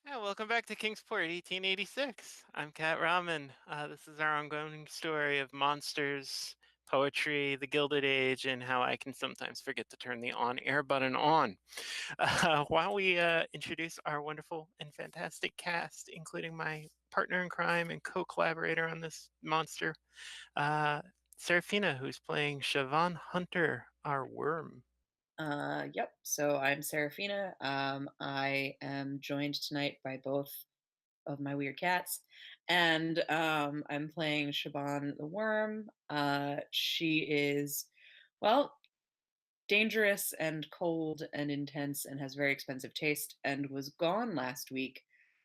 Yeah, welcome back to Kingsport, 1886. I'm Kat Rahman. This is our ongoing story of monsters, poetry, the Gilded Age, and how I can sometimes forget to turn the on-air button on. While we introduce our wonderful and fantastic cast, including my partner in crime and co-collaborator on this monster, uh, Serafina, who's playing Siobhan Hunter, our worm. Yep. So I'm Serafina. I am joined tonight by both of my weird cats, and I'm playing Siobhan the Wyrm. She is, well, dangerous and cold and intense and has very expensive taste and was gone last week.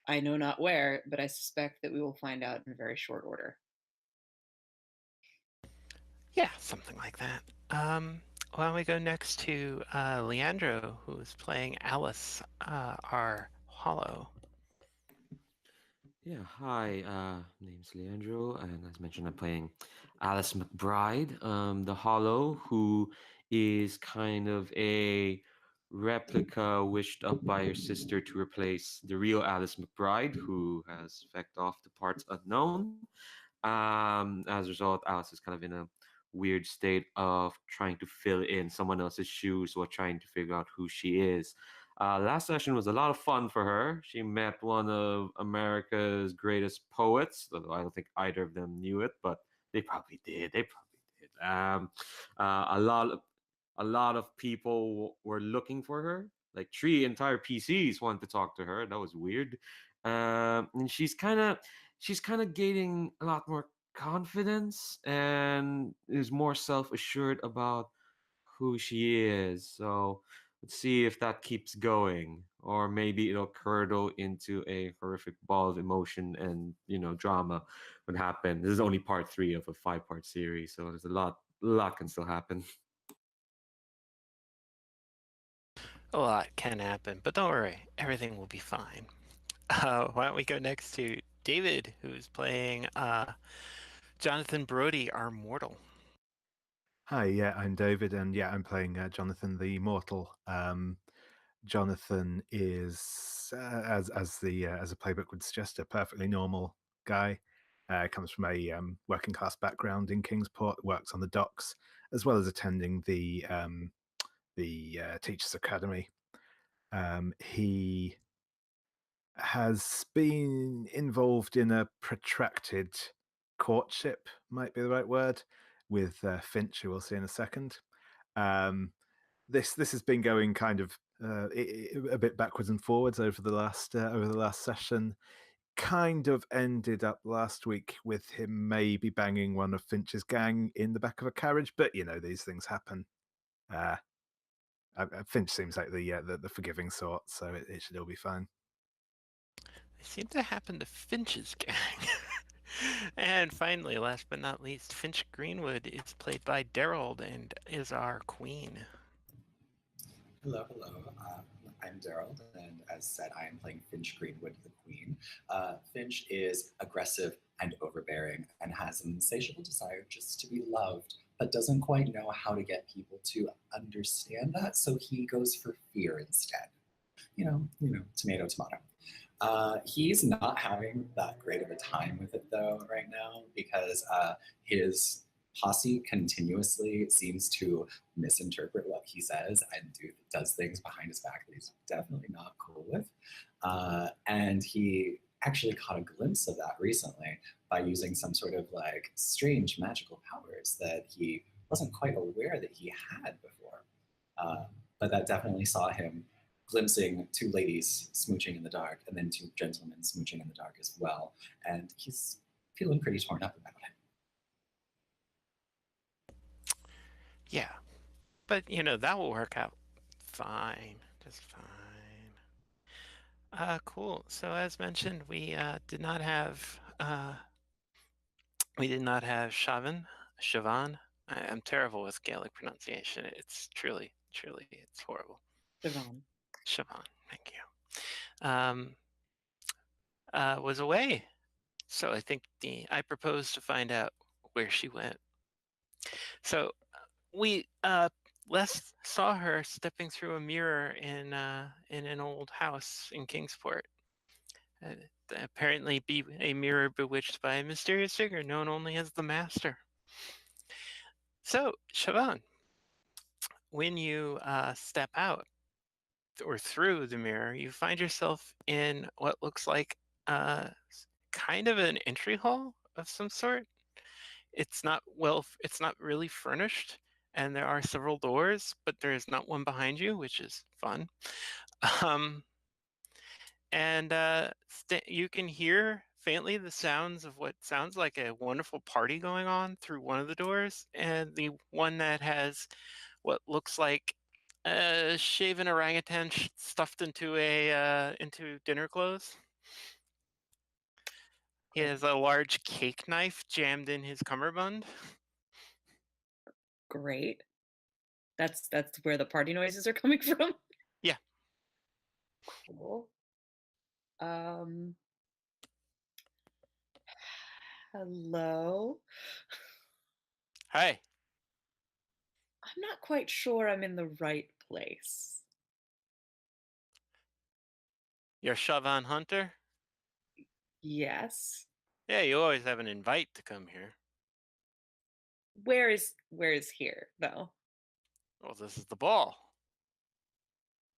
I know not where, but I suspect that we will find out in very short order. Yeah, something like that. Why don't we go next to Leandro, who's playing Alice, our Hollow. Yeah, hi. Name's Leandro, and as mentioned, I'm playing Alice McBride, the Hollow, who is kind of a replica wished up by her sister to replace the real Alice McBride, who has fecked off to parts unknown. As a result, Alice is kind of in a weird state of trying to fill in someone else's shoes while trying to figure out who she is. Last session was a lot of fun for her. She met one of America's greatest poets, although I don't think either of them knew it, but they probably did. They probably did. A lot of people were looking for her. Like three entire PCs wanted to talk to her. That was weird. And she's kind of gaining a lot more confidence and is more self-assured about who she is. So let's see if that keeps going, or maybe it'll curdle into a horrific ball of emotion and drama would happen. This is only part three of a five-part series, so there's a lot can still happen. A lot can happen, but don't worry, everything will be fine. Why don't we go next to David, who's playing Jonathan Brody, our mortal. Hi, yeah, I'm David, and yeah, I'm playing Jonathan the Mortal. Jonathan is, as a playbook would suggest, a perfectly normal guy. Comes from a working class background in Kingsport. Works on the docks as well as attending the Teachers Academy. He has been involved in a protracted courtship, might be the right word, with Finch, who we'll see in a second. This has been going kind of a bit backwards and forwards over the last session. Kind of ended up last week with him maybe banging one of Finch's gang in the back of a carriage, but these things happen. Uh, Finch seems like the forgiving sort, so it should all be fine. They seem to happen to Finch's gang. And finally, last but not least, Finch Greenwood is played by Daryl and is our queen. Hello, hello. I'm Daryl, and as said, I am playing Finch Greenwood, the Queen. Finch is aggressive and overbearing and has an insatiable desire just to be loved, but doesn't quite know how to get people to understand that, so he goes for fear instead. Tomato, tomato. He's not having that great of a time with it though right now because his posse continuously seems to misinterpret what he says and does things behind his back that he's definitely not cool with. And he actually caught a glimpse of that recently by using some sort of like strange magical powers that he wasn't quite aware that he had before. But that definitely saw him glimpsing two ladies smooching in the dark and then two gentlemen smooching in the dark as well. And he's feeling pretty torn up about it. Yeah, but that will work out fine, just fine. Cool. So as mentioned, we did not have Siobhan. I'm terrible with Gaelic pronunciation. It's truly, it's horrible. Siobhan. Siobhan, thank you. Was away. So I think I proposed to find out where she went. So we Les saw her stepping through a mirror in an old house in Kingsport. apparently be a mirror bewitched by a mysterious figure known only as the Master. So, Siobhan, when you step out or through the mirror, you find yourself in what looks like kind of an entry hall of some sort. It's not really furnished, and there are several doors, but there is not one behind you, which is fun. Um, and you can hear faintly the sounds of what sounds like a wonderful party going on through one of the doors, and the one that has what looks like a shaven orangutan stuffed into dinner clothes. He has a large cake knife jammed in his cummerbund. Great. That's where the party noises are coming from. Yeah. Cool. Um, hello. Hi, I'm not quite sure I'm in the right place. you're Siobhan Hunter? Yes. Yeah, you always have an invite to come here. Where is here though? Well, this is the ball.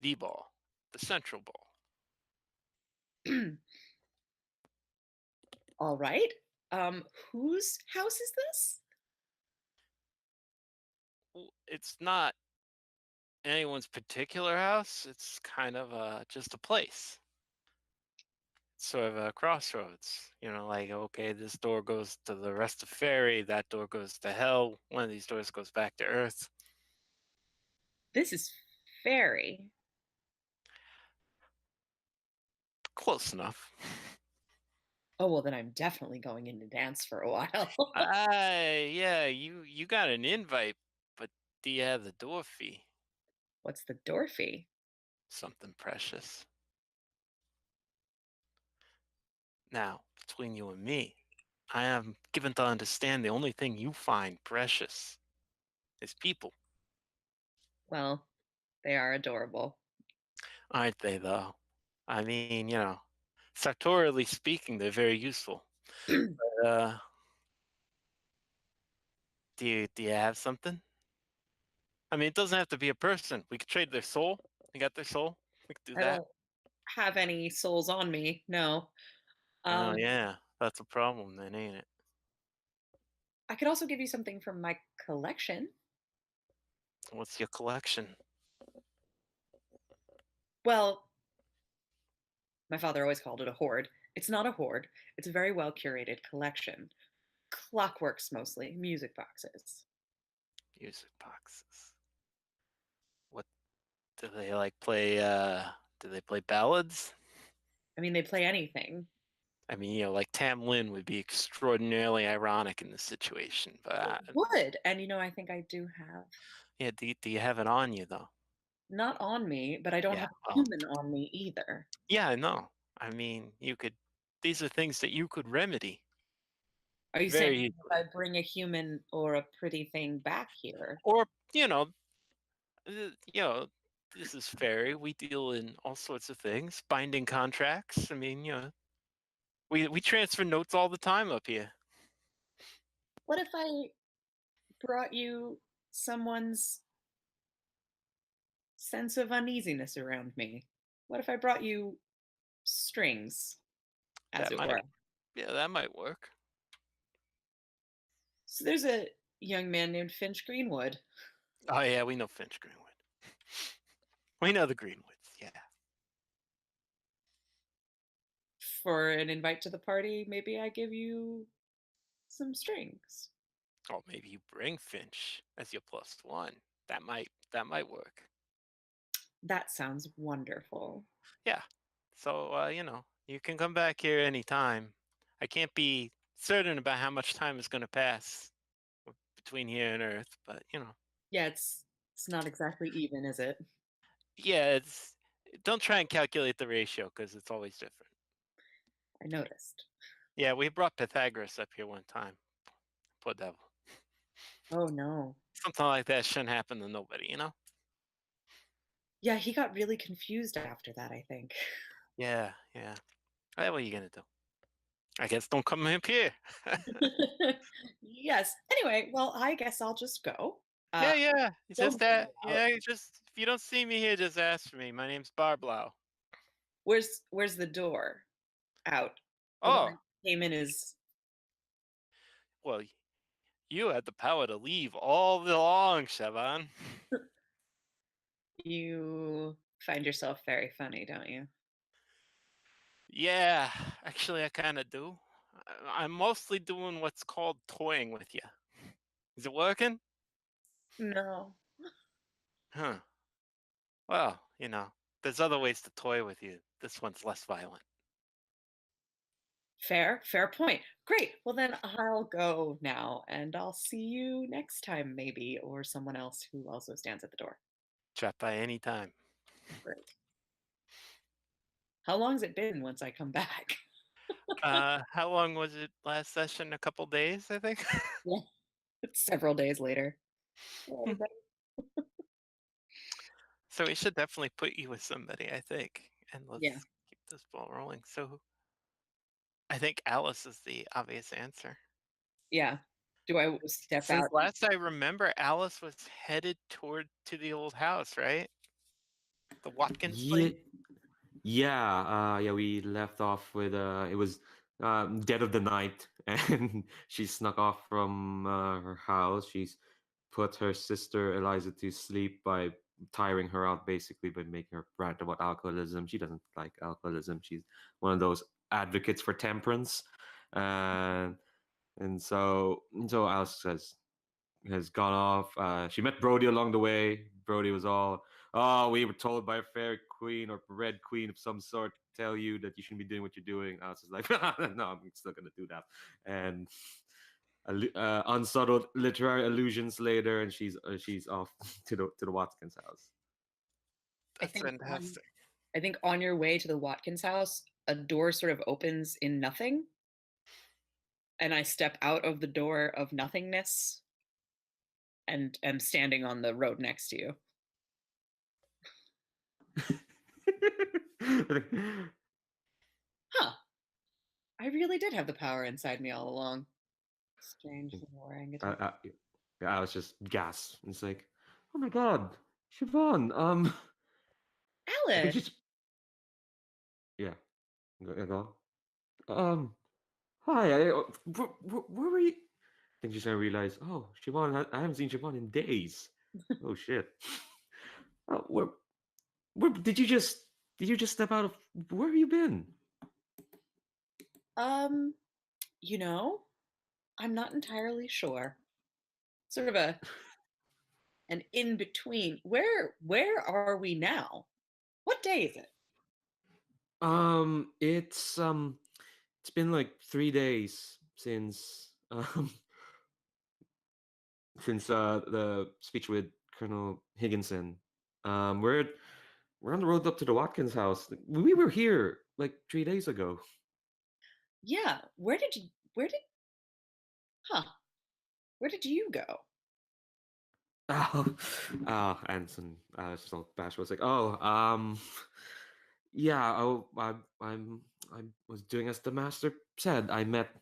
The ball. The central ball. All right. Whose house is this? It's not anyone's particular house. It's kind of just a place. It's sort of a crossroads. You know, like, okay, this door goes to the rest of fairy, that door goes to hell, one of these doors goes back to earth. This is fairy. Close enough. Oh well, then I'm definitely going in to dance for a while. Yeah, you got an invite, but do you have the door fee? What's the door fee? Something precious. Now, between you and me, I am given to understand the only thing you find precious is people. Well, they are adorable. Aren't they, though? I mean, sartorially speaking, they're very useful. But, do you have something? I mean, it doesn't have to be a person. We could trade their soul. You got their soul? We could do I that. don't have any souls on me. No. Oh, Um, yeah. That's a problem then, ain't it? I could also give you something from my collection. What's your collection? Well, my father always called it a hoard. It's not a hoard. It's a very well curated collection. Clockworks mostly, music boxes. Music boxes. What do they like play? Do they play ballads? I mean, they play anything. I mean, like Tam Lin would be extraordinarily ironic in this situation, but Would. And I think I do have. yeah, do you have it on you though? Not on me, but I don't Yeah, have a well, human on me either. yeah, I know. I mean, you could. These are things that you could remedy Are you saying very if easily, I bring a human or a pretty thing back here? or you know, this is fairy. We deal in all sorts of things, binding contracts. I mean, we transfer notes all the time up here. What if I brought you someone's sense of uneasiness around me? What if I brought you strings, as That it were? might, yeah, that might work. So there's a young man named Finch Greenwood. Oh yeah, we know Finch Greenwood. We know the Greenwoods. Yeah. For an invite to the party, maybe I give you some strings. Oh, maybe you bring Finch as your +1. That might work. That sounds wonderful. Yeah. So you can come back here anytime. I can't be certain about how much time is going to pass between here and Earth, but Yeah, it's not exactly even, is it? yeah, it's don't try and calculate the ratio because it's always different. I noticed. Yeah, we brought Pythagoras up here one time. Poor devil. Oh no. Something like that shouldn't happen to nobody. Yeah, he got really confused after that, I think. Yeah, yeah. What are you gonna do? I guess don't come up here. Yes. Anyway, well, I guess I'll just go. Yeah. It's Don't just that. go out. Yeah, you just if you don't see me here, just ask for me. My name's Barblow. Where's the door out? The one Oh, I came in is well, you had the power to leave all along, Siobhan. you find yourself very funny, don't you? Yeah, actually, I kind of do. I'm mostly doing what's called toying with you. Is it working? No. Huh. Well, there's other ways to toy with you. This one's less violent. Fair point. Great. Well, then I'll go now and I'll see you next time, maybe, or someone else who also stands at the door. Trap by any time. Great. How long's it been once I come back? How long was it last session? A couple days, I think. Yeah. Several days later. Hey, everybody. So we should definitely put you with somebody, I think. And Yeah. let's keep this ball rolling. So I think Alice is the obvious answer. Yeah. Do I step Since out? last I remember, Alice was headed to the old house, right? The Watkins Yeah, place. yeah. We left off with it was dead of the night, and she snuck off from her house. She's put her sister Eliza to sleep by tiring her out, basically by making her rant about alcoholism. She doesn't like alcoholism. She's one of those advocates for temperance, and so Alice has gone off. She met Brody along the way. Brody was all, "Oh, we were told by a fairy queen or red queen of some sort to tell you that you shouldn't be doing what you're doing." Alice is like, "No, I'm still gonna do that." And unsubtle literary allusions later, and she's off to the Watkins house. I That's think on, fantastic. I think on your way to the Watkins house, a door sort of opens in nothing, and I step out of the door of nothingness and am standing on the road next to you. Huh. I really did have the power inside me all along. Strange little orangutan. I was just gas. It's like, oh my god, Siobhan. I think Alice! she's yeah. Go. Hi. Where were you? I think she's gonna realize. Oh, Siobhan. I haven't seen Siobhan in days. Oh shit. Oh, where did you just step out of? Where have you been? Um, you know, I'm not entirely sure. Sort of an in between. Where are we now? What day is it? It's been like 3 days since the speech with Colonel Higginson. We're on the road up to the Watkins house. We were here like 3 days ago. Yeah, huh? Where did you go? Oh, Anson, so Bash was like, oh, yeah, I was doing as the master said. I met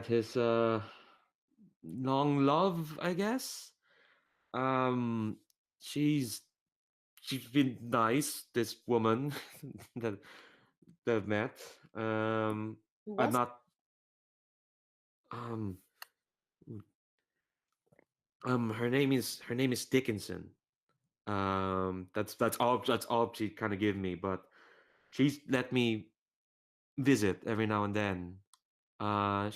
his long love, I guess. Um, she's she's been nice. This woman that that I've met. Who I'm was? not. Um, her name is Dickinson. That's all she kind of gave me, but she's let me visit every now and then. I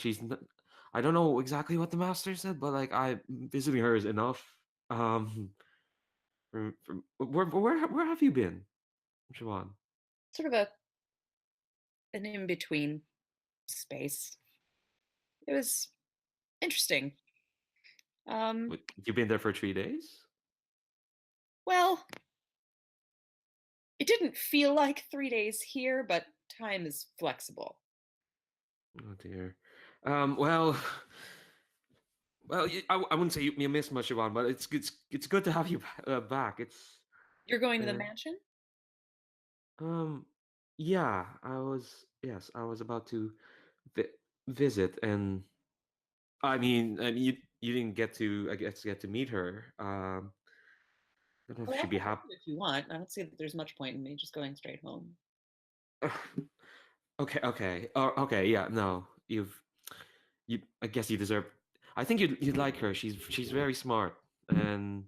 don't know exactly what the master said, but like I visiting her is enough. Um, where have you been, Siobhan? Sort of an in between space. It was interesting. Um, You've been there for 3 days? well, it didn't feel like 3 days here, but time is flexible. Oh dear. Well, I wouldn't say you miss much, Siobhan, but it's good to have you back. It's You're going to the uh, mansion? um Yeah, I was about to visit, and you didn't get to, I guess, get to meet her. I don't know if Well, I she'd be can help happy. you if you want. I don't see that there's much point in me just going straight home. Okay. Okay. Yeah. No, I guess you deserve. I think you'd like her. She's very smart and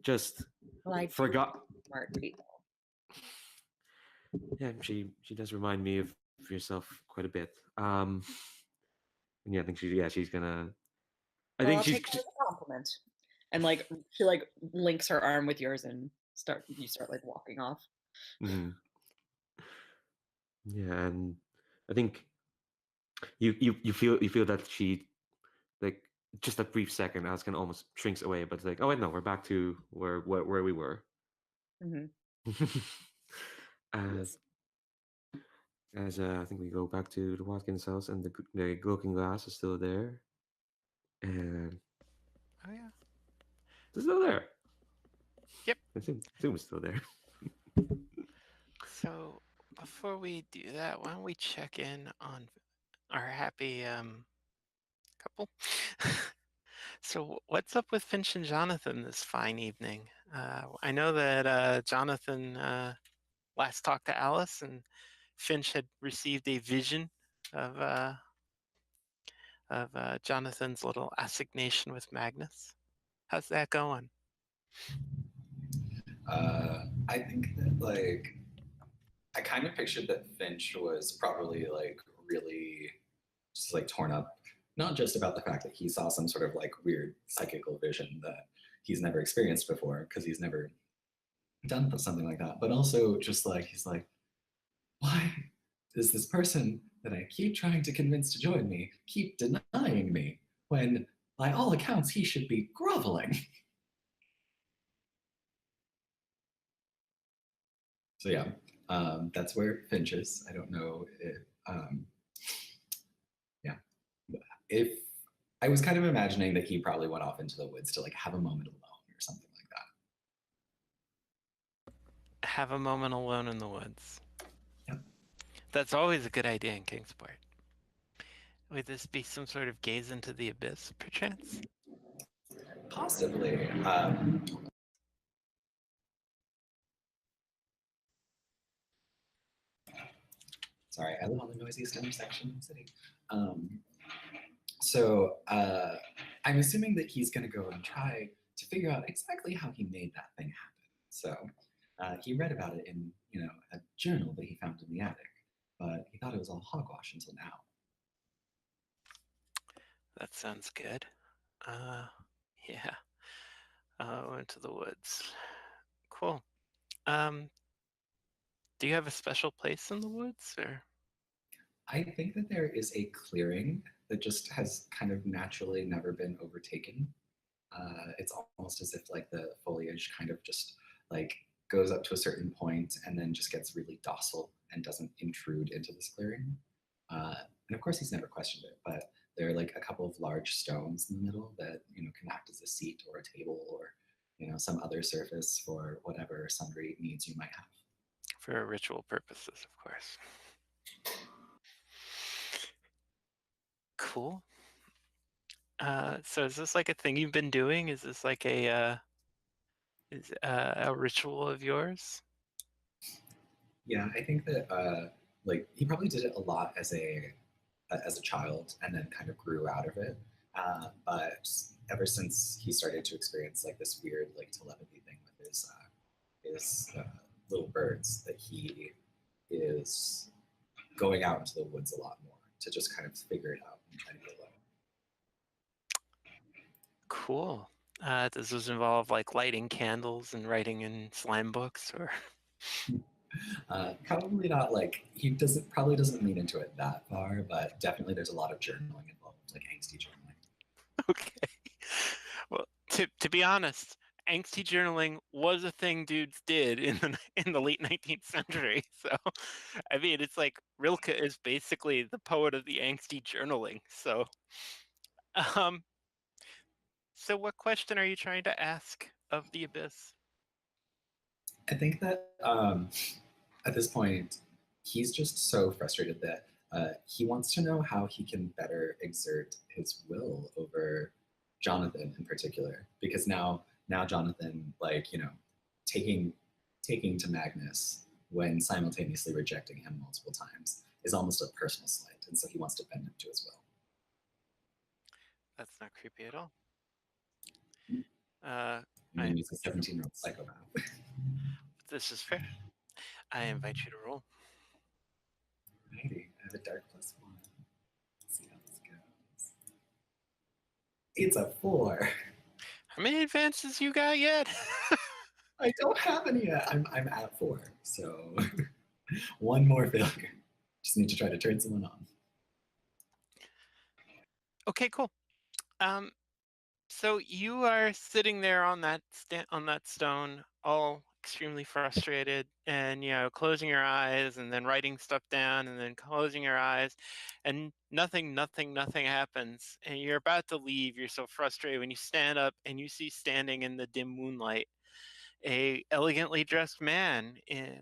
just Well, I do like forgot. smart people. Yeah, she does remind me of yourself quite a bit. And yeah, I think she's gonna. I Well, think I'll she's. take that as a compliment. And like she like links her arm with yours and start like walking off. Mhm. Yeah, and I think you feel that she, like, just a brief second, Askin almost shrinks away, but it's like, oh wait, no, we're back to where we were. Hmm. uh, Yes. as I think we go back to the Watkins house, and the looking glass is still there, and Oh yeah. it's still there. Yep. I assume it's still there. So before we do that, why don't we check in on our happy couple? So what's up with Finch and Jonathan this fine evening? I know that Jonathan last talked to Alice, and Finch had received a vision of Jonathan's little assignation with Magnus. How's that going? I think that like I kind of pictured that Finch was probably like really just like torn up, not just about the fact that he saw some sort of like weird psychical vision that he's never experienced before because he's never done something like that, but also just like he's like, why does this person that I keep trying to convince to join me keep denying me when by all accounts he should be groveling? So yeah, that's where Finch is. I don't know if, yeah, if I was kind of imagining that he probably went off into the woods to like have a moment alone or something like that. Have a moment alone in the woods. Yep. That's always a good idea in Kingsport. Would this be some sort of gaze into the abyss, perchance? Possibly. Sorry, I live on the noisiest intersection in the city. So I'm assuming that he's going to go and try to figure out exactly how he made that thing happen. So he read about it in, a journal that he found in the attic, but he thought it was all hogwash until now. That sounds good. Yeah. Into the woods. Cool. Um, do you have a special place in the woods, or? I think that there is a clearing that just has kind of naturally never been overtaken. It's almost as if like the foliage kind of just like goes up to a certain point and then just gets really docile and doesn't intrude into this clearing. And of course, he's never questioned it, but there are like a couple of large stones in the middle that can act as a seat or a table or some other surface for whatever sundry needs you might have. For ritual purposes, of course. Cool. So is this like a thing you've been doing? Is this like a ritual of yours? Yeah, I think that like he probably did it a lot as a child and then kind of grew out of it. But ever since he started to experience like this weird like telepathy thing with his little birds, that he is going out into the woods a lot more to just kind of figure it out and try to get alone. Cool. Does this involve like lighting candles and writing in slime books, or? Probably not like he doesn't probably doesn't lean into it that far, but definitely there's a lot of journaling involved, like angsty journaling. Okay. Well, to be honest, angsty journaling was a thing dudes did in the late 19th century. So, I mean, it's like Rilke is basically the poet of the angsty journaling. Um, so what question are you trying to ask of the abyss? I think that at this point, he's just so frustrated that he wants to know how he can better exert his will over Jonathan in particular, because now Jonathan, like, taking to Magnus when simultaneously rejecting him multiple times is almost a personal slight, and so he wants to bend him to his will. That's not creepy at all. I mean, he's a 17-year-old psychopath. This is fair. I invite you to roll. Alrighty, I have a dark +1. Let's see how this goes. It's a 4. How many advances you got yet? I don't have any yet. I'm at 4, so one more failure. Just need to try to turn someone on. Okay, cool. So you are sitting there on that stone, all extremely frustrated, and closing your eyes, and then writing stuff down, and then closing your eyes, and nothing happens. And you're about to leave. You're so frustrated when you stand up, and you see standing in the dim moonlight a elegantly dressed man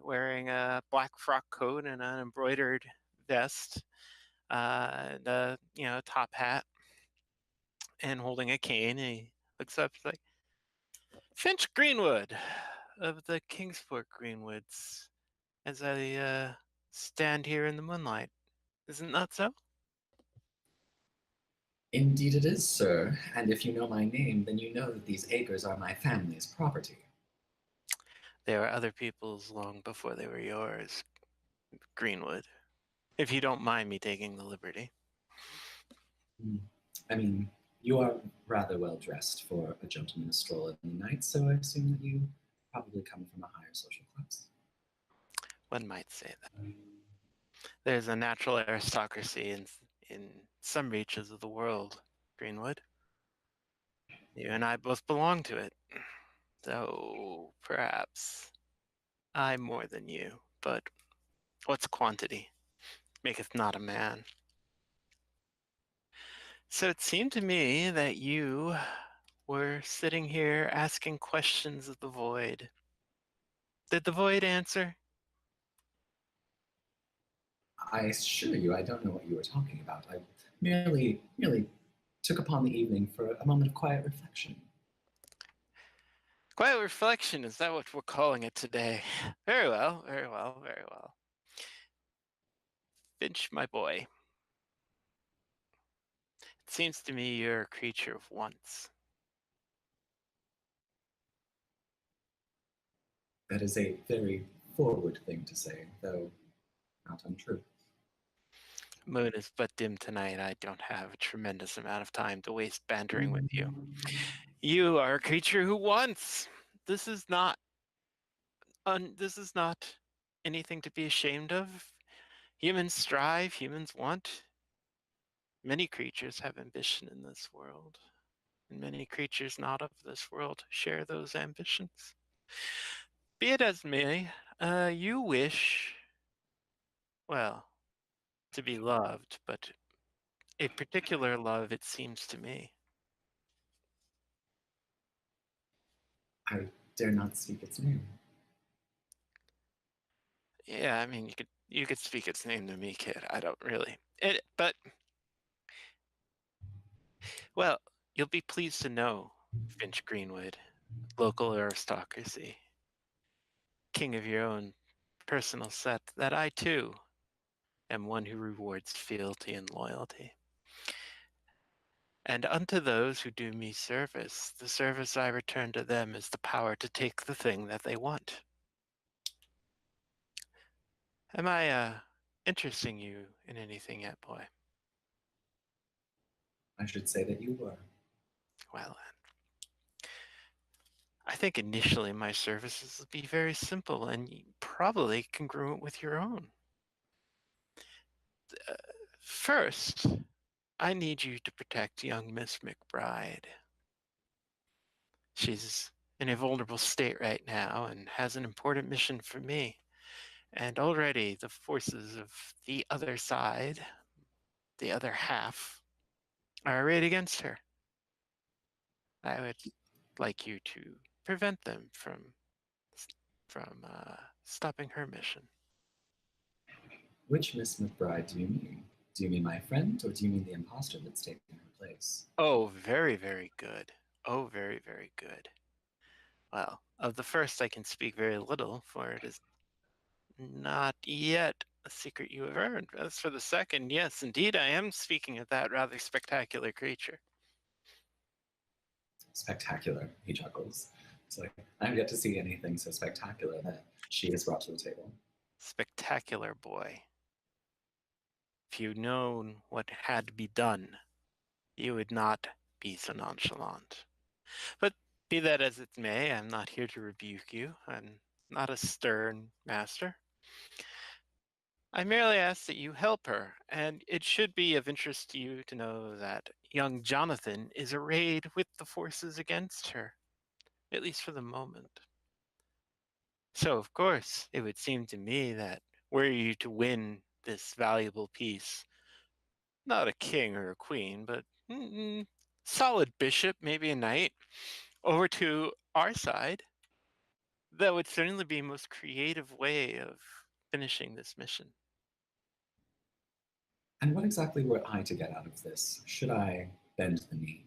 wearing a black frock coat and an embroidered vest, and a top hat, and holding a cane. And he looks up, he's like, Finch Greenwood of the Kingsport Greenwoods, as I stand here in the moonlight. Isn't that so? Indeed it is, sir. And if you know my name, then you know that these acres are my family's property. They were other people's long before they were yours, Greenwood. If you don't mind me taking the liberty. I mean, you are rather well dressed for a gentleman to stroll in the night, so I assume that you probably come from a higher social class. One might say that. There's a natural aristocracy in some reaches of the world, Greenwood. You and I both belong to it. Though perhaps I more than you, but what's quantity? Maketh not a man. So it seemed to me that you were sitting here asking questions of the void. Did the void answer? I assure you, I don't know what you were talking about. I merely took upon the evening for a moment of quiet reflection. Quiet reflection, is that what we're calling it today? Very well, very well, very well. Finch, my boy. It seems to me you're a creature of wants. That is a very forward thing to say, though not untrue. Moon is but dim tonight. I don't have a tremendous amount of time to waste bantering with you. You are a creature who wants. This is not anything to be ashamed of. Humans strive, humans want. Many creatures have ambition in this world, and many creatures not of this world share those ambitions. Be it as may, you wish, well, to be loved, but a particular love, it seems to me. I dare not speak its name. Yeah, I mean, you could speak its name to me, kid. I don't really. But well, you'll be pleased to know, Finch Greenwood, local aristocracy, king of your own personal set, that I too am one who rewards fealty and loyalty. And unto those who do me service, the service I return to them is the power to take the thing that they want. Am I interesting you in anything yet, boy? I should say that you were. Well, I think initially my services will be very simple and probably congruent with your own. First, I need you to protect young Miss McBride. She's in a vulnerable state right now and has an important mission for me. And already the forces of the other side, the other half, are arrayed against her. I would like you to prevent them from stopping her mission. Which Miss McBride do you mean? Do you mean my friend, or do you mean the imposter that's taken her place? Oh, very, very good. Oh, very, very good. Well, of the first I can speak very little, for it is not yet a secret you have earned. As for the second, yes, indeed, I am speaking of that rather spectacular creature. Spectacular, he chuckles. It's like, I have yet to see anything so spectacular that she has brought to the table. Spectacular, boy. If you'd known what had to be done, you would not be so nonchalant. But be that as it may, I'm not here to rebuke you. I'm not a stern master. I merely ask that you help her, and it should be of interest to you to know that young Jonathan is arrayed with the forces against her, at least for the moment. So, of course, it would seem to me that were you to win this valuable piece, not a king or a queen, but solid bishop, maybe a knight, over to our side, that would certainly be a most creative way of finishing this mission. And what exactly were I to get out of this? Should I bend the knee?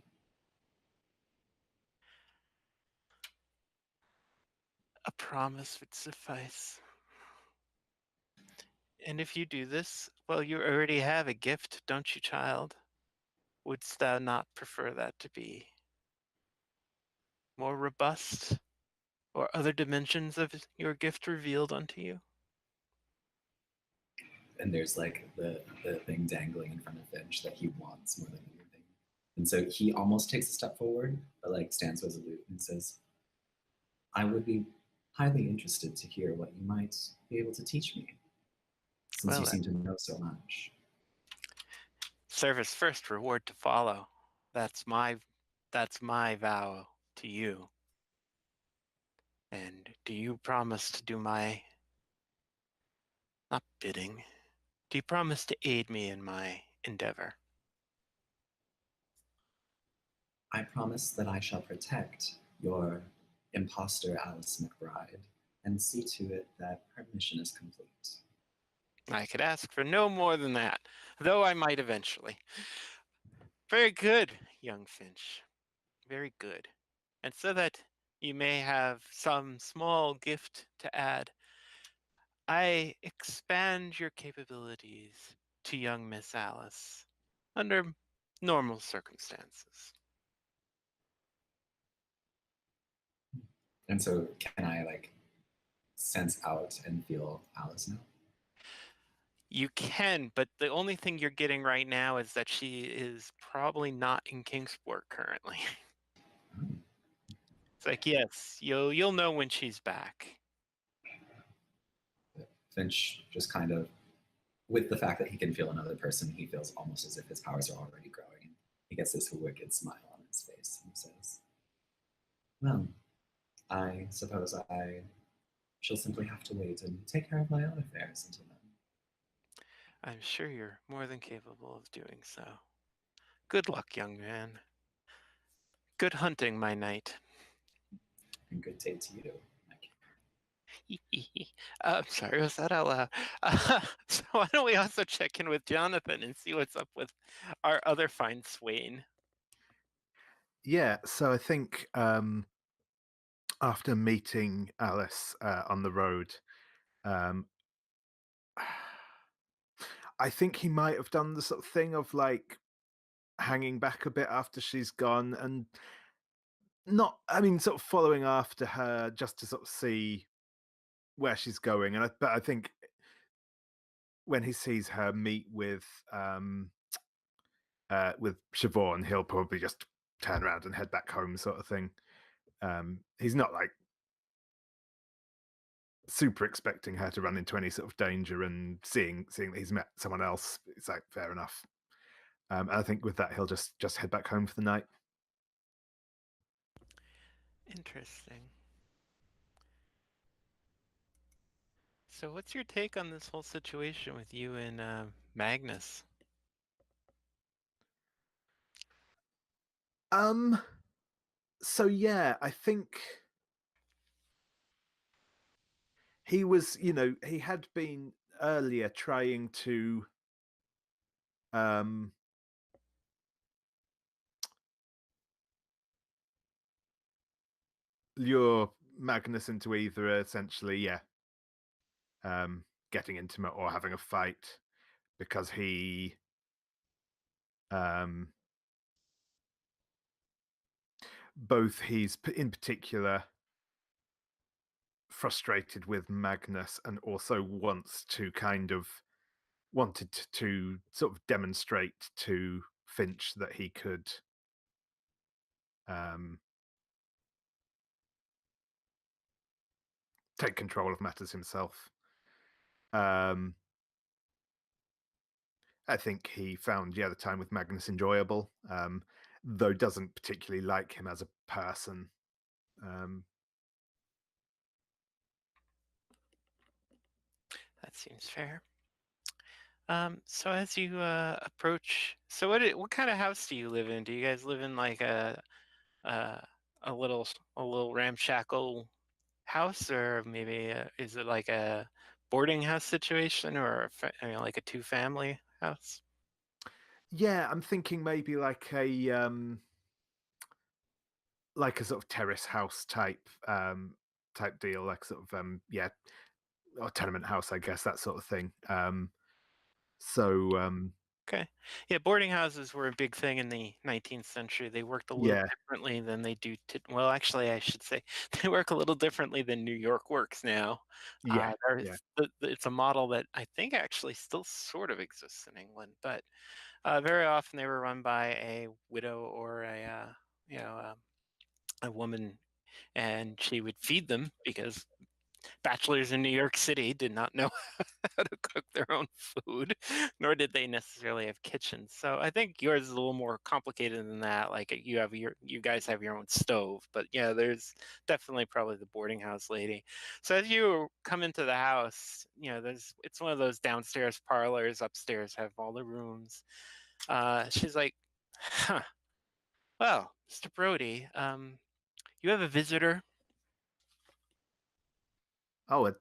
A promise would suffice. And if you do this, well, you already have a gift, don't you, child? Wouldst thou not prefer that to be more robust, or other dimensions of your gift revealed unto you? And there's like the thing dangling in front of Finch that he wants more than anything. And so he almost takes a step forward, but like stands resolute and says, I would be highly interested to hear what you might be able to teach me, since Well, you seem to know so much. service first, reward to follow. That's my vow to you. And do you promise to do my not bidding? Do you promise to aid me in my endeavor? I promise that I shall protect your imposter Alice McBride and see to it that her mission is complete. I could ask for no more than that, though I might eventually. Very good, young Finch. Very good. And so that you may have some small gift to add, I expand your capabilities to young Miss Alice under normal circumstances. And so can I like sense out and feel Alice now? You can, but the only thing you're getting right now is that she is probably not in Kingsport currently. It's like, yes, you'll know when she's back. Finch just kind of, with the fact that he can feel another person, he feels almost as if his powers are already growing. He gets this wicked smile on his face and says, well, I suppose I shall simply have to wait and take care of my own affairs until then. I'm sure you're more than capable of doing so. Good luck, young man. Good hunting, my knight. And good day to you, Mike. I'm sorry, was that out loud? So why don't we also check in with Jonathan and see what's up with our other fine swain? Yeah, so I think after meeting Alice on the road, um, I think he might have done the sort of thing of like hanging back a bit after she's gone and not, I mean, sort of following after her just to sort of see where she's going. But I think when he sees her meet with Siobhan, he'll probably just turn around and head back home, sort of thing. He's not like super expecting her to run into any sort of danger, and seeing that he's met someone else, it's like fair enough. I think with that, he'll just head back home for the night. Interesting. So what's your take on this whole situation with you and Magnus? So yeah, I think he was, he had been earlier trying to lure Magnus into either essentially, getting intimate or having a fight, because he both he's in particular frustrated with Magnus and also wanted to sort of demonstrate to Finch that he could take control of matters himself. I think he found the time with Magnus enjoyable, though doesn't particularly like him as a person. That seems fair. So as you approach, so what kind of house do you live in? Do you guys live in like uh, a little ramshackle house, or maybe is it like a boarding house situation, or like a two-family house? Yeah, I'm thinking maybe like a sort of terrace house type deal, like sort of or tenement house, I guess, that sort of thing. So Okay. Yeah, boarding houses were a big thing in the 19th century. They worked a little yeah, differently than they do well, actually, I should say they work a little differently than New York works now. yeah, yeah, It's a model that I think actually still sort of exists in England, but very often they were run by a widow or a woman, and she would feed them because bachelors in New York City did not know how to cook their own food, nor did they necessarily have kitchens. So I think yours is a little more complicated than that. Like you guys have your own stove, but yeah, there's definitely probably the boarding house lady. So as you come into the house, it's one of those downstairs parlors. Upstairs have all the rooms. She's like, huh, well, Mr. Brody, you have a visitor. Oh, at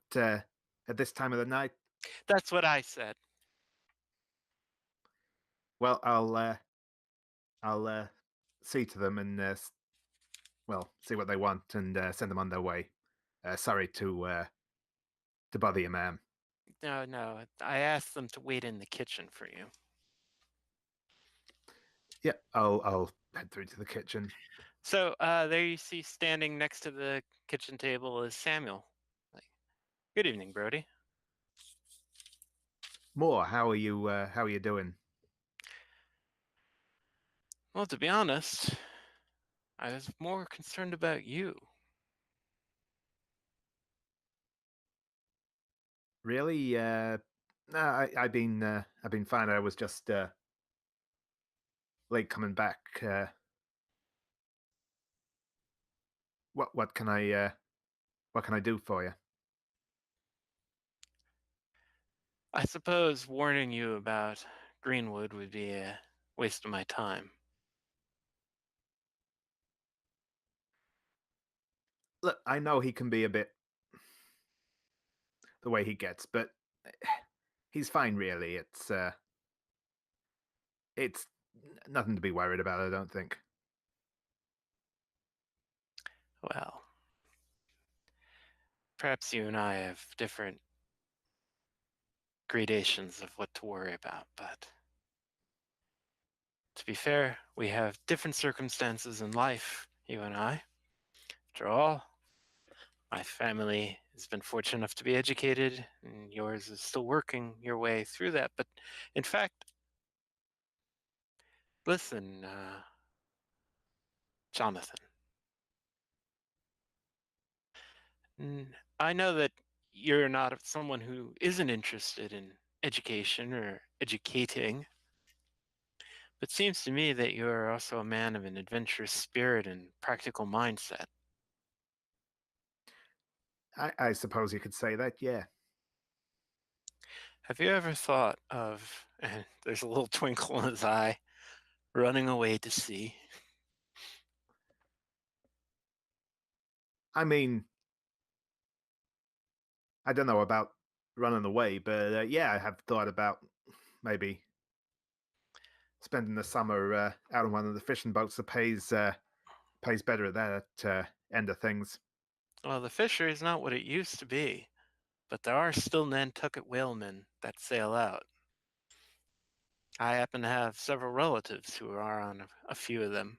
this time of the night. That's what I said. Well, I'll see to them and see what they want and send them on their way. Sorry to bother you, ma'am. No, I asked them to wait in the kitchen for you. Yeah, I'll head through to the kitchen. So there you see standing next to the kitchen table is Samuel. Like, good evening, Brody. More, how are you? How are you doing? Well, to be honest, I was more concerned about you. Really? No, I've been fine. I was just late coming back. What can I do for you? I suppose warning you about Greenwood would be a waste of my time. Look, I know he can be a bit the way he gets, but he's fine. Really, it's nothing to be worried about. I don't think. Well, perhaps you and I have different gradations of what to worry about, but to be fair, we have different circumstances in life, you and I. After all, my family has been fortunate enough to be educated, and yours is still working your way through that. But in fact, listen, Jonathan, I know that you're not someone who isn't interested in education or educating, but it seems to me that you're also a man of an adventurous spirit and practical mindset. I suppose you could say that. Yeah. Have you ever thought of, and there's a little twinkle in his eye, running away to sea? I mean, I don't know about running away. But yeah, I have thought about maybe spending the summer out on one of the fishing boats that pays better at that end of things. Well, the fishery is not what it used to be, but there are still Nantucket whalemen that sail out. I happen to have several relatives who are on a few of them.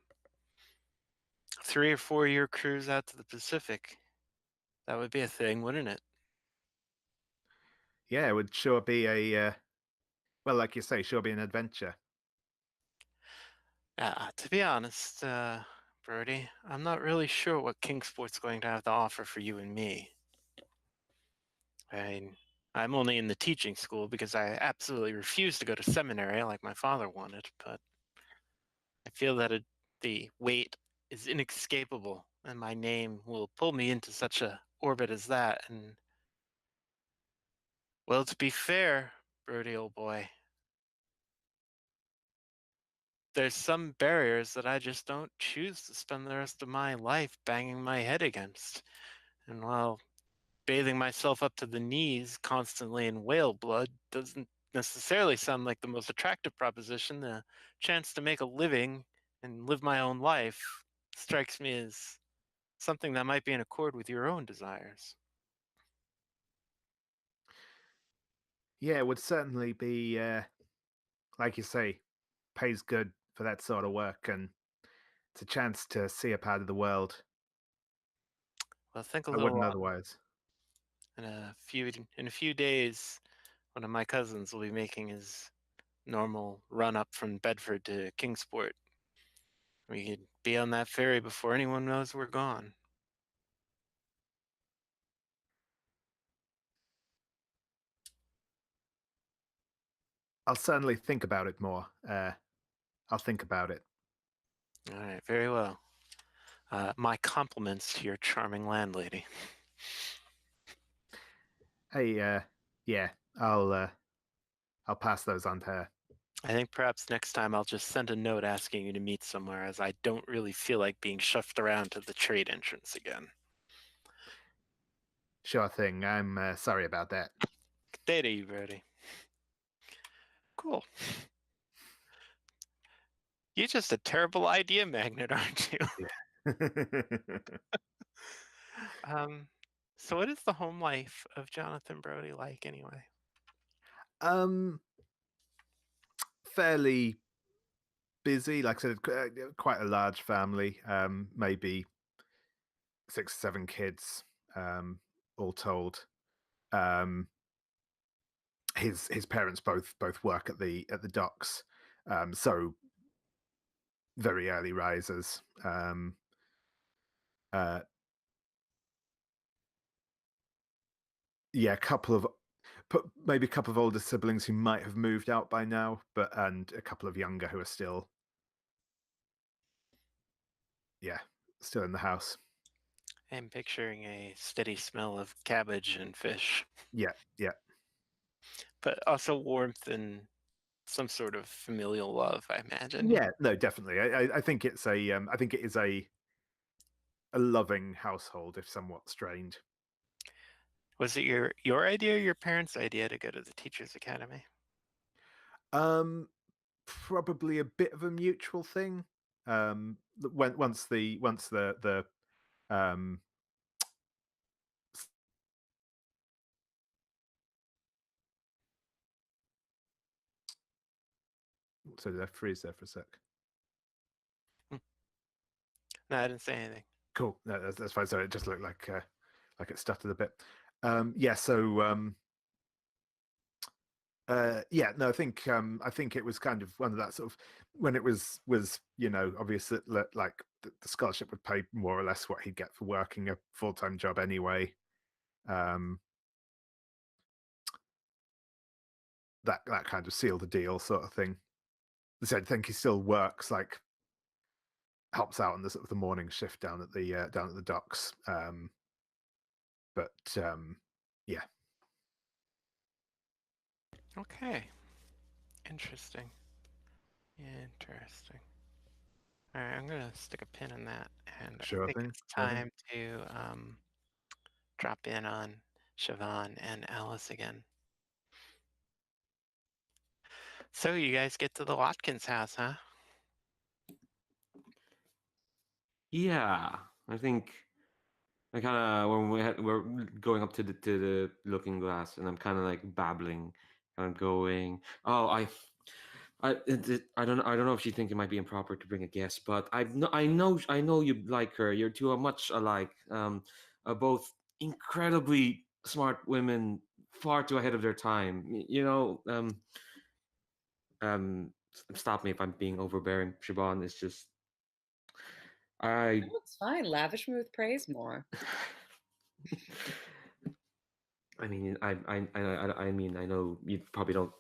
3 or 4 year cruise out to the Pacific. That would be a thing, wouldn't it? Yeah, it would sure be a well, like you say, sure be an adventure. To be honest, Brody, I'm not really sure what Kingsport's going to have to offer for you and me. I mean, I'm only in the teaching school because I absolutely refuse to go to seminary like my father wanted, but I feel that the weight is inescapable, and my name will pull me into such a orbit as that. And well, to be fair, Brody, old boy, there's some barriers that I just don't choose to spend the rest of my life banging my head against. And while bathing myself up to the knees constantly in whale blood doesn't necessarily sound like the most attractive proposition, the chance to make a living and live my own life strikes me as something that might be in accord with your own desires. Yeah, it would certainly be like you say, pays good for that sort of work, and it's a chance to see a part of the world Well, think a I little wouldn't on otherwise. in a few days. One of my cousins will be making his normal run up from Bedford to Kingsport. We could be on that ferry before anyone knows we're gone. I'll certainly think about it more. I'll think about it. All right, very well. My compliments to your charming landlady. Hey, yeah, I'll pass those on to her. I think perhaps next time I'll just send a note asking you to meet somewhere, as I don't really feel like being shoved around to the trade entrance again. Sure thing. I'm sorry about that. Good day to you, Brody. Cool. You're just a terrible idea magnet, aren't you? um, so what is the home life of Jonathan Brody like anyway? um, fairly busy. Like I said, quite a large family. Maybe 6, 7 kids, all told. Um, his parents both work at the docks, so very early risers. Uh, yeah, maybe a couple of older siblings who might have moved out by now, and a couple of younger who are still, yeah, still in the house. I'm picturing a steady smell of cabbage and fish, Yeah, yeah, but also warmth and some sort of familial love, I imagine. yeah. No, definitely. I think it's I think it is a loving household, if somewhat strained. Was it your idea or your parents' idea to go to the Teachers Academy? Um, Probably a bit of a mutual thing. Once the um, so did I freeze there for a sec? Hmm. No, I didn't say anything. Cool. No, that's fine. So it just looked like it stuttered a bit. Yeah. So yeah. No, I think it was kind of one of that sort of when it was obvious that like the scholarship would pay more or less what he'd get for working a full-time job anyway. Um, that kind of sealed the deal, sort of thing. I think he still works, like helps out on the sort of the morning shift down at the docks. But yeah, Okay. Interesting. Interesting. All right, I'm gonna stick a pin in that, and I sure think thing. it's Sure thing. time to drop in on Siobhan and Alice again. So you guys get to the Watkins house, huh? Yeah, I think I kind of when we're going up to the looking glass, and I'm kind of like babbling, kind of going, "Oh, I don't know if she thinks it might be improper to bring a guest, but I know you like her. You're two are much alike. Both incredibly smart women, far too ahead of their time. You know, stop me if I'm being overbearing, Siobhan. It's just I. No, it's fine. Lavish me with praise more. I mean, I mean, I know you probably don't.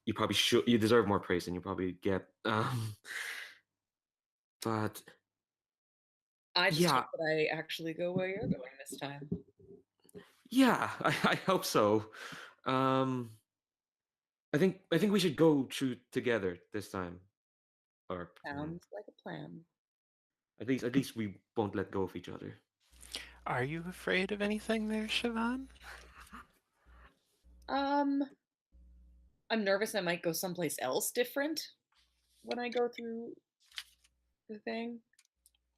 You probably should. You deserve more praise than you probably get. But I just yeah, hope that I actually go where you're going this time. yeah, I hope so. Um, I think we should go through together this time, or Sounds like a plan. at least we won't let go of each other. Are you afraid of anything there, Siobhan? Um, I'm nervous I might go someplace else different when I go through the thing.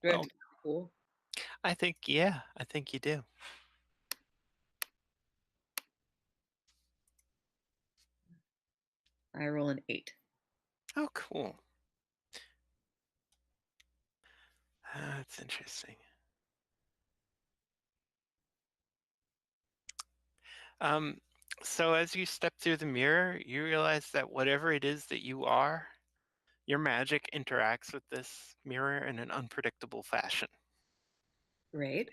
Do I have Well, to be cool? I think you do. I roll an 8. Oh, cool. That's interesting. Um, so as you step through the mirror, you realize that whatever it is that you are, your magic interacts with this mirror in an unpredictable fashion. Right?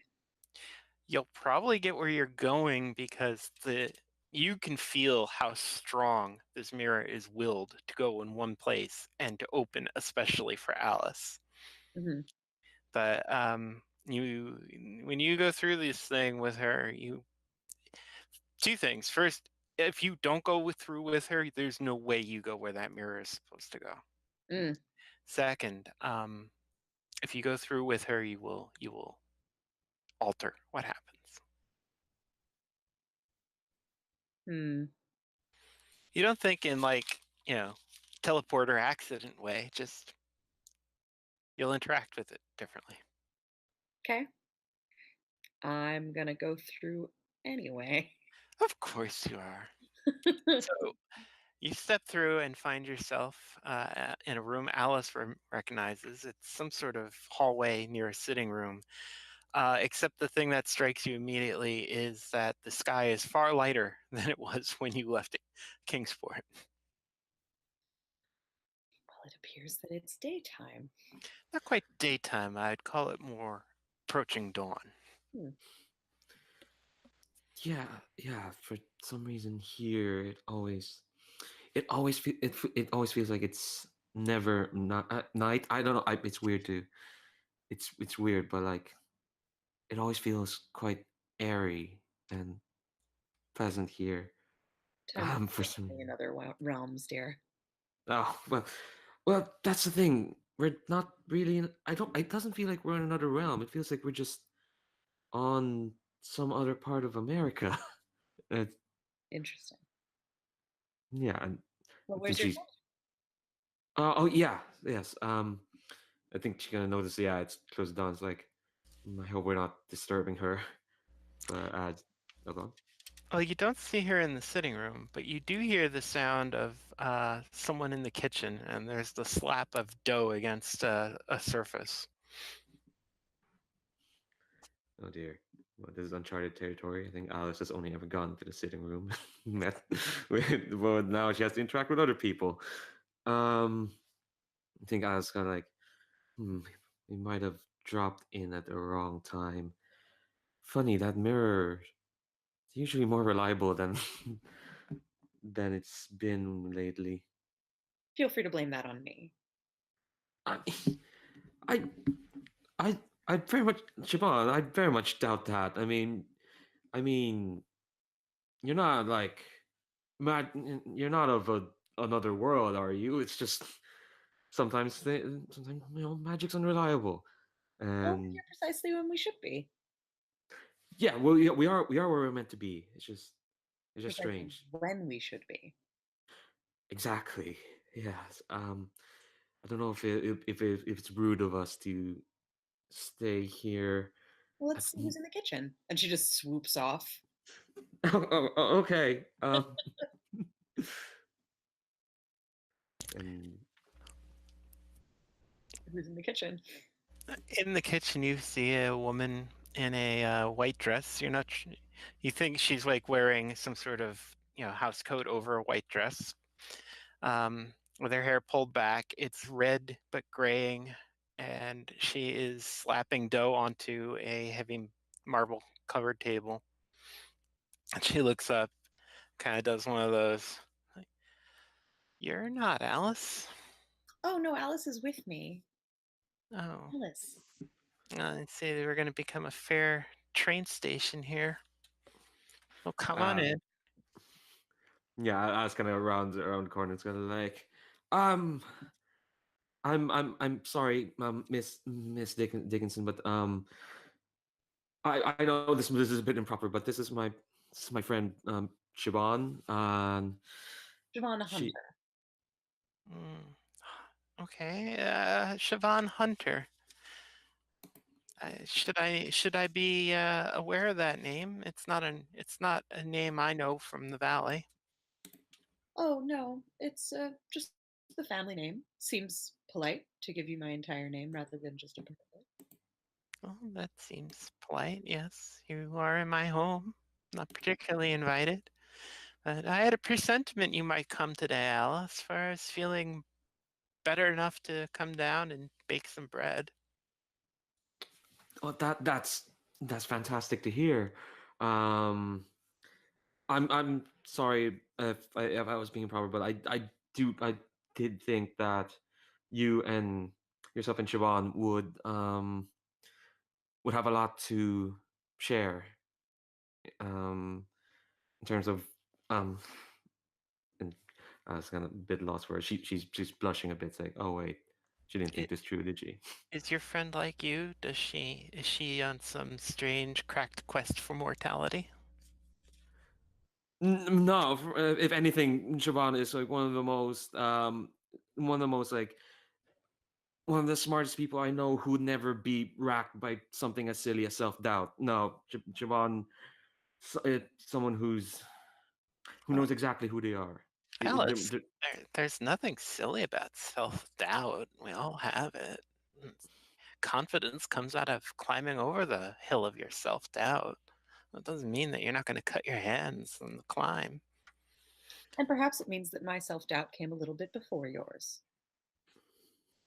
You'll probably get where you're going because you can feel how strong this mirror is willed to go in one place and to open, especially for Alice. Hmm. But you when you go through this thing with her, you two things. First, if you don't go through with her, there's no way you go where that mirror is supposed to go. Mm. Second, if you go through with her, you will alter what happens. Hmm. You don't think in like, teleporter accident way, just you'll interact with it differently. Okay. I'm gonna go through anyway. Of course you are. So you step through and find yourself in a room Alice recognizes. It's some sort of hallway near a sitting room. Except the thing that strikes you immediately is that the sky is far lighter than it was when you left Kingsport. Well, it appears that it's daytime. Not quite daytime, I'd call it more approaching dawn. Hmm. Yeah, yeah. For some reason here, it always feels like it's never not at night. I don't know. It's weird too. It's weird, but like it always feels quite airy and pleasant here. Time is For some. living in other realms, dear. Oh well, that's the thing. We're not really in. I don't. It doesn't feel like we're in another realm. It feels like we're just on some other part of America. It's, Interesting. yeah, and Well, I think where's your she's. Oh yeah, yes. I think she's gonna notice. Yeah, it's closed down. It's like I hope we're not disturbing her. But hold on. Well, you don't see her in the sitting room, but you do hear the sound of someone in the kitchen, and there's the slap of dough against a surface. Oh dear. Well, this is uncharted territory. I think Alice has only ever gone to the sitting room, met with. Well, now she has to interact with other people. Um, I think Alice kind of like, we might have dropped in at the wrong time. Funny that mirror. It's usually more reliable than than it's been lately. Feel free to blame that on me. I, I, I, I very much, Siobhan. I very much doubt that. I mean, you're not like, mad. You're not of another world, are you? It's just sometimes magic's unreliable, Well, we're and here precisely when we should be. Yeah, well, we are where we're meant to be. It's just Precisely strange. when we should be. Exactly. Yes. I don't know if it's rude of us to stay here. Well, At, let's see who's in the kitchen. And she just swoops off. okay. And Who's in the kitchen? In the kitchen, you see a woman in a white dress. You think she's like wearing some sort of house coat over a white dress, with her hair pulled back. It's red but graying, and she is slapping dough onto a heavy marble covered table. And she looks up, kind of does one of those, like, "You're not Alice." Oh, no, Alice is with me. Oh, Alice. I'd say they were going to become a fair train station here. Well, come on uh, in. yeah, I was kind of around the corner. It's kind of like, um, I'm sorry, Dickinson, but I know this is a bit improper, but this is my friend Siobhan, and Siobhan the she. Hunter. Mm. Okay, Siobhan Hunter. Should I be aware of that name? It's not a name I know from the valley. Oh, no, it's just the family name. Seems polite to give you my entire name rather than just a part of it. Well, that seems polite. Yes, you are in my home. Not particularly invited, but I had a presentiment you might come today, Alice. For I was feeling better enough to come down and bake some bread. Oh, that's fantastic to hear. Um, I'm sorry if I was being improper, but I did think that you and yourself and Siobhan would have a lot to share um in terms of um and I was kind of a bit lost for her. She's blushing a bit, saying, "Oh wait, she didn't think I- this through, did she?" Is your friend like you? Is she on some strange cracked quest for mortality? No, if anything, Siobhan is like one of the most like one of the smartest people I know who'd never be racked by something as silly as self doubt. No, Siobhan, someone who Well, knows exactly who they are. Alice, there's nothing silly about self-doubt. We all have it. Mm, Confidence comes out of climbing over the hill of your self-doubt. That doesn't mean that you're not going to cut your hands on the climb. And perhaps it means that my self doubt came a little bit before yours.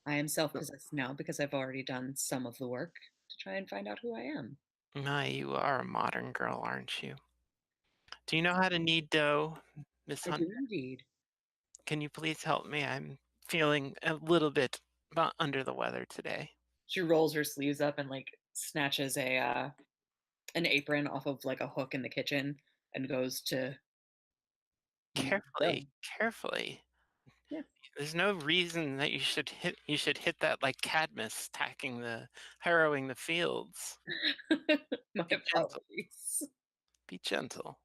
I am self possessed now because I've already done some of the work to try and find out who I am. My, you are a modern girl, aren't you? Do you know how to knead dough, Miss I Hunt? do indeed. Can you please help me? I'm feeling a little bit under the weather today. She rolls her sleeves up and like snatches a an apron off of like a hook in the kitchen and goes to knead the Carefully, dough. carefully. Yeah. There's no reason that you should hit that like Cadmus harrowing the fields. My Be gentle. apologies. Be gentle.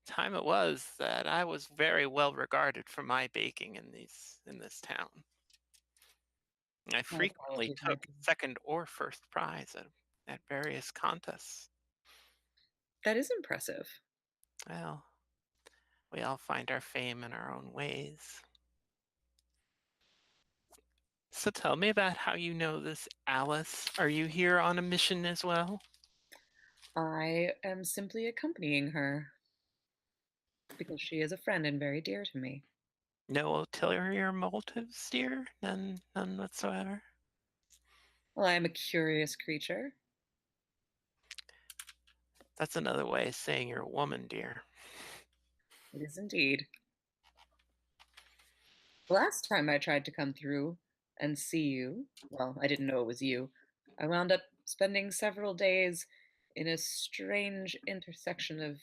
Time it was that I was very well regarded for my baking in this town. I My frequently apologies, my took dear. second or first prize at various contests. That is impressive. Well, we all find our fame in our own ways. So tell me about how you know this Alice. Are you here on a mission as well? I am simply accompanying her because she is a friend and very dear to me. No ulterior motives, dear? None whatsoever? Well, I am a curious creature. That's another way of saying you're a woman, dear. It is indeed. The last time I tried to come through and see you, well, I didn't know it was you. I wound up spending several days in a strange intersection of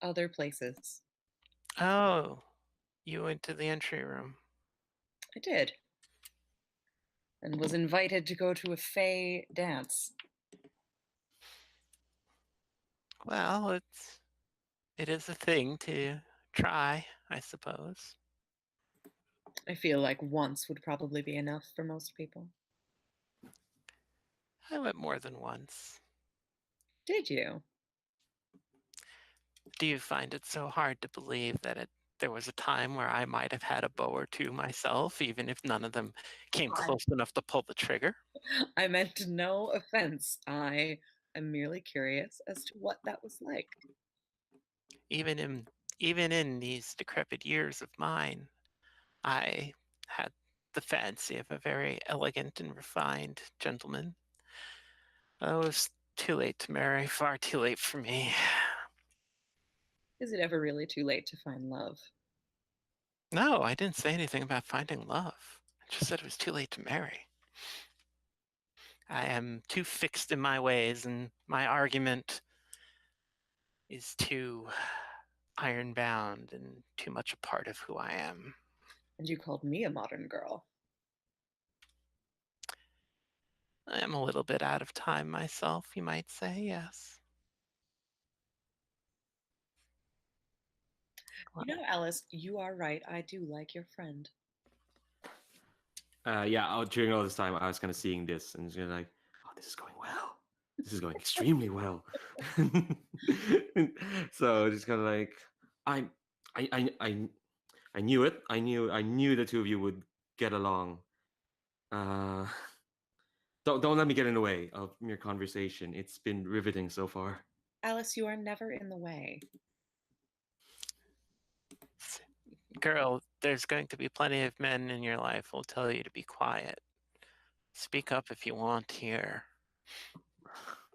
other places. Oh, you went to the entry room. I did, and was invited to go to a Fey dance. Well, it is a thing to try, I suppose. I feel like once would probably be enough for most people. I went more than once. Did you? Do you find it so hard to believe that there was a time where I might have had a bow or two myself, even if none of them came I, close enough to pull the trigger? I meant no offense. I am merely curious as to what that was like. Even in even in these decrepit years of mine, I had the fancy of a very elegant and refined gentleman. Oh, it was too late to marry, far too late for me. Is it ever really too late to find love? No, I didn't say anything about finding love. I just said it was too late to marry. I am too fixed in my ways, and my argument is too iron-bound and too much a part of who I am. And you called me a modern girl. I am a little bit out of time myself, you might say, yes. You know, Alice, you are right. I do like your friend. Yeah, during all this time, I was kind of seeing this and just like, oh, this is going well. This is going extremely well. So just kind of like, I, I, I, I, I knew it. I knew the two of you would get along. Uh, don't let me get in the way of your conversation. It's been riveting so far. Alice, you are never in the way. Girl, there's going to be plenty of men in your life who'll tell you to be quiet. Speak up if you want here.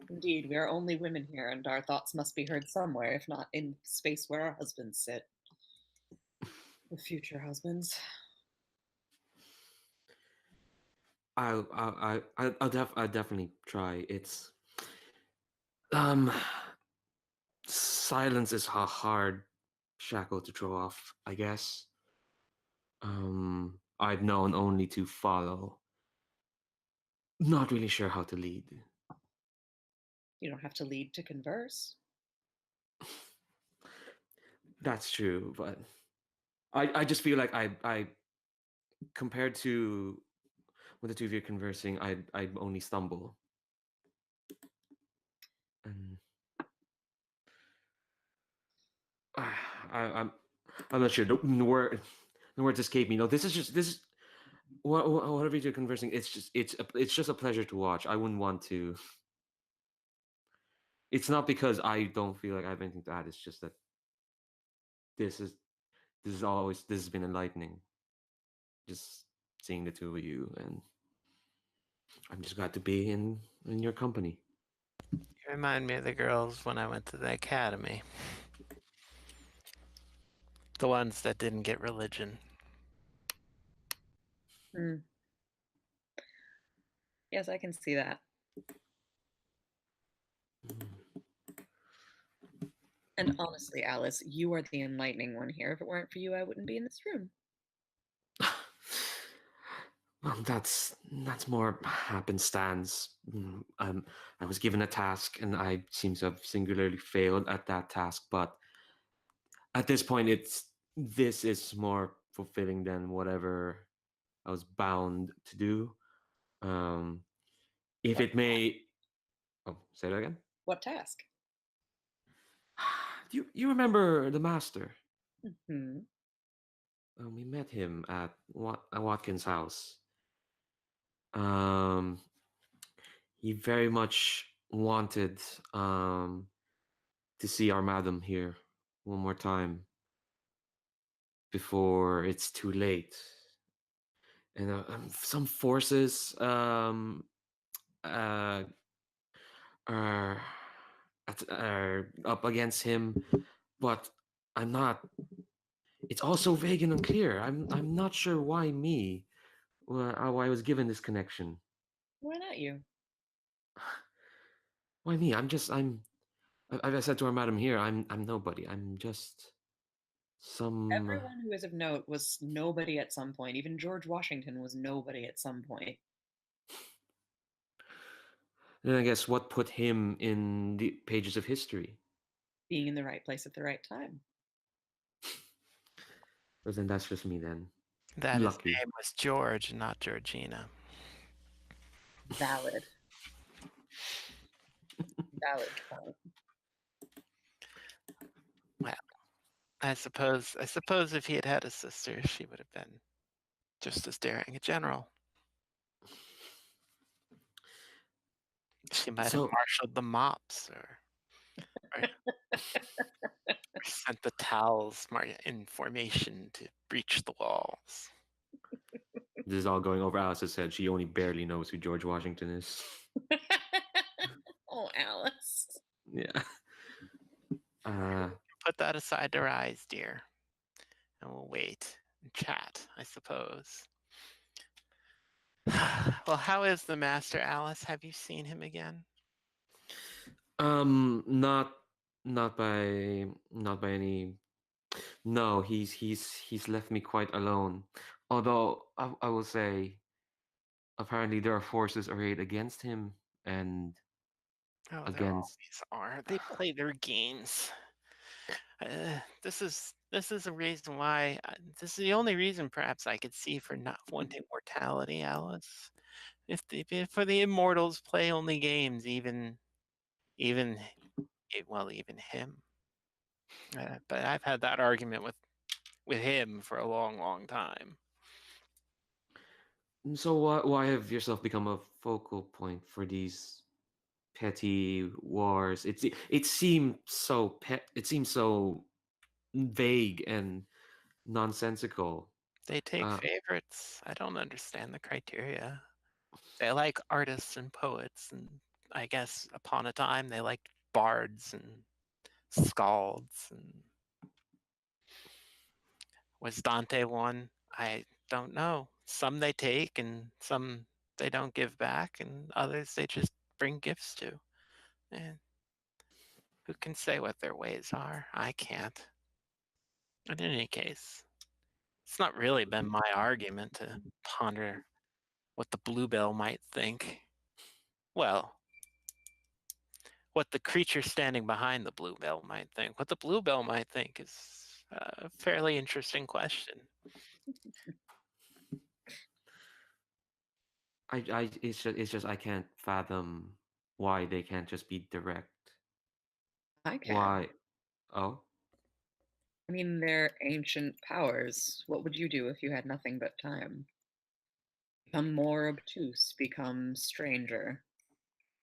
Indeed, we are only women here, and our thoughts must be heard somewhere, if not in space where our husbands sit. The future husbands. I'll definitely try. It's um silence is a hard shackle to throw off, I guess. I've known only to follow. Not really sure how to lead. You don't have to lead to converse. That's true, but I just feel like I compared to when the two of you are conversing, I only stumble. And I, I'm not sure. The words escape me. No, this is whatever you're conversing. It's just a pleasure to watch. I wouldn't want to. It's not because I don't feel like I have anything to add. It's just that this is this has been enlightening. Just seeing the two of you, and I'm just glad to be in your company. You remind me of the girls when I went to the academy. The ones that didn't get religion. Hmm. Yes, I can see that. And honestly, Alice, you are the enlightening one here. If it weren't for you, I wouldn't be in this room. Well, that's more happenstance. I was given a task, and I seem to have singularly failed at that task. But at this point, this is more fulfilling than whatever I was bound to do. Um, if What, it may, oh, say that again. what task? You remember the master? Hmm. We met him at Watkins' house. Um, he very much wanted to see our madam here one more time before it's too late. And some forces uh, are are up against him, but I'm not. It's also vague and unclear. I'm not sure why me. Why I was given this connection. Why not you? Why me? As I said to our madam here, I'm nobody. I'm just some. Everyone who is of note was nobody at some point. Even George Washington was nobody at some point. Then I guess what put him in the pages of history? being in the right place at the right time. But then that's just me then. That his Lucky. name was George and not Georgina. Valid. Valid point. Well, I suppose if he had had a sister, she would have been just as daring a general. She might have So marshaled the mops or sent the towels in formation to breach the walls. this is all going over Alice's head. She only barely knows who George Washington is. Oh, Alice. Yeah. Put that aside to her eyes, dear, and we'll wait and chat, I suppose. Well, how is the master, Alice? Have you seen him again? Not by any. No, he's left me quite alone. Although I will say, apparently there are forces arrayed against him and Oh, there against. always are. They play their games. This is a reason why. This is the only reason, perhaps, I could see for not wanting mortality, Alice. If for the immortals play only games, even even him. But I've had that argument with him for a long, long time. So why have yourself become a focal point for these petty wars? It seemed so it seems so vague and nonsensical. They take Uh, favorites. I don't understand the criteria. They like artists and poets, and I guess upon a time they liked bards and scalds. And was Dante one? I don't know. Some they take, and some they don't give back, and others they just bring gifts to. And who can say what their ways are? I can't. In any case, it's not really been my argument to ponder what the bluebell might think. Well, what the creature standing behind the bluebell might think. What the bluebell might think is a fairly interesting question. it's just I can't fathom why they can't just be direct. I can. Why? Oh, I mean, they're ancient powers. What would you do if you had nothing but time? Become more obtuse, become stranger,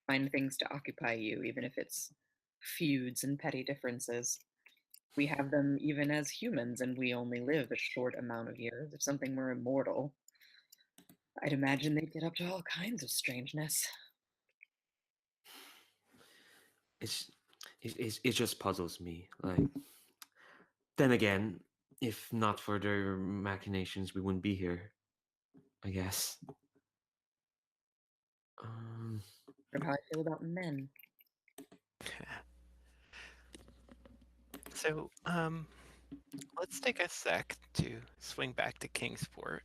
find things to occupy you, even if it's feuds and petty differences. We have them even as humans, and we only live a short amount of years. If something were immortal, I'd imagine they'd get up to all kinds of strangeness. it's it just puzzles me. Like, then again, if not for their machinations, we wouldn't be here, I guess. Um, Or how I feel about men. So, let's take a sec to swing back to Kingsport.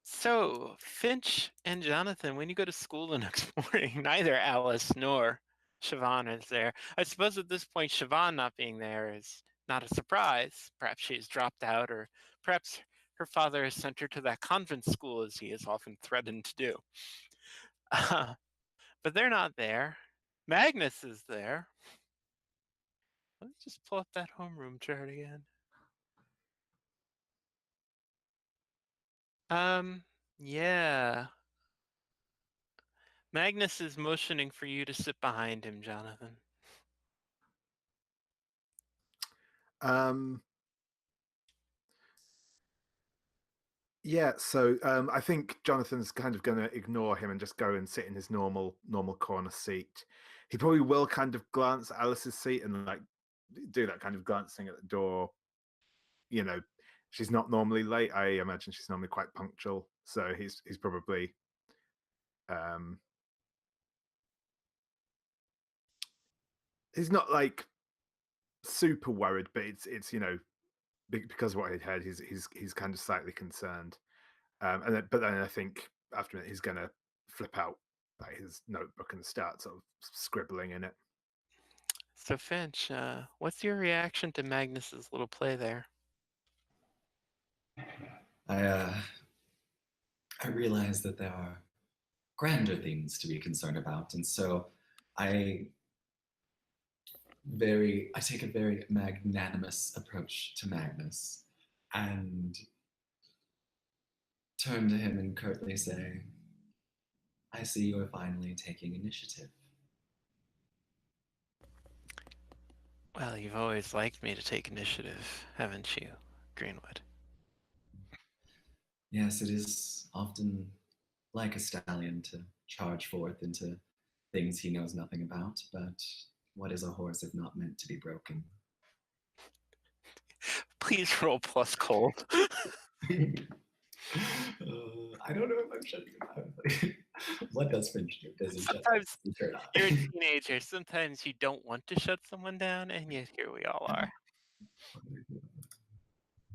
So Finch and Jonathan, when you go to school the next morning, neither Alice nor Siobhan is there. I suppose at this point, Siobhan not being there is not a surprise. Perhaps she has dropped out, or perhaps her father has sent her to that convent school, as he has often threatened to do. But they're not there. Magnus is there. Let me just pull up that homeroom chart again. Yeah. Magnus is motioning for you to sit behind him, Jonathan. Um, yeah, so I think Jonathan's kind of going to ignore him and just go and sit in his normal corner seat. He probably will kind of glance at Alice's seat and like do that kind of glancing at the door. You know, she's not normally late. I imagine she's normally quite punctual, so he's probably he's not like super worried, but it's because of what he'd heard, he's kind of slightly concerned. But then I think after he's going to flip out like his notebook and start sort of scribbling in it. So Finch, what's your reaction to Magnus's little play there? I realize that there are grander things to be concerned about, and so I take a very magnanimous approach to Magnus, and turn to him and curtly say, "I see you are finally taking initiative." Well, you've always liked me to take initiative, haven't you, Greenwood? Yes, it is often like a stallion to charge forth into things he knows nothing about, but what is a horse if not meant to be broken? Please roll plus cold. I don't know if I'm shutting him out. What does Finch do? Does he shut Sometimes down? Turn on. you're a teenager. Sometimes you don't want to shut someone down, and yet here we all are.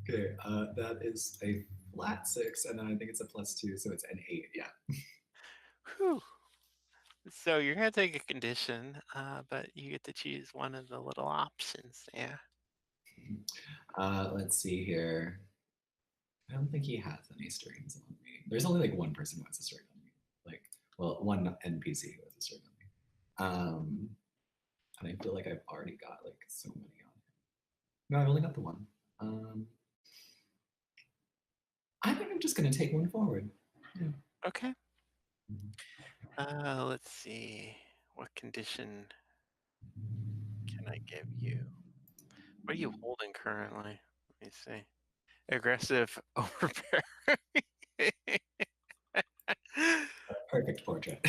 Okay, that is a flat 6, and then I think it's a +2, so it's an 8. Yeah. Whew. So you're gonna take a condition, but you get to choose one of the little options there. Let's see here. I don't think he has any strings on me. There's only like one person who has a string on me. Like, well, one NPC who has a string on me. And I feel like I've already got like so many on him. No, I've only got the one. I think I'm just gonna take one forward. Yeah. Okay. Mhm. Let's see. What condition can I give you? What are you holding currently? Let me see. Aggressive overbearing. Perfect portrait.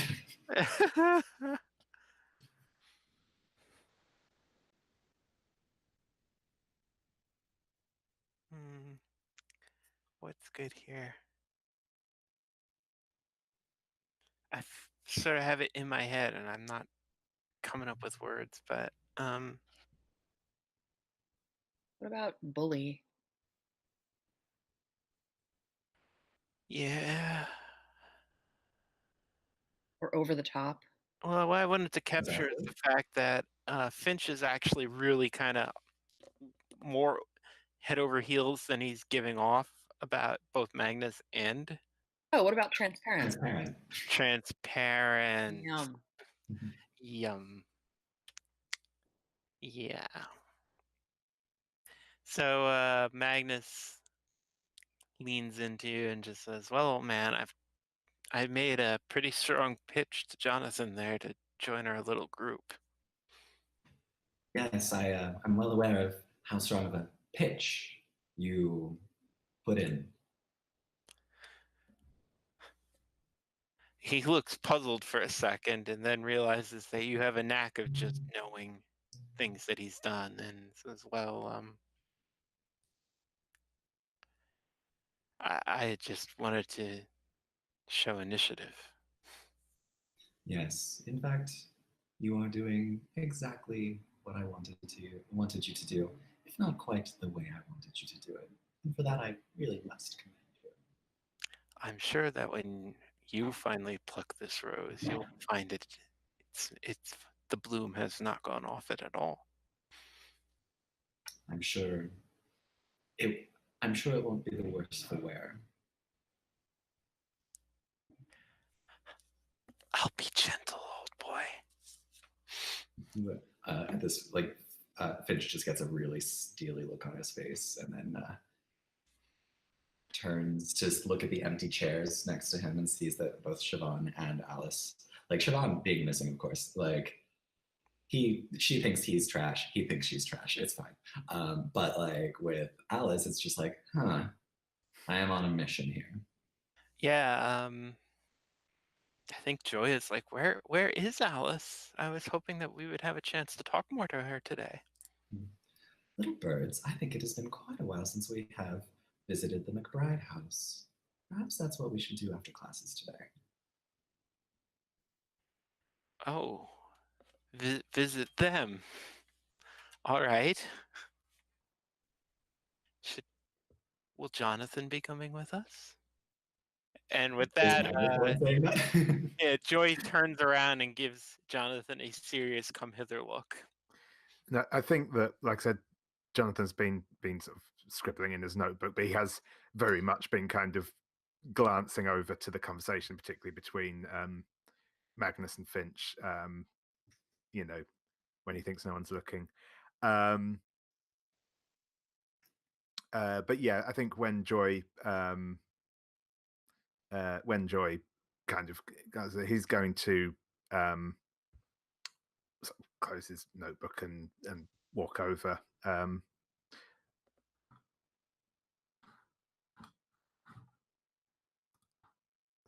Hmm, what's good here? Sort of have it in my head and I'm not coming up with words, but What about bully? yeah. Or over the top? Well, what I wanted to capture is Exactly. the fact that Finch is actually really kind of more head over heels than he's giving off about both Magnus and Oh, what about transparent? Transparent. transparent. Yum. Yum. Yeah. So Magnus leans into you and just says, "Well, man, I made a pretty strong pitch to Jonathan there to join our little group." Yes, I'm well aware of how strong of a pitch you put in. He looks puzzled for a second and then realizes that you have a knack of just knowing things that he's done and says, "Well, I just wanted to show initiative." Yes, in fact, you are doing exactly what I wanted you to do, if not quite the way I wanted you to do it. And for that, I really must commend you. I'm sure that when you finally pluck this rose, you'll find it's the bloom has not gone off it at all. I'm sure it. I'm sure it won't be the worse for wear. I'll be gentle, old boy. At this, Finch just gets a really steely look on his face, and then turns to look at the empty chairs next to him and sees that both Siobhan and Alice, like Siobhan being missing, of course, like she thinks he's trash, he thinks she's trash. It's fine. But like with Alice, it's just like, huh, I am on a mission here. Yeah, I think Joy is like, where is Alice? I was hoping that we would have a chance to talk more to her today. Little birds, I think it has been quite a while since we have visited the McBride house. Perhaps that's what we should do after classes today. Oh, visit them. All right. Should will Jonathan be coming with us? And with Is that, Magnus the one saying that? yeah, Joy turns around and gives Jonathan a serious "come hither" look. No, I think that, like I said, Jonathan's been sort of scribbling in his notebook, but he has very much been kind of glancing over to the conversation, particularly between Magnus and Finch. You know, when he thinks no one's looking. But yeah, I think when Joy kind of he's going to sort of close his notebook and walk over.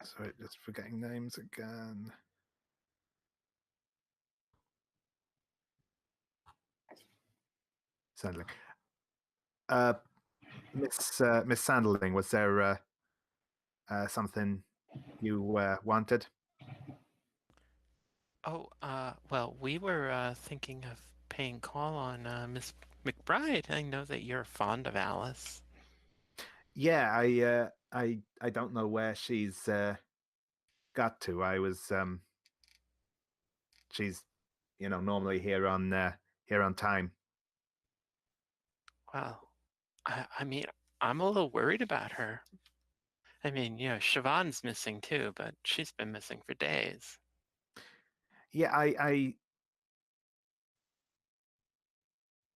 Sorry, just forgetting names again. Sandling. Miss Sandling, was there something you wanted? Oh, well, we were thinking of paying call on Miss McBride. I know that you're fond of Alice. Yeah, I don't know where she's got to. I was she's normally here on time. Well, I mean, I'm a little worried about her. I mean, Siobhan's missing too, but she's been missing for days. Yeah, I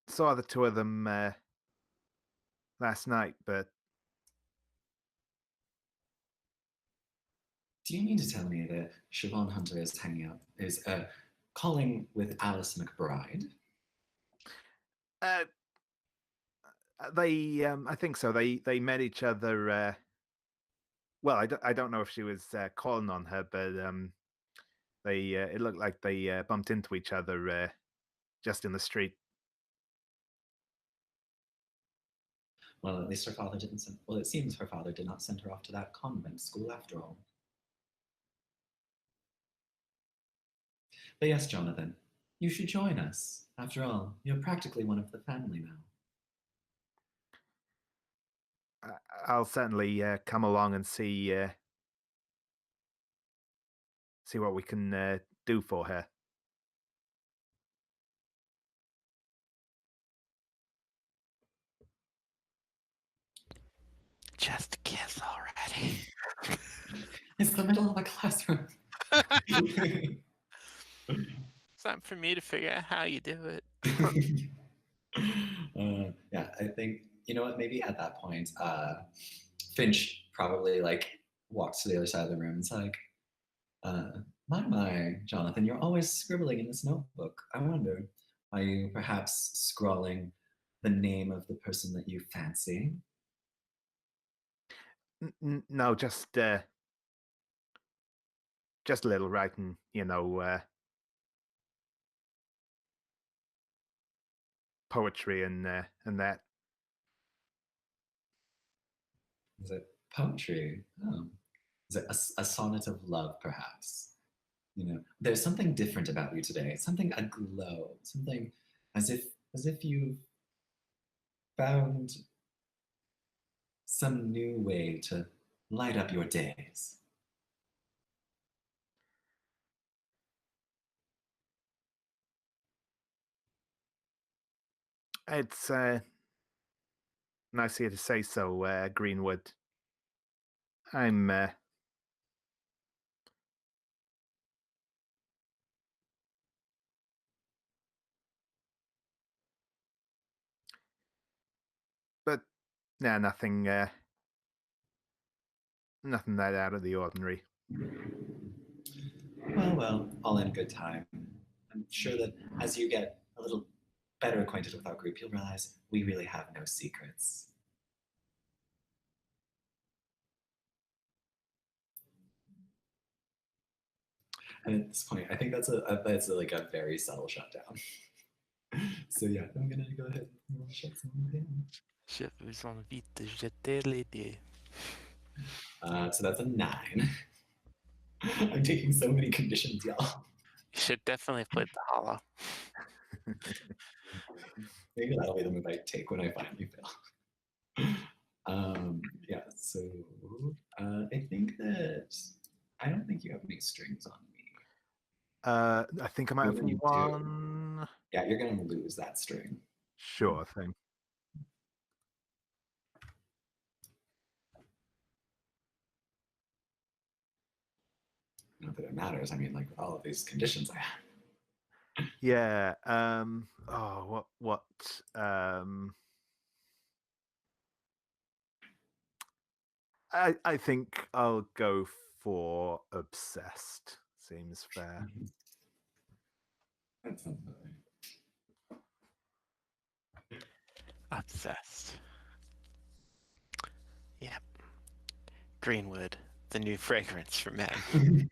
saw the two of them last night, but Do you mean to tell me that Siobhan Hunter is calling with Alice McBride? uh, they I think so. They met each other. Well, I don't know if she was calling on her, but they it looked like they bumped into each other just in the street. Well, at least her father didn't send. Well, it seems her father did not send her off to that convent school after all. But yes, Jonathan, you should join us. After all, you're practically one of the family now. I'll certainly come along and see what we can do for her. Just kiss already. It's the middle of a classroom. It's not for me to figure out how you do it. Yeah, I think, you know what, maybe at that point, Finch probably walks to the other side of the room and is like, my, Jonathan, you're always scribbling in this notebook. I wonder, are you perhaps scrawling the name of the person that you fancy? No, just a little writing, poetry and that. Is it poetry? Oh. Is it a sonnet of love, perhaps? There's something different about you today. Something aglow. Something as if you've found some new way to light up your days. It's nice of you to say so, Greenwood. I'm but yeah, nothing that out of the ordinary. Well, all in good time. I'm sure that as you get a little better acquainted with our group, you'll realize we really have no secrets. And at this point, I think that's like a very subtle shutdown. So yeah, I'm gonna go ahead and shut someone down. Je vous invite de jeter les dés. So that's a 9. I'm taking so many conditions, y'all. You should definitely play the hollow. Maybe that'll be the move I take when I finally fail. Yeah, so I think that I don't think you have any strings on me. I think I might have What do you do? one. Yeah, you're going to lose that string. Sure thing. Not that it matters. I mean, like with all of these conditions I have. Yeah. What? I think I'll go for obsessed. Seems fair. That sounds right. Obsessed. Yep. Greenwood, the new fragrance for men.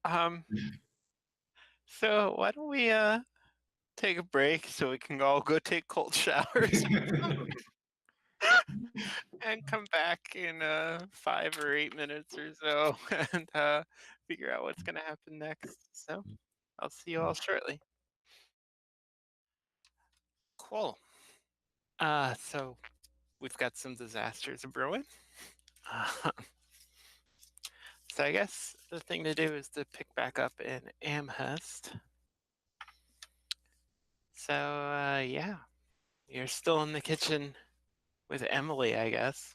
um. So why don't we take a break so we can all go take cold showers and come back in 5 or 8 minutes or so and figure out what's gonna happen next. So I'll see you all shortly. Cool. So we've got some disasters brewing. So I guess the thing to do is to pick back up in Amherst. So yeah, you're still in the kitchen with Emily, I guess.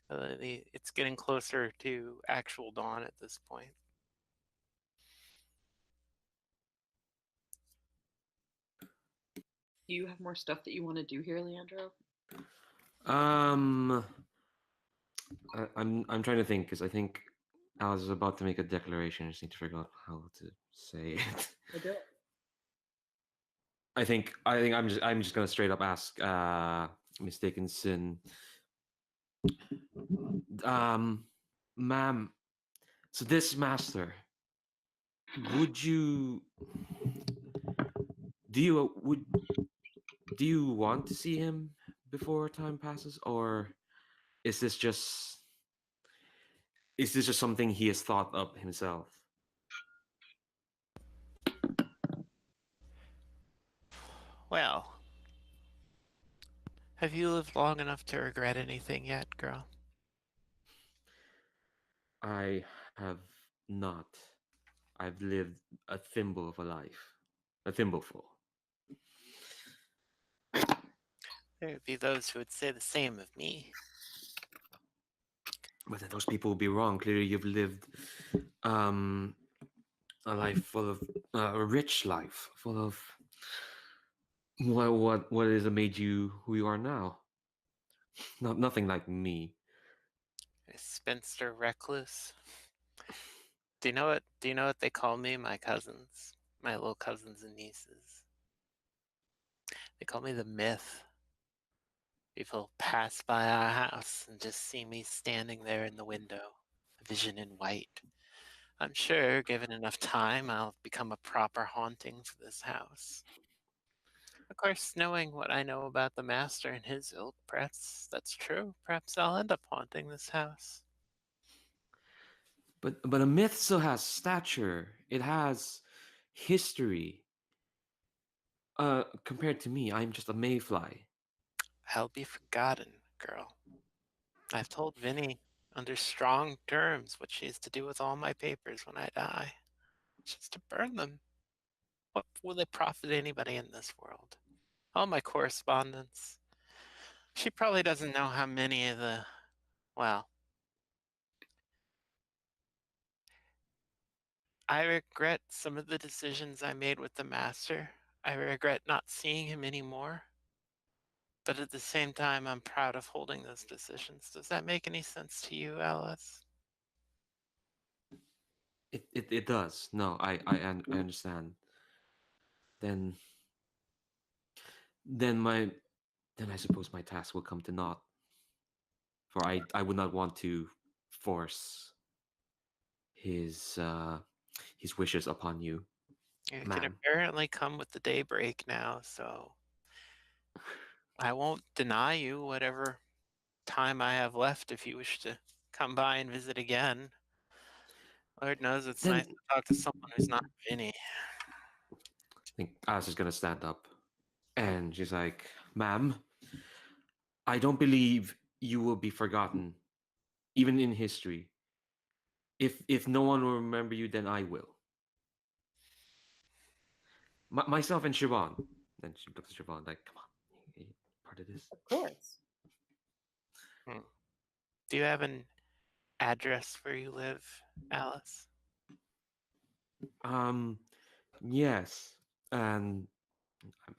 It's getting closer to actual dawn at this point. Do you have more stuff that you want to do here, Leandro? I'm trying to think because I think Alice is about to make a declaration. I just need to figure out how to say it. We'll do it. I think I'm just gonna straight up ask Miss Dickinson, ma'am. So this master, would you would do you want to see him before time passes, or is this just something he has thought up himself? Well, have you lived long enough to regret anything yet, girl? I have not. I've lived a thimble of a life, a thimbleful. There would be those who would say the same of me. But then those people will be wrong. Clearly, you've lived a life full of a rich life, full of what is that made you who you are now. Nothing like me. A spinster recluse. Do you know what? Do you know what they call me? My cousins, my little cousins and nieces. They call me the myth. People pass by our house and just see me standing there in the window, a vision in white. I'm sure, given enough time, I'll become a proper haunting for this house. Of course, knowing what I know about the master and his ilk, perhaps that's true. Perhaps I'll end up haunting this house. But a myth still has stature. It has history. Compared to me, I'm just a mayfly. I'll be forgotten, girl. I've told Vinny under strong terms what she is to do with all my papers when I die. She's to burn them. What will they profit anybody in this world? All my correspondence. She probably doesn't know how many of the, well, I regret some of the decisions I made with the master. I regret not seeing him anymore. But at the same time, I'm proud of holding those decisions. Does that make any sense to you, Alice? It does. No, I understand. Then then my then I suppose my task will come to naught. For I would not want to force his wishes upon you, You can ma'am. apparently come with the daybreak now, so I won't deny you whatever time I have left if you wish to come by and visit again. Lord knows it's nice Then to talk to someone who's not Vinny. I think Alice is gonna stand up, and she's like, "Ma'am, I don't believe you will be forgotten, even in history. If no one will remember you, then I will. myself and Siobhan. Then she looks at Siobhan like, come on, you part of this. Of course. Hmm. Do you have an address where you live, Alice? Yes, and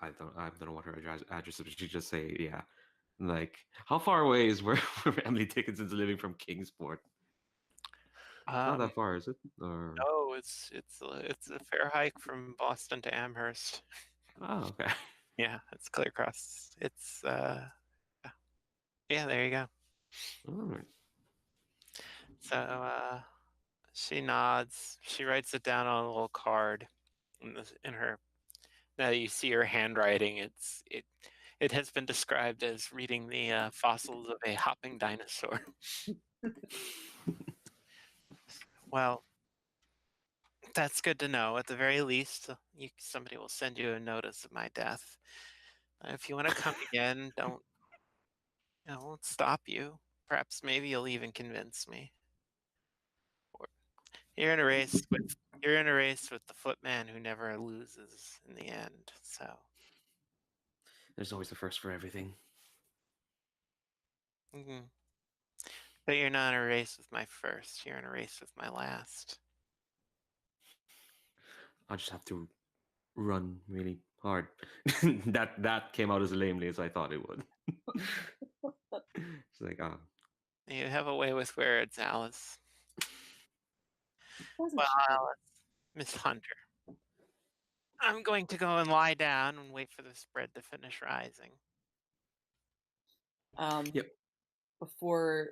I don't know what her address is. But she just say, yeah. Like, how far away is where, where Emily Dickinson's living from Kingsport? Not Um, that far, is it? Or no, it's a fair hike from Boston to Amherst. oh, okay. Yeah, it's clear across. It's yeah, there you go. All right. So she nods. She writes it down on a little card in her. Now that you see her handwriting, it has been described as reading the fossils of a hopping dinosaur. Well, that's good to know. At the very least, somebody will send you a notice of my death. If you want to come again, don't I won't stop you. Perhaps maybe you'll even convince me. Or you're in a race with you're in a race with the footman who never loses in the end. So, There's always a first for everything. mhm. But you're not in a race with my first. You're in a race with my last. I'll just have to run really hard. That came out as lamely as I thought it would. It's like, ah, You have a way with words, Alice. Wasn't Well, she? Alice, Miss Hunter, I'm going to go and lie down and wait for the spread to finish rising. Um, yep. Before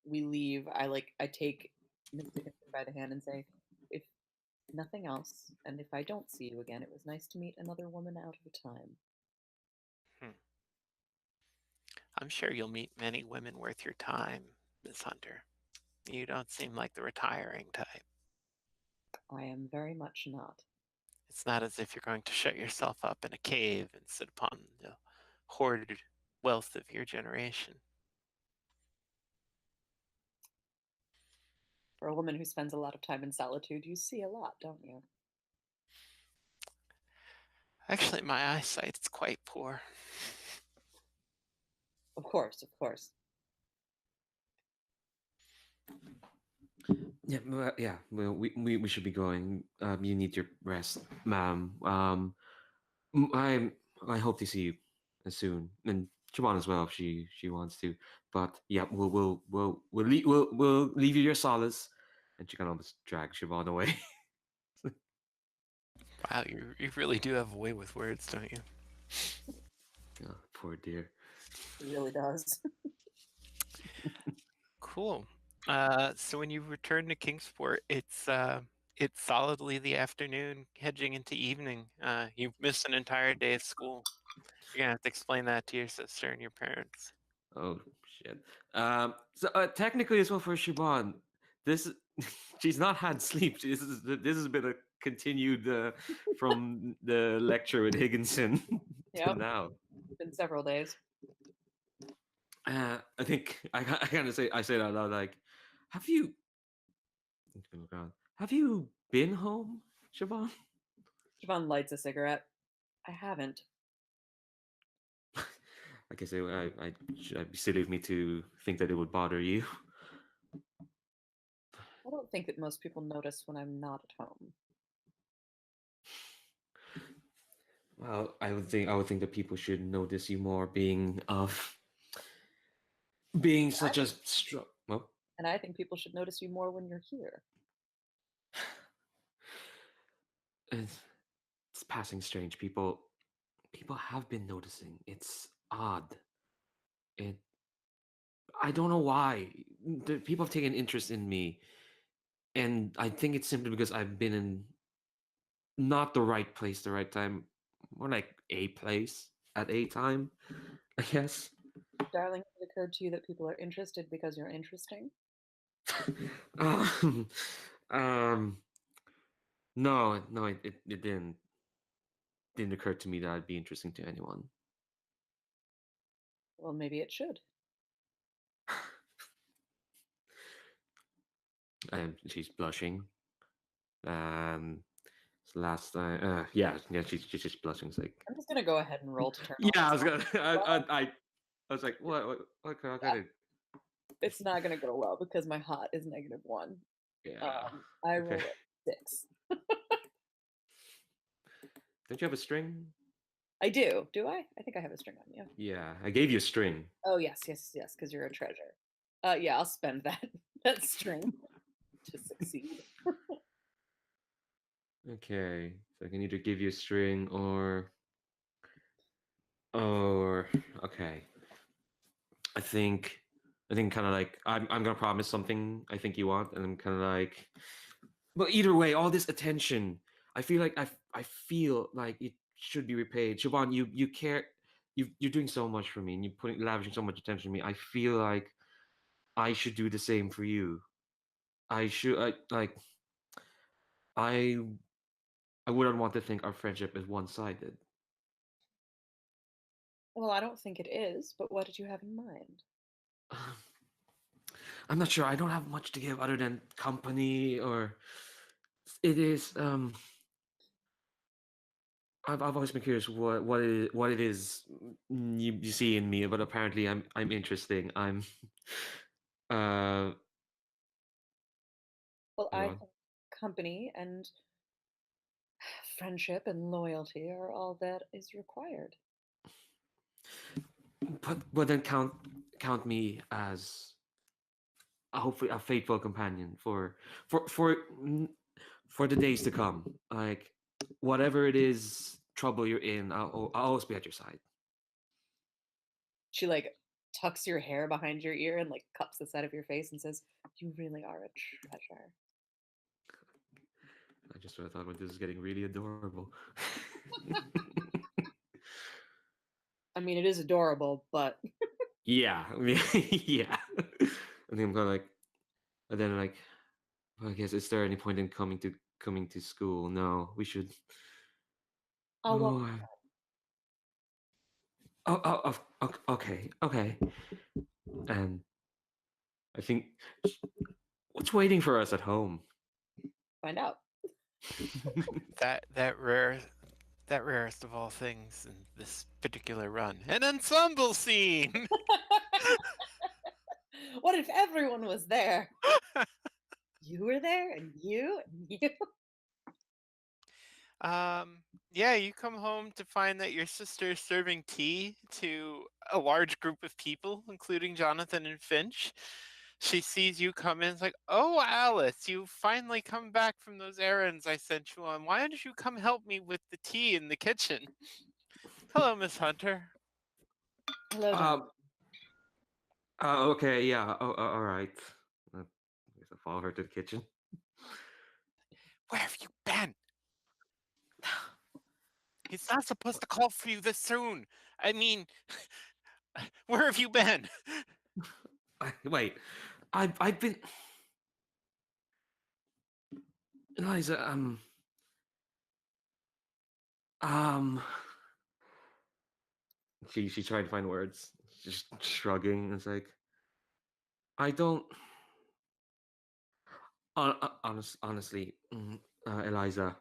we leave, I take Miss Dickinson by the hand and say, if nothing else, and if I don't see you again, it was nice to meet another woman out of time. Hmm. I'm sure you'll meet many women worth your time, Miss Hunter. You don't seem like the retiring type. I am very much not. It's not as if you're going to shut yourself up in a cave and sit upon the hoarded wealth of your generation. For a woman who spends a lot of time in solitude, you see a lot, don't you? Actually, my eyesight's quite poor. Of course, of course. Yeah, yeah. Well, we should be going. You need your rest, ma'am. I hope to see you soon, and Siobhan as well if she wants to. But yeah, we'll leave you your solace, and she can almost drag Siobhan away. Wow, you really do have a way with words, don't you? Oh, poor dear. It really does. Cool. So when you return to Kingsport, it's solidly the afternoon, hedging into evening. You've missed an entire day of school. You're gonna have to explain that to your sister and your parents. Oh shit. So technically as well for Siobhan, this she's not had sleep. This has been a continued from the lecture with Higginson to Yep, now. been several days. I think I kind of say that out loud. Like, have you? Have you been home, Siobhan? Siobhan lights a cigarette. I haven't. Like I say, I should be silly of me to think that it would bother you. I don't think that most people notice when I'm not at home. Well, I would think that people should notice you more, being I such a think, strong. Well, and I think people should notice you more when you're here. it's passing strange. People have been noticing. It's odd. It I don't know why. The people have taken interest in me, and I think it's simply because I've been in not the right place, the right time, more like a place at a time, I guess. Darling, has it occurred to you that people are interested because you're interesting? um, um, no, no, it didn't occur to me that I'd be interesting to anyone. Well, maybe it should. And she's blushing. Um, it's last time. Yeah, she's just blushing. It's like, I'm just gonna go ahead and roll to turn yeah, on I this was gonna, well. I was like, what can I Yeah, do? it's not gonna go well because my hot is -1. Yeah. I Okay. rolled a 6. Don't you have a string? I do. Do I? I think I have a string on you. Yeah, I gave you a string. Oh yes, yes, yes, because you're a treasure. Yeah, I'll spend that that string to succeed. Okay, so I can either give you a string or okay. I think kind of like I'm gonna promise something I think you want, and I'm kind of like, but either way, all this attention, I feel like I feel like it should be repaid. Siobhan, you care, you're doing so much for me, and you're lavishing so much attention on me. I feel like I should do the same for you. I I wouldn't want to think our friendship is one-sided. Well, I don't think it is, but what did you have in mind? I'm not sure. I don't have much to give other than company or it is I've always been curious what it is you see in me, but apparently I'm interesting. I'm uh Well, go I on. think company and friendship and loyalty are all that is required. But then count me as hopefully a faithful companion for for n- for the days to come. Like whatever it is trouble you're in, I'll always be at your side. She like tucks your hair behind your ear and like cups the side of your face and says, "You really are a treasure." I just sort of thought, well, this is getting really adorable. I mean, it is adorable, but Yeah, I mean, yeah. And then I'm kind of like, and then like, well, I guess is there any point in coming to school? No, we should. I'll walk. Oh, okay, okay. And I think what's waiting for us at home? Find out. That rarest of all things in this particular run, an ensemble scene. What if everyone was there? You were there, and you, and you. Yeah, you come home to find that your sister is serving tea to a large group of people, including Jonathan and Finch. She sees you come in, it's like, "Oh, Alice, you finally come back from those errands I sent you on. Why don't you come help me with the tea in the kitchen?" "Hello, Miss Hunter." Hello, John. um. Okay. Yeah. Oh, all right. I guess I'll follow her to the kitchen. "Where have you been? He's not supposed to call for you this soon. I mean, where have you been?" Wait, I've been Eliza. Um. She's trying to find words. She's just shrugging. It's like I don't. Honestly, Eliza,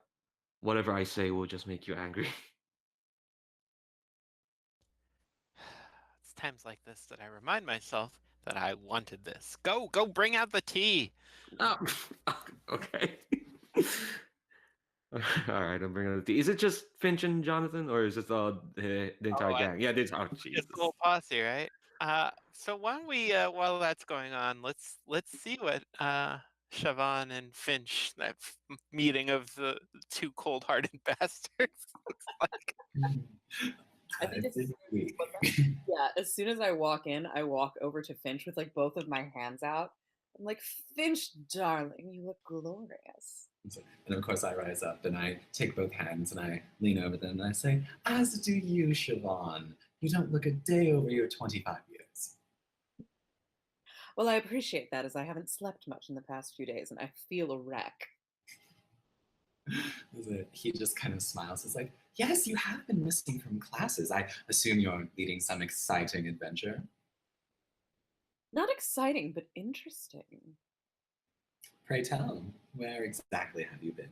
whatever I say will just make you angry. It's times like this that I remind myself that I wanted this. Go bring out the tea. Oh, okay. All right, I'm bringing the tea. Is it just Finch and Jonathan, or is it the entire Oh, gang? Yeah, this. Oh, it's Jesus. the whole posse, right? So why don't we, while that's going on, let's see what Siobhan and Finch, that meeting of the two cold-hearted bastards, looks like. I think I've been weak. yeah, as soon as I walk in, I walk over to Finch with like both of my hands out. I'm like, "Finch, darling, you look glorious." And of course, I rise up and I take both hands and I lean over them and I say, "As do you, Siobhan. You don't look a day over your 25 years." Well, I appreciate that as I haven't slept much in the past few days and I feel a wreck. He just kind of smiles. He's like, "Yes, you have been missing from classes. I assume you're leading some exciting adventure." Not exciting, but interesting. Pray tell, where exactly have you been?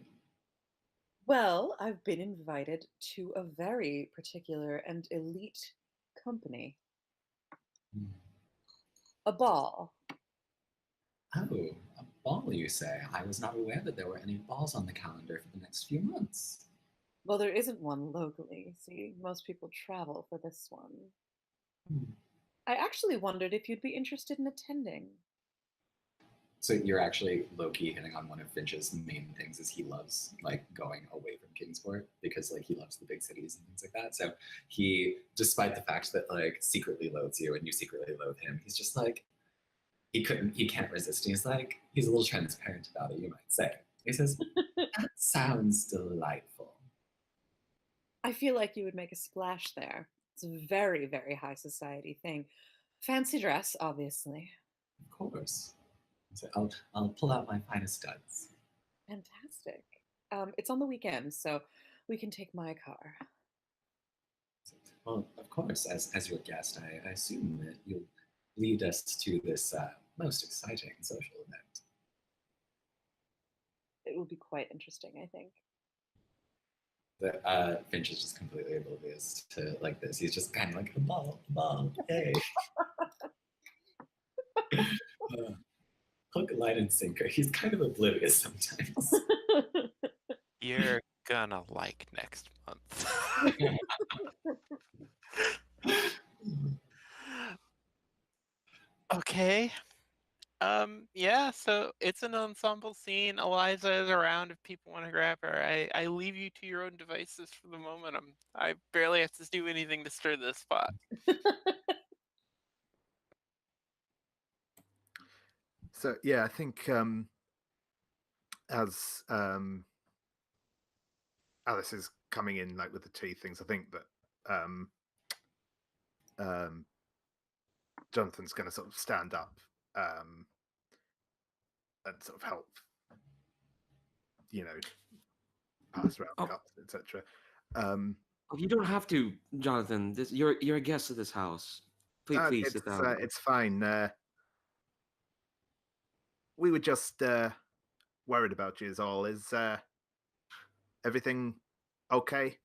Well, I've been invited to a very particular and elite company, Hmm. a ball. Oh, a ball, you say? I was not aware that there were any balls on the calendar for the next few months. Well, there isn't one locally. See, most people travel for this one. Hmm. I actually wondered if you'd be interested in attending. So you're actually low-key hitting on one of Finch's main things is he loves like going away from Kingsport because like he loves the big cities and things like that. So he, despite the fact that like secretly loathes you and you secretly loathe him, he's just like he can't resist. He's like he's a little transparent about it, you might say. He says, "That sounds delightful." I feel like you would make a splash there. It's a very, very high society thing. Fancy dress, obviously. Of course. So I'll pull out my finest studs. Fantastic. It's on the weekend, so we can take my car. Well, of course, as your guest, I assume that you'll lead us to this most exciting social event. It will be quite interesting, I think. The Finch is just completely oblivious to like this. He's just kind of like a ball, hey. Hook, line, and sinker. He's kind of oblivious sometimes. You're gonna like next month. Okay. Yeah, so it's an ensemble scene. Eliza is around if people want to grab her. I leave you to your own devices for the moment. I barely have to do anything to stir this pot. So yeah, I think as Alice is coming in like with the tea things, I think that um, Jonathan's going to sort of stand up and sort of help, you know, pass around Oh, cups, etc. Um, you don't have to, Jonathan. You're a guest of this house. Please sit down. it's fine. We were just worried about you. Is all. Is everything okay?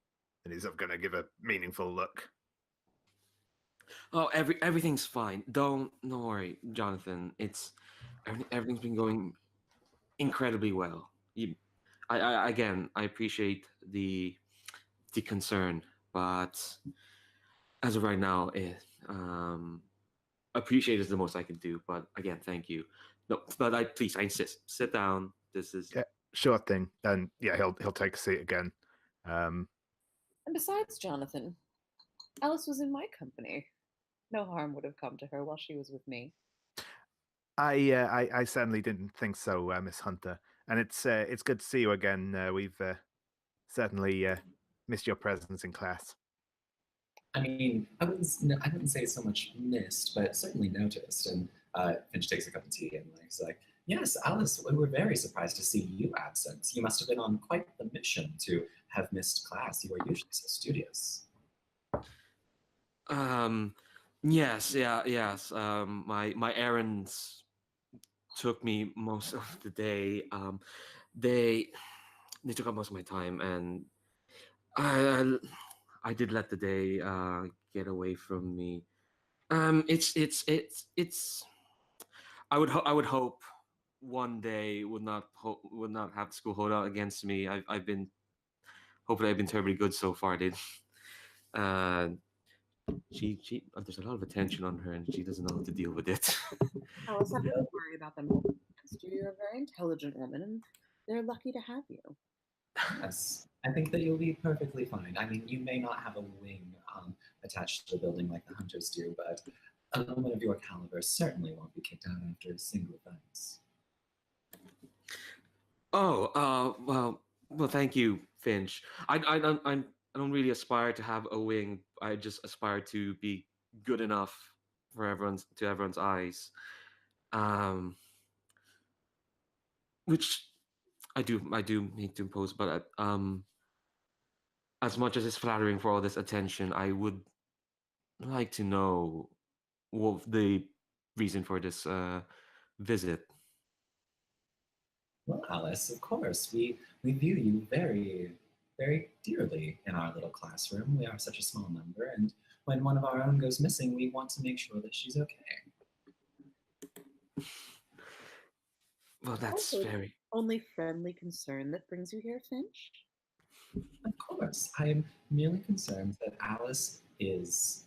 And he's going to give a meaningful look. Oh, everything's fine. Don't worry, Jonathan. Everything's been going incredibly well. Again, I appreciate the concern, but as of right now, appreciate is the most I can do. But again, thank you. No, but I insist. Sit down. This is Yeah, sure thing. And yeah, he'll take a seat again. Um, And besides, Jonathan, Alice was in my company. No harm would have come to her while she was with me. I certainly didn't think so, Miss Hunter. And it's good to see you again. We've certainly missed your presence in class. I mean, I wouldn't say so much missed, but certainly noticed. And Finch takes a cup of tea and like, he's like, "Yes, Alice, we were very surprised to see you absent. You must have been on quite the mission to have missed class. You are usually so studious." yes, yes. My errands took me most of the day. They they took up most of my time, and I I did let the day get away from me. It's. I would hope one day would not have school hold out against me. I've been hopefully I've been terribly good so far. Did uh, she there's a lot of attention on her and she doesn't know how to deal with it. Alice, I wouldn't worry about them holding against you. You're a very intelligent woman, and they're lucky to have you. Yes, I think that you'll be perfectly fine. I mean, you may not have a wing attached to the building like the hunters do, but a woman of your caliber certainly won't be kicked out after a single offense. Oh, well, thank you, Finch. I don't really aspire to have a wing. I just aspire to be good enough for everyone's eyes. Um, which I do need to impose, but as much as it's flattering for all this attention, I would like to know what the reason for this visit. Well, Alice, of course, we view you very very dearly in our little classroom. We are such a small number, and when one of our own goes missing, we want to make sure that she's okay. Well, that's Also, very. only friendly concern that brings you here, Finch? Of course, I am merely concerned that Alice is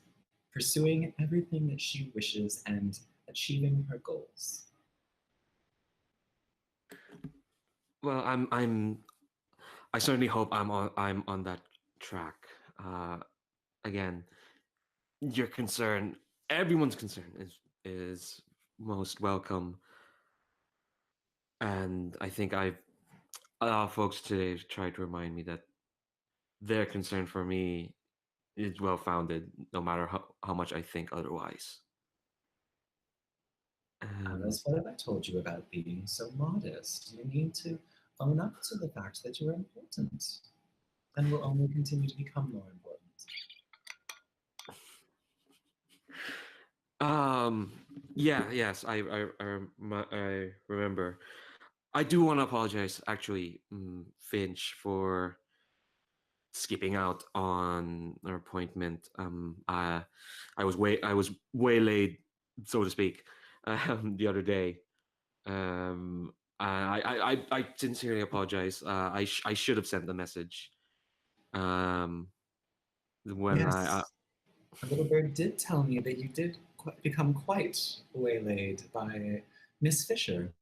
pursuing everything that she wishes and achieving her goals. Well, I certainly hope I'm on that track. Uh, Again, your concern, everyone's concern is most welcome, and I think I've a lot of folks today tried to remind me that their concern for me is well founded, no matter how much I think otherwise. Alice, what have I told you about being so modest? You need to own up to the fact that you're important and will only continue to become more important. Um, yeah, yes, I remember. I do want to apologize, actually, Finch, for skipping out on our appointment. I was waylaid, so to speak, the other day. I sincerely apologize. I should have sent the message. Um, when I Yes, a little bird did tell me that you did become quite waylaid by Miss Fisher.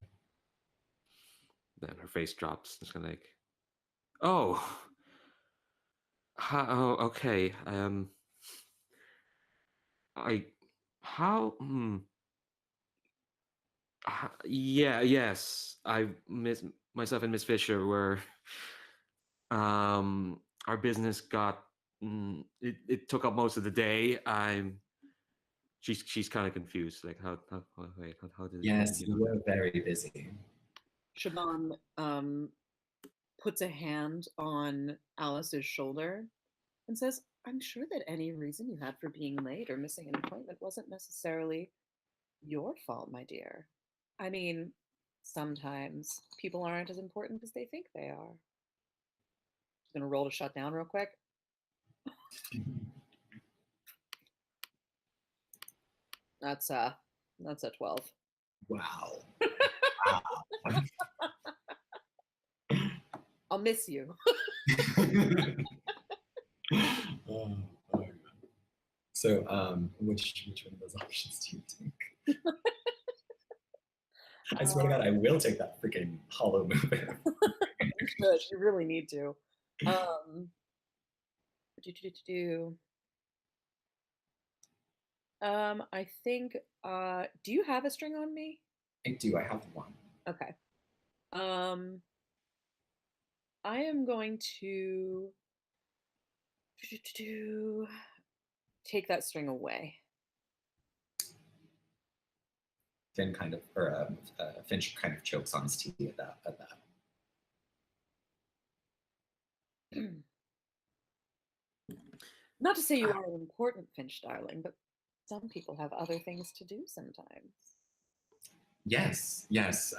then her face drops. It's kind of like, oh, oh, okay. I how yeah, yes. I miss myself and Miss Fisher were our business got it took up most of the day. She's kind of confused, like how wait how did Yes, you you know were very busy. Siobhan puts a hand on Alice's shoulder and says, I'm sure that any reason you had for being late or missing an appointment wasn't necessarily your fault, my dear. I mean, sometimes people aren't as important as they think they are. Just gonna roll to shut down real quick. That's a 12. Wow. Wow. I'll miss you. Oh, oh, so, which one of those options do you take? I swear to God, I will take that freaking hollow move. You should. You really need to. Do. I think. Do you have a string on me? I do. I have one. Okay. I am going to take that string away. Finn kind of, or Finch kind of chokes on his tea at that. Not to say you are an important Finch, darling, but some people have other things to do sometimes. Yes, yes.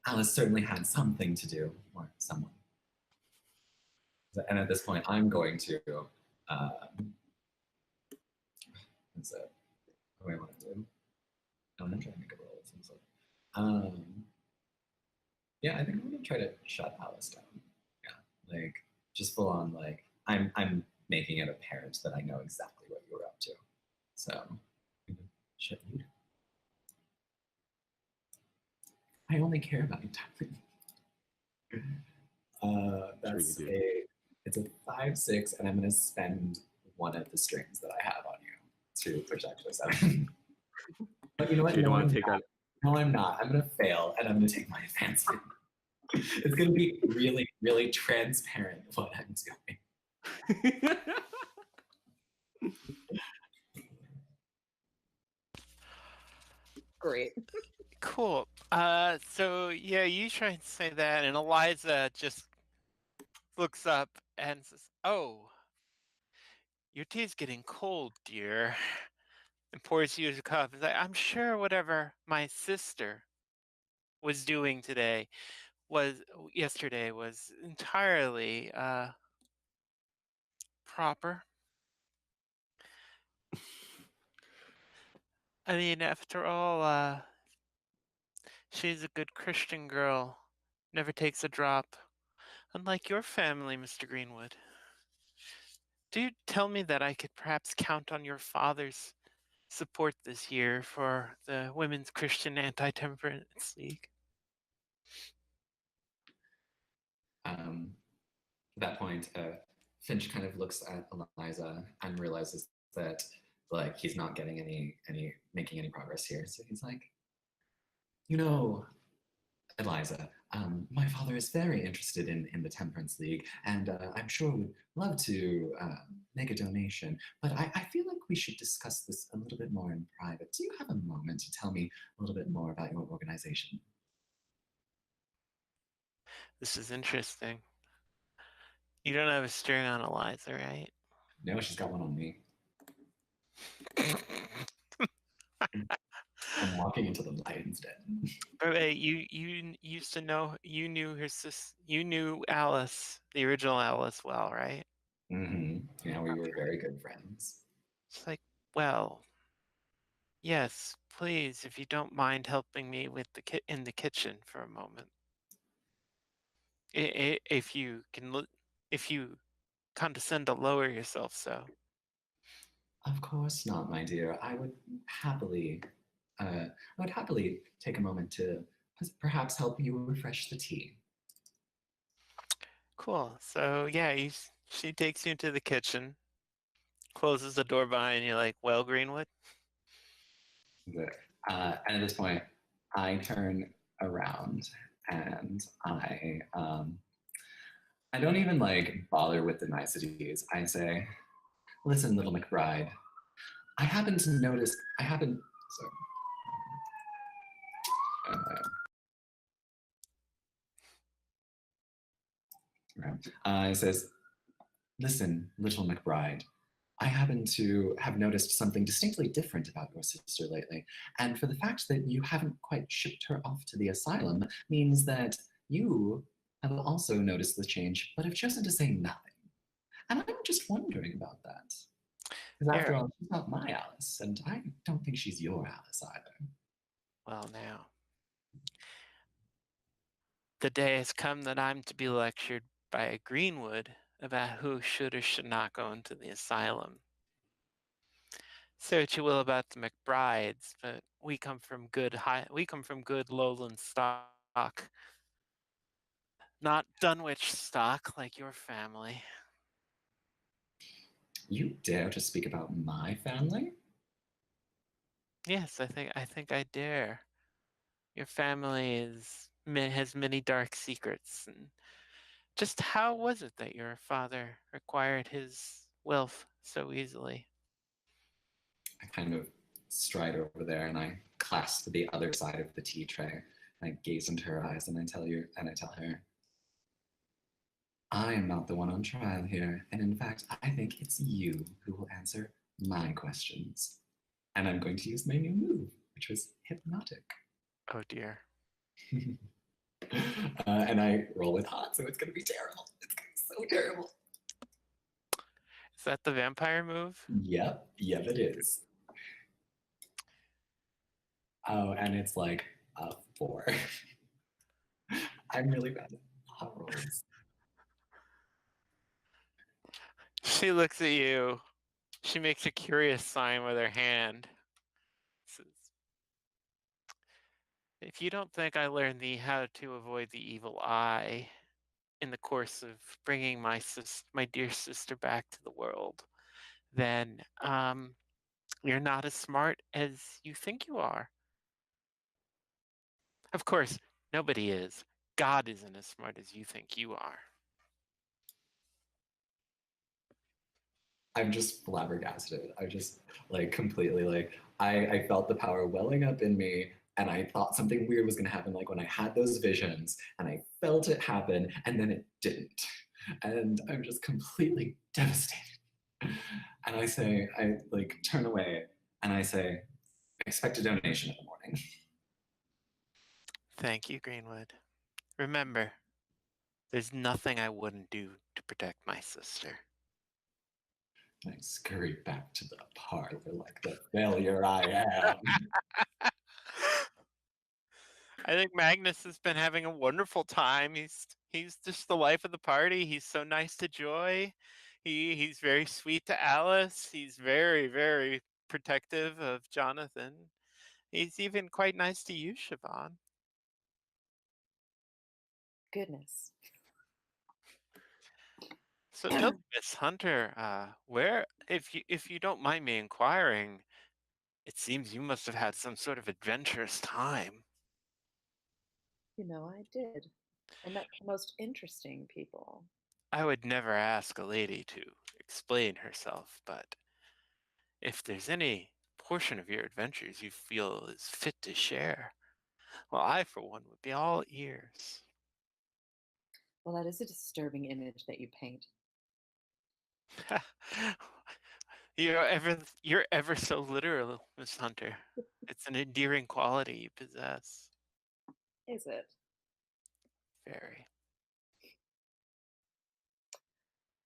Alice certainly had something to do, or someone. And at this point, I'm going to. What's it? What do I want to do? Oh, I'm trying to make a roll of some sort. Yeah, I think I'm gonna try to shut Alice down. Yeah, like just full on. Like I'm making it apparent that I know exactly what you were up to. So I'm gonna shut you down. I only care about you, darling. sure you That's do. it's a 5/6, and I'm gonna spend one of the strings that I have on you to project this out. But you know what? So you No, don't want I'm to take not. that. No, I'm not. I'm gonna fail, and I'm gonna take my advancement. It's gonna be really, really transparent what I'm doing. Great. Cool. So yeah, you try and say that, and Eliza just looks up and says, "Oh, your tea's getting cold, dear," and pours you a cup. It's like, I'm sure whatever my sister was doing today yesterday was entirely proper. I mean, after all, she's a good Christian girl, never takes a drop, unlike your family, Mr. Greenwood. Do you tell me that I could perhaps count on your father's support this year for the Women's Christian Anti-Temperance League? At that point, Finch kind of looks at Eliza and realizes that like he's not getting any making any progress here. So he's like, you know, Eliza, my father is very interested in the Temperance League, and I'm sure would love to make a donation. But I feel like we should discuss this a little bit more in private. Do you have a moment to tell me a little bit more about your organization? This is interesting. You don't have a string on Eliza, right? No, she's got one on me. I'm walking into the lion's den. But wait, you used to know, you knew you knew Alice, the original Alice, well, right? Yeah, we were very good friends. It's like, well, yes, please, if you don't mind helping me with in the kitchen for a moment. If you can, if you condescend to lower yourself, so. Of course not, my dear. Happily, I would happily take a moment to perhaps help you refresh the tea. Cool. So yeah, she takes you into the kitchen, closes the door behind you, like, well, Greenwood. And at this point, I turn around and I don't even like bother with the niceties. I say, "Listen, little McBride. I happen to notice. I happen. So, it says, listen, little McBride. I happen to have noticed something distinctly different about your sister lately. And for the fact that you haven't quite shipped her off to the asylum means that you have also noticed the change, but have chosen to say nothing. And I'm just wondering about that. Because after all, she's not my Alice, and I don't think she's your Alice either. Well, now, the day has come that I'm to be lectured by a Greenwood about who should or should not go into the asylum. Say what you will about the McBrides, but we come from good lowland stock, not Dunwich stock like your family. You dare to speak about my family? Yes, I think I dare. Your family has many dark secrets. And just how was it that your father acquired his wealth so easily? I kind of stride over there and I clasp the other side of the tea tray. And I gaze into her eyes and I tell her, I am not the one on trial here. And in fact, I think it's you who will answer my questions. And I'm going to use my new move, which was hypnotic. Oh dear. And I roll with hot, so it's going to be terrible. It's going to be so terrible. Is that the vampire move? Yep, it is. Oh, and it's like a 4. I'm really bad at hot rolls. She looks at you. She makes a curious sign with her hand. Says, if you don't think I learned how to avoid the evil eye in the course of bringing my dear sister back to the world, then you're not as smart as you think you are. Of course, nobody is. God isn't as smart as you think you are. I'm just flabbergasted. I just like completely like I felt the power welling up in me and I thought something weird was gonna happen like when I had those visions and I felt it happen and then it didn't. And I'm just completely devastated. And I like turn away and I say, expect a donation in the morning. Thank you, Greenwood. Remember, there's nothing I wouldn't do to protect my sister. I scurried back to the parlor like the failure I am. I think Magnus has been having a wonderful time. He's just the life of the party. He's so nice to Joy. He's very sweet to Alice. He's very, very protective of Jonathan. He's even quite nice to you, Siobhan. Goodness. So tell me, Miss Hunter, where, if you don't mind me inquiring, it seems you must have had some sort of adventurous time. You know, I did. I met the most interesting people. I would never ask a lady to explain herself, but if there's any portion of your adventures you feel is fit to share, well, I, for one, would be all ears. Well, that is a disturbing image that you paint. You're ever so literal, Miss Hunter. It's an endearing quality you possess. Is it? Very.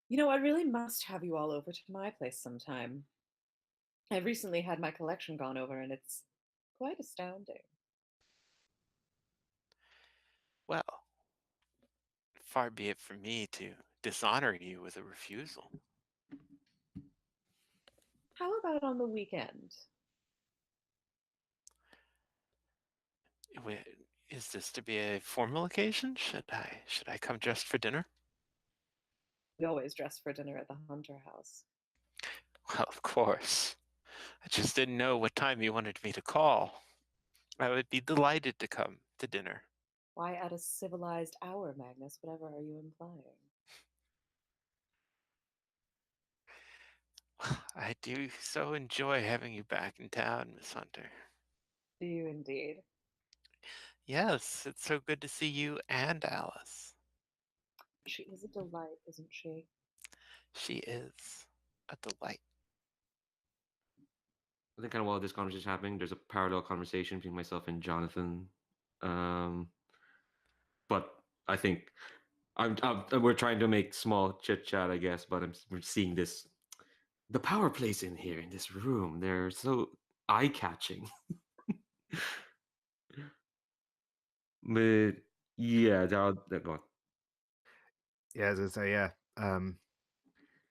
You know, I really must have you all over to my place sometime. I've recently had my collection gone over, and it's quite astounding. Well, far be it from me to dishonor you with a refusal. How about on the weekend? Wi- Is this to be a formal occasion? Should I come dressed for dinner? We always dress for dinner at the Hunter House. Well, of course. I just didn't know what time you wanted me to call. I would be delighted to come to dinner. Why at a civilized hour, Magnus? Whatever are you implying? I do so enjoy having you back in town, Miss Hunter. Do you indeed? Yes, it's so good to see you and Alice. She is a delight, isn't she? She is a delight. I think kind of while this conversation is happening, there's a parallel conversation between myself and Jonathan. Um, but I think we're trying to make small chit chat, I guess. But we're seeing this, the power plays in here in this room. They're so eye catching. But yeah, go on. Yeah, as I say, yeah.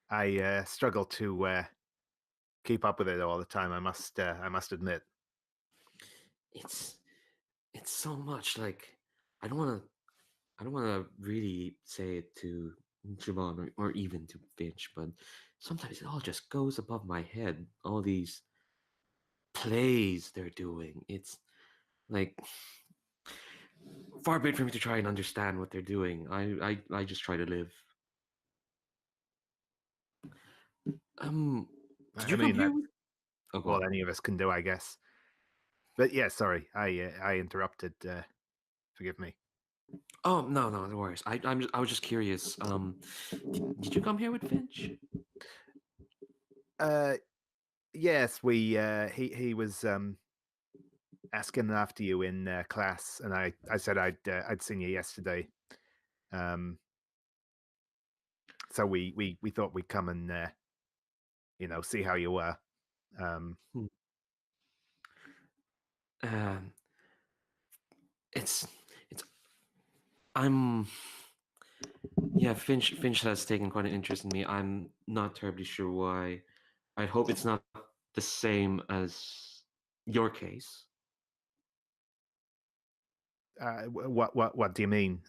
I struggle to keep up with it all the time. I must admit. It's it's so much like I don't want to I don't want to really say it to Javon or even to Finch, but sometimes it all just goes above my head. All these plays they're doing. It's like far be it for me to try and understand what they're doing. I just try to live. Did I you come mean, here that's with? Oh, go on. all any of us can do, I guess. But yeah, sorry, I interrupted. Forgive me. Oh no, no worries. I was just curious. Did you come here with Finch? Uh, yes, we. He was asking after you in class, and I said I'd seen you yesterday. Um, so we thought we'd come and see how you were. Um, Hmm. Um, it's I'm yeah. Finch has taken quite an interest in me. I'm not terribly sure why. I hope it's not the same as your case. what do you mean?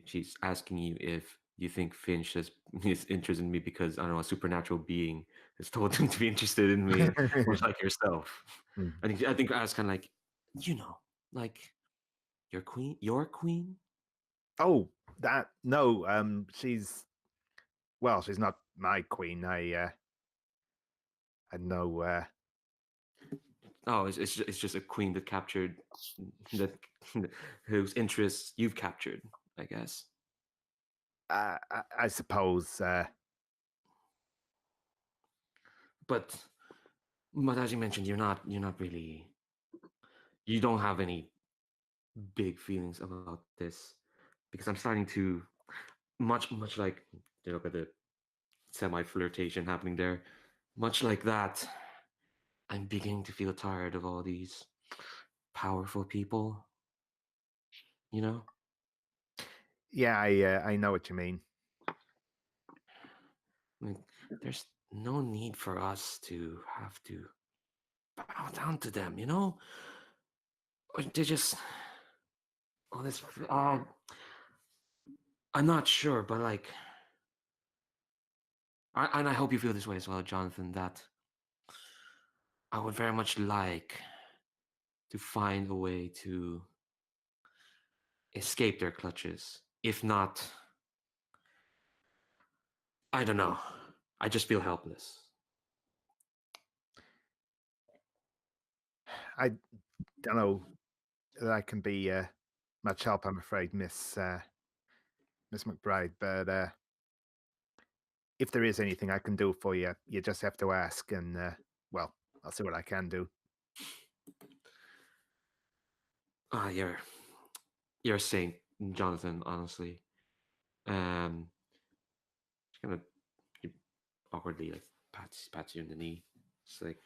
She's asking you if you think Finch is interested in me because I don't know a supernatural being has told him to be interested in me, much like yourself. Hmm. I think I was kind of like, like your queen. Oh, that no. She's well, she's not my queen. I know. Oh, it's just a queen that captured that whose interests you've captured, I guess. I suppose. But as you mentioned, you're not really you don't have any big feelings about this because I'm starting to much like you look at the semi flirtation happening there. Much like that, I'm beginning to feel tired of all these powerful people. You know, Yeah, I know what you mean. like there's no need for us to have to bow down to them. You know, or they just all this. I'm not sure, but like, and I hope you feel this way as well, Jonathan. That I would very much like to find a way to escape their clutches. If not, I don't know. I just feel helpless. I don't know that I can be much help, I'm afraid, Miss McBride. But if there is anything I can do for you, you just have to ask, and well, I'll see what I can do. Ah, you're a saint, Jonathan. Honestly, just kind of awkwardly like pats you in the knee. It's like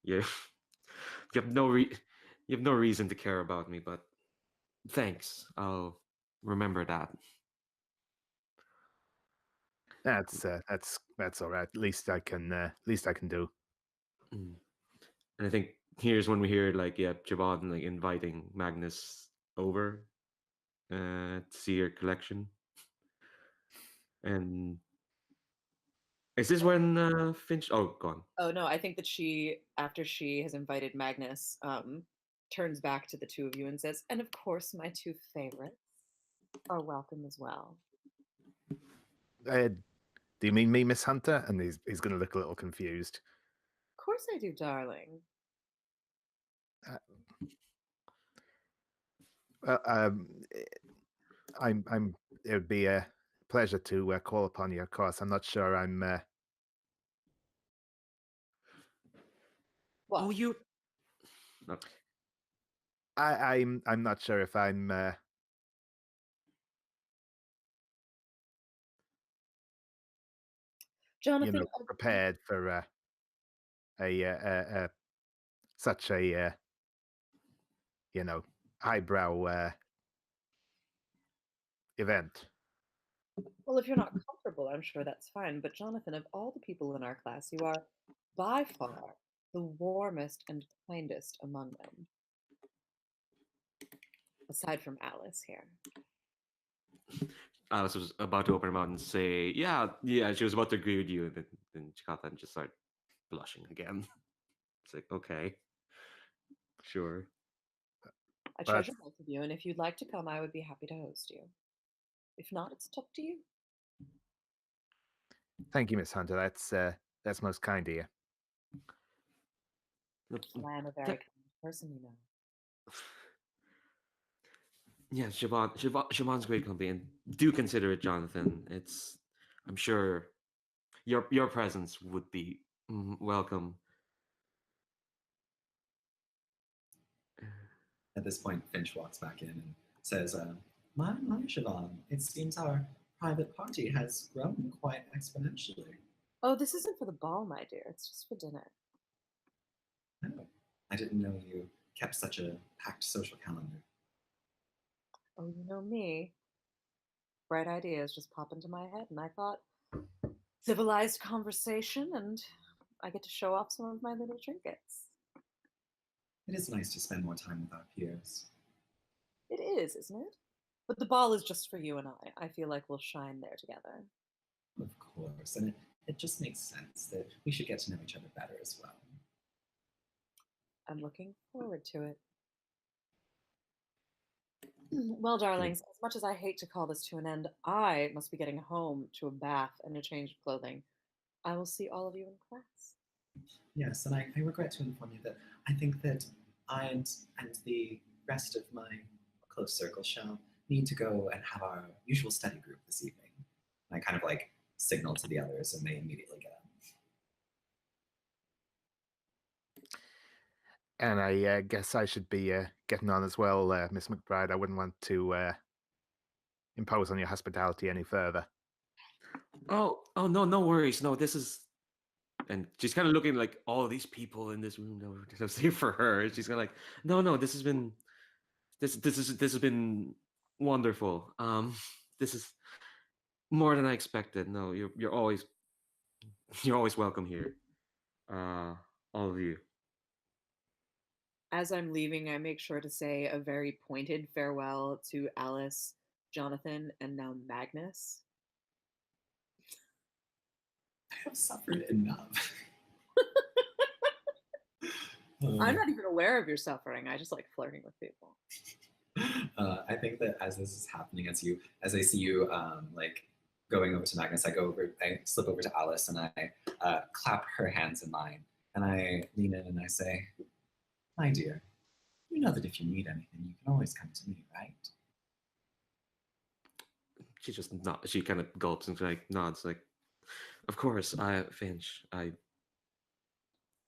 you you have you have no reason to care about me, but thanks. I'll remember that. That's all right. At least I can do. Mm. And I think here's when we hear like yeah, Javon like inviting Magnus over to see your collection. And is this when Finch? Oh, gone. Oh no, I think that she, after she has invited Magnus, turns back to the two of you and says, "And of course, my two favorites are welcome as well." Do you mean me, Miss Hunter? And he's going to look a little confused. Of course I do, darling. Uh, eh, I'm. It would be a pleasure to call upon you. Of course, I'm not sure. What? Oh, you. No. I'm not sure if I'm. Jonathan, Prepared for such a highbrow event. well, if you're not comfortable, I'm sure that's fine. But Jonathan, of all the people in our class, you are by far the warmest and kindest among them, aside from Alice here. Alice was about to open her mouth and say, "Yeah, yeah." She was about to agree with you, and then she got that and just started blushing again. It's like, okay, sure. I But treasure both of you, and if you'd like to come, I would be happy to host you. If not, it's up to you. thank you, Miss Hunter. That's most kind of you. I am a very kind person, you know. Yeah, Siobhan's great company, and do consider it, Jonathan. It's, I'm sure your presence would be welcome. At this point, Finch walks back in and says, my, Siobhan, it seems our private party has grown quite exponentially. Oh, this isn't for the ball, my dear. It's just for dinner. Oh, I didn't know you kept such a packed social calendar. Oh, you know me. Bright ideas just pop into my head, and I thought civilized conversation, and I get to show off some of my little trinkets. It is nice to spend more time with our peers. It is, isn't it? But the ball is just for you and I. I feel like we'll shine there together. Of course, and it just makes sense that we should get to know each other better as well. I'm looking forward to it. Well, darlings, as much as I hate to call this to an end, I must be getting home to a bath and a change of clothing. I will see all of you in class. Yes, and I regret to inform you that I think that I and the rest of my close circle shall need to go and have our usual study group this evening. I kind of like signal to the others, and they immediately get up. And I guess I should be getting on as well, Miss McBride. I wouldn't want to impose on your hospitality any further. Oh no, no worries. No, this is, and she's kind of looking like all these people in this room that were just here for her. She's kind of like, no, this has been this has been wonderful. This is more than I expected. No, you're always you're always welcome here. All of you. As I'm leaving, I make sure to say a very pointed farewell to Alice, Jonathan, and now Magnus. I have suffered enough. I'm not even aware of your suffering. I just like flirting with people. I think that as this is happening, as I see you like going over to Magnus, I slip over to Alice and I clap her hands in mine, and I lean in and I say, "My dear, you know that if you need anything, you can always come to me, right?" She just not. She kind of gulps and like nods, like, "Of course, Finch.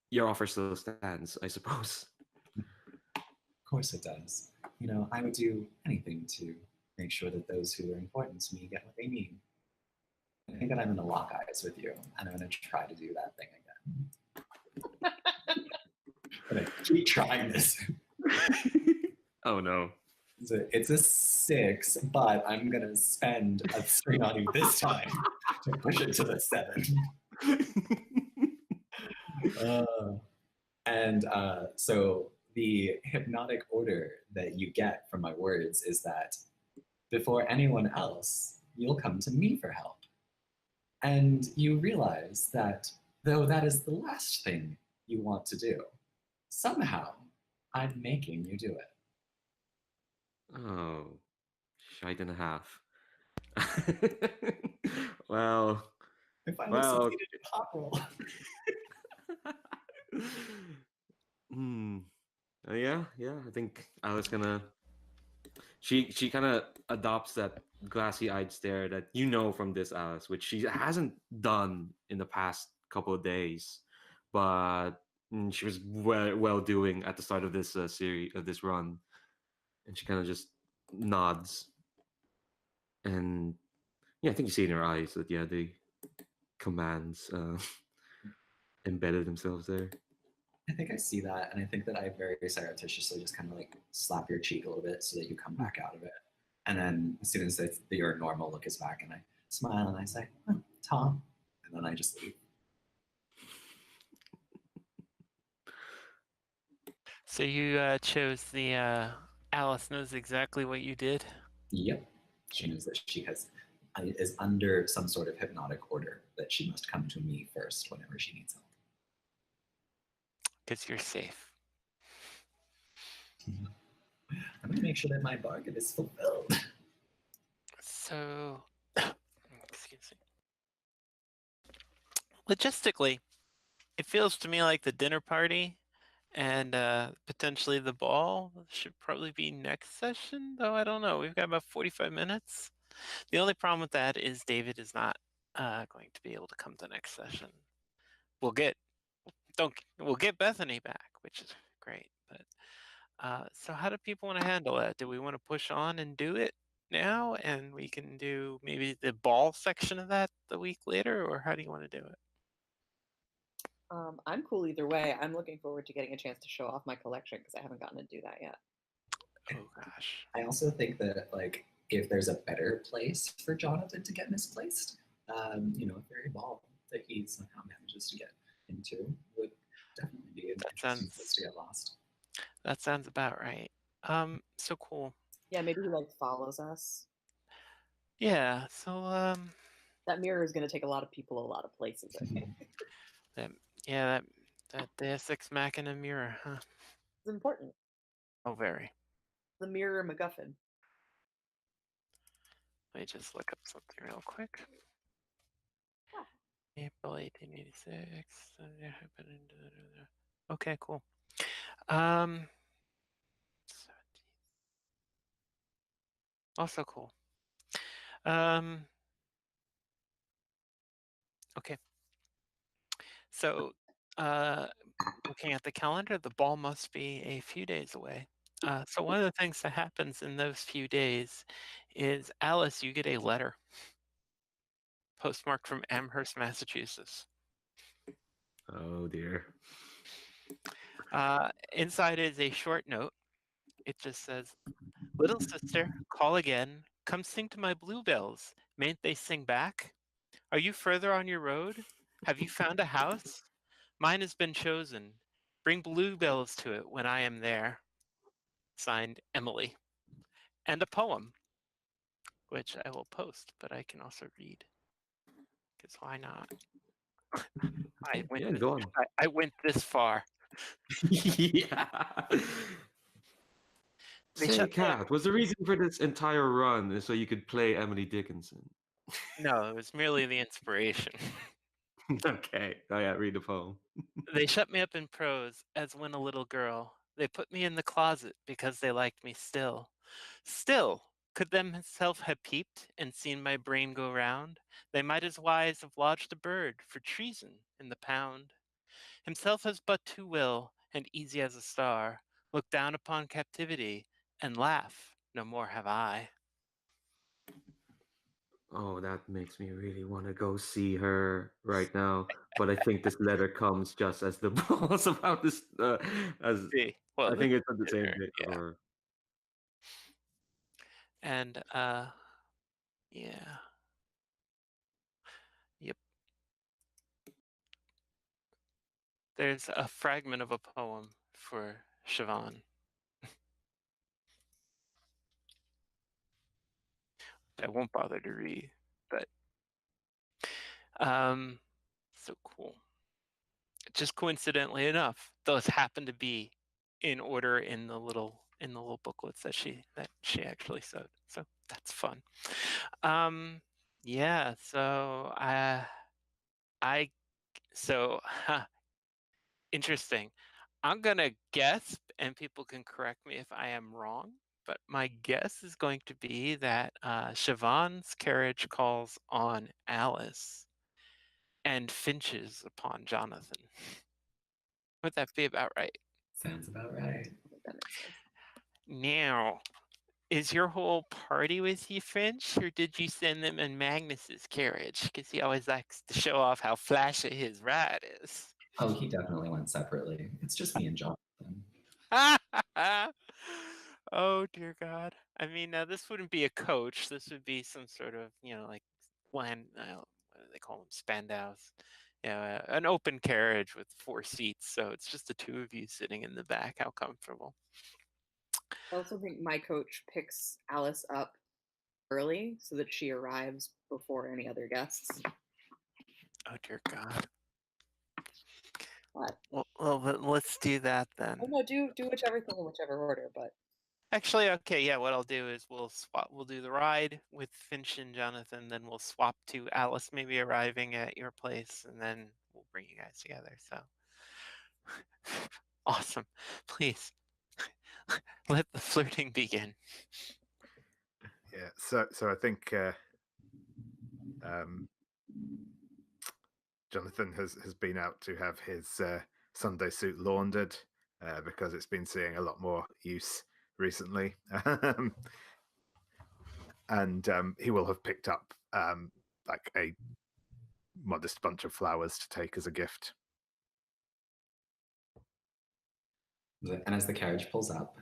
Your offer still stands, I suppose." Of course it does. You know, I would do anything to make sure that those who are important to me get what they need. I think that I'm going to lock eyes with you, and I'm going to try to do that thing again. But I keep trying this. Oh no. It's a 6, but I'm going to spend a 3 on you this time to push it to the 7. So the hypnotic order that you get from my words is that before anyone else, you'll come to me for help. And you realize that though that is the last thing you want to do, somehow I'm making you do it. Oh, shite and a half. Well, I finally well. succeeded in hot roll. Hmm. Yeah. I think Alice gonna. She kind of adopts that glassy-eyed stare that you know from this Alice, which she hasn't done in the past couple of days, but she was well doing at the start of this series of this run, and she kind of just nods, and yeah, I think you see in her eyes that the commands embedded themselves there. I think I see that, and I think that I very surreptitiously just kind of like slap your cheek a little bit so that you come back out of it. And then as soon as your normal look is back, and I smile and I say, "Oh, Tom," and then I just leave. So you chose the Alice knows exactly what you did. Yep. She knows that she is under some sort of hypnotic order that she must come to me first whenever she needs help. Because you're safe. I'm going to make sure that my bargain is fulfilled. So, excuse me. Logistically, it feels to me like the dinner party and potentially the ball should probably be next session, though I don't know. We've got about 45 minutes. The only problem with that is David is not going to be able to come to next session. We'll get Bethany back, which is great. But so how do people want to handle that? Do we want to push on and do it now, and we can do maybe the ball section of that the week later, or how do you want to do it? I'm cool either way. I'm looking forward to getting a chance to show off my collection because I haven't gotten to do that yet. Oh gosh. I also think that like if there's a better place for Jonathan to get misplaced, you know, a very ball that he somehow manages to get into would definitely be an interesting place to get lost. That sounds about right. So cool. Yeah, maybe he like follows us. Yeah, so That mirror is going to take a lot of people a lot of places, I think. that Deus Ex Machina mirror, huh? It's important. Oh, very. The mirror MacGuffin. Let me just look up something real quick. April 1886. Okay, cool. 17th. Also cool. Okay. So looking at the calendar, the ball must be a few days away. So one of the things that happens in those few days is, Alice, you get a letter postmarked from Amherst, Massachusetts. Oh dear. Inside is a short note. It just says, "Little sister, call again. Come sing to my bluebells. Mayn't they sing back? Are you further on your road? Have you found a house? Mine has been chosen. Bring bluebells to it when I am there." Signed, Emily. And a poem, which I will post, but I can also read, because why not? Yeah, go on. I went this far. Yeah. They Say, shut me up. Kat, was the reason for this entire run is so you could play Emily Dickinson? No, it was merely the inspiration. Okay. Oh yeah, read the poem. They shut me up in prose as when a little girl. They put me in the closet because they liked me still. Still, could them himself have peeped and seen my brain go round? They might as wise have lodged a bird for treason in the pound. Himself has but too will, and easy as a star, look down upon captivity and laugh, no more have I. Oh, that makes me really want to go see her right now. But I think this letter comes just as the ball's about this. As See, well, I this think it's on the is same her, day of yeah. her. And yeah. Yep. There's a fragment of a poem for Siobhan. I won't bother to read, but so cool. Just coincidentally enough, those happen to be in order in the little booklets that she actually sewed. So that's fun. Yeah. So I so interesting. I'm gonna guess, and people can correct me if I am wrong, but my guess is going to be that Siobhan's carriage calls on Alice and Finch's upon Jonathan. Would that be about right? Sounds about right. That makes sense. Now, is your whole party with you, Finch, or did you send them in Magnus's carriage? Because he always likes to show off how flashy his ride is. Oh, he definitely went separately. It's just me and Jonathan. Oh dear God! I mean, now this wouldn't be a coach. This would be some sort of, like land. What do they call them? Spandaus. Yeah, an open carriage with 4 seats. So it's just the two of you sitting in the back. How comfortable. I also think my coach picks Alice up early so that she arrives before any other guests. Oh dear God. But Well, let's do that then. oh no, do whichever thing in whichever order. But Actually, okay, yeah. What I'll do is we'll swap. We'll do the ride with Finch and Jonathan. Then we'll swap to Alice maybe arriving at your place, and then we'll bring you guys together. So awesome! Please let the flirting begin. Yeah. So I think Jonathan has been out to have his Sunday suit laundered because it's been seeing a lot more use recently. And he will have picked up like a modest bunch of flowers to take as a gift. And as the carriage pulls up,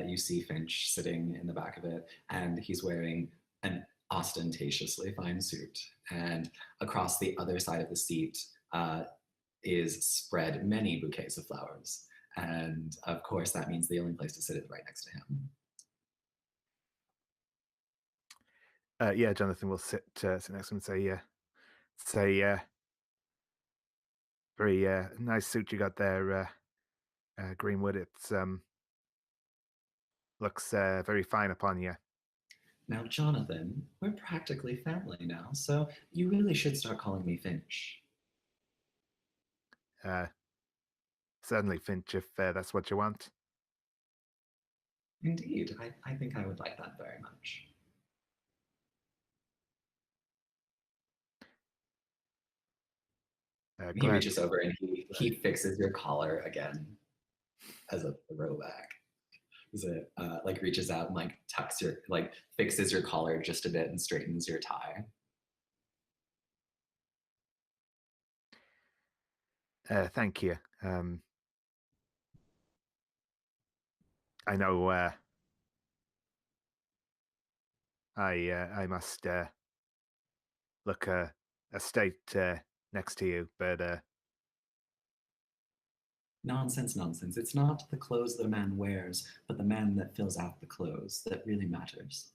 you see Finch sitting in the back of it, and he's wearing an ostentatiously fine suit. And across the other side of the seat is spread many bouquets of flowers. And of course, that means the only place to sit is right next to him. Yeah, Jonathan will sit next to him and say, very nice suit you got there, Greenwood. It's looks very fine upon you. Now, Jonathan, we're practically family now, so you really should start calling me Finch. Certainly, Finch, if that's what you want. Indeed, I think I would like that very much. He glad. reaches over and he fixes your collar again as a throwback. Is it like reaches out and like tucks your like fixes your collar just a bit and straightens your tie. Thank you. I know I must look a state next to you, but Nonsense, nonsense. It's not the clothes that a man wears, but the man that fills out the clothes that really matters.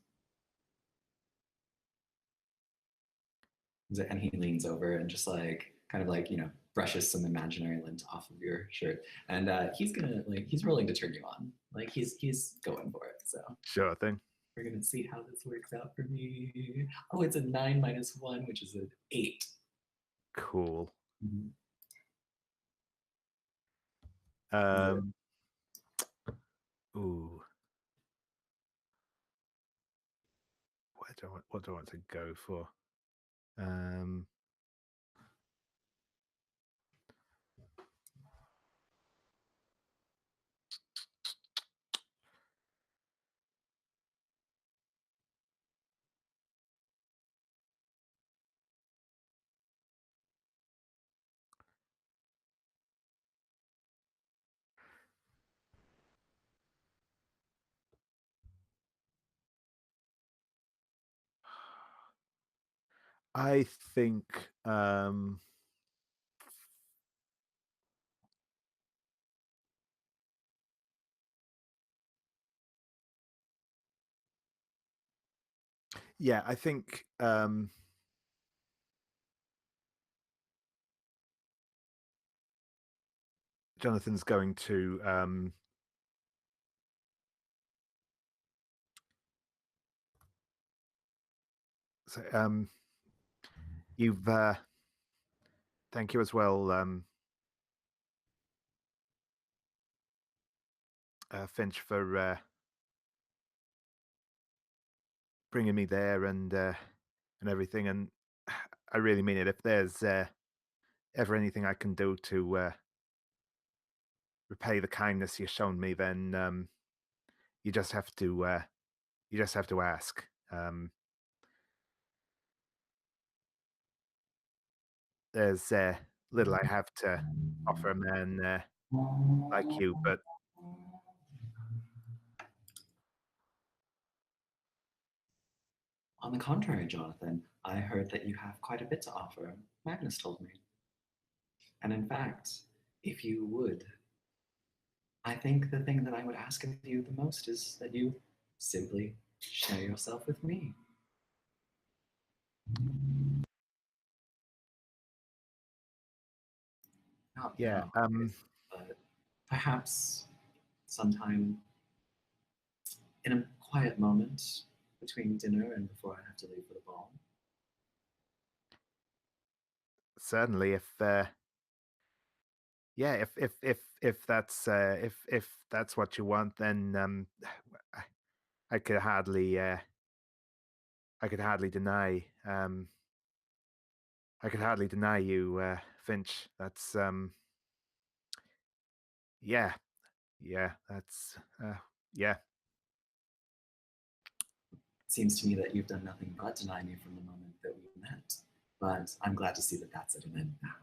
And he leans over and just like kind of like, you know, brushes some imaginary lint off of your shirt. And he's gonna like he's rolling to turn you on. Like he's going for it. So sure thing. we're gonna see how this works out for me. Oh, it's a 9 minus 1, which is an 8. Cool. Mm-hmm. Ooh. What do I want to go for? I think yeah, I think Jonathan's going to so, you've thank you as well, Finch, for bringing me there and everything. And I really mean it. If there's ever anything I can do to repay the kindness you've shown me, then you just have to ask. There's little I have to offer a man like you, but On the contrary, Jonathan, I heard that you have quite a bit to offer. Magnus told me. And in fact, if you would, I think the thing that I would ask of you the most is that you simply share yourself with me. Not yeah, now, but perhaps sometime in a quiet moment between dinner and before I have to leave for the ball. certainly. Yeah, if that's what you want, then I I could hardly I could hardly deny I could hardly deny you, Finch. That's yeah, yeah, that's yeah. It seems to me that you've done nothing but deny me from the moment that we met. But I'm glad to see that that's at an end now.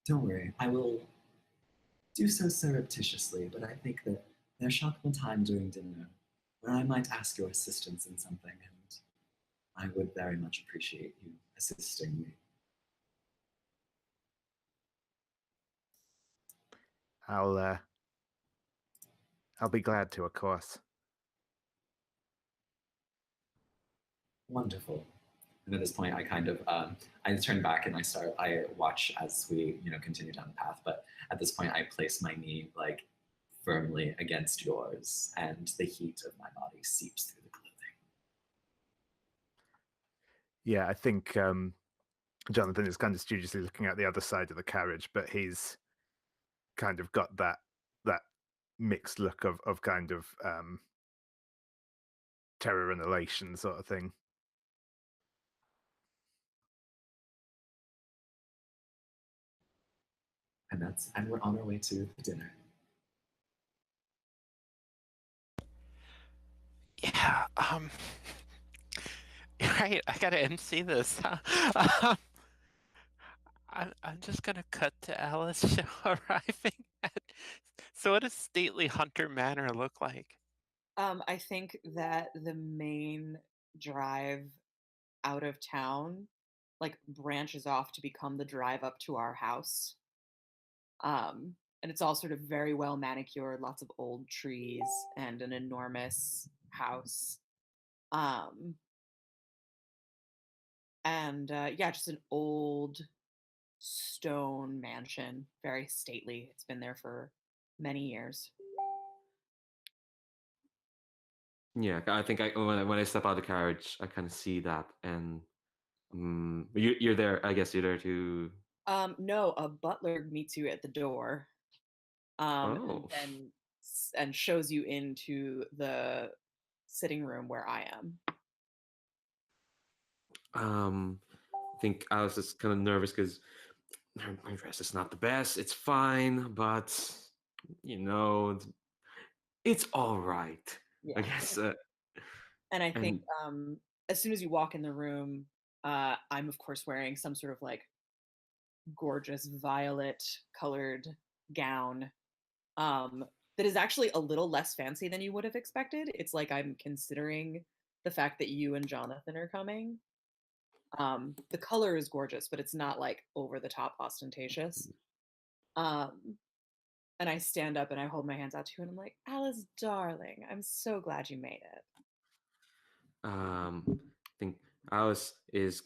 Don't worry, I will do so surreptitiously, but I think that there shall come a time during dinner where I might ask your assistance in something, and I would very much appreciate you assisting me. I'll I'll be glad to, of course. Wonderful. And at this point, I kind of I turn back and I watch as we continue down the path. But at this point, I place my knee like firmly against yours, and the heat of my body seeps through the clothing. Yeah, I think Jonathan is kind of studiously looking at the other side of the carriage, but he's kind of got that mixed look of kind of terror and elation sort of thing. and we're on our way to the dinner. Yeah, right, I gotta MC this. I'm just gonna cut to Alice arriving at. So, what does stately Hunter Manor look like? I think that the main drive out of town like branches off to become the drive up to our house. And it's all sort of very well manicured, lots of old trees and an enormous house. Um, and yeah, just an old stone mansion, very stately. It's been there for many years. Yeah, I think when I step out of the carriage, I kind of see that, and you're there. I guess you're there to. No, a butler meets you at the door, and Oh, then and shows you into the sitting room where I am. I think I was just kind of nervous because my dress is not the best. It's fine, but you know, it's all right. I Yeah. guess. And I think And as soon as you walk in the room, I'm of course wearing some sort of like gorgeous violet colored gown um, that is actually a little less fancy than you would have expected. It's like I'm considering the fact that you and Jonathan are coming. The color is gorgeous, but it's not like over the top ostentatious. Um, and I stand up and I hold my hands out to you and I'm like, Alice, darling, I'm so glad you made it. I think Alice is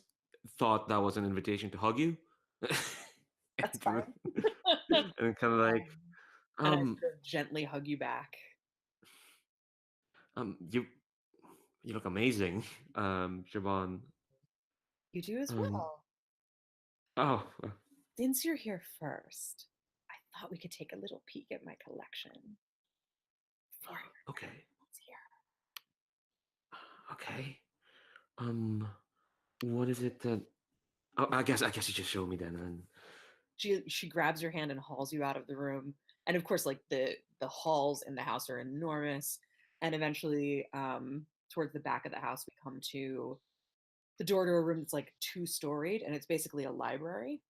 thought that was an invitation to hug you, That's and, fine. and kind of like, And I um, sort of gently hug you back. you look amazing, Siobhan. You do as Um, well. oh, Since you're here first, I thought we could take a little peek at my collection before okay, everyone's here. okay. Um, what is it that? Oh, I guess you just showed me then. And She grabs your hand and hauls you out of the room. And of course, like the halls in the house are enormous. And eventually, towards the back of the house, we come to the door to a room that's like two-storied, and it's basically a library.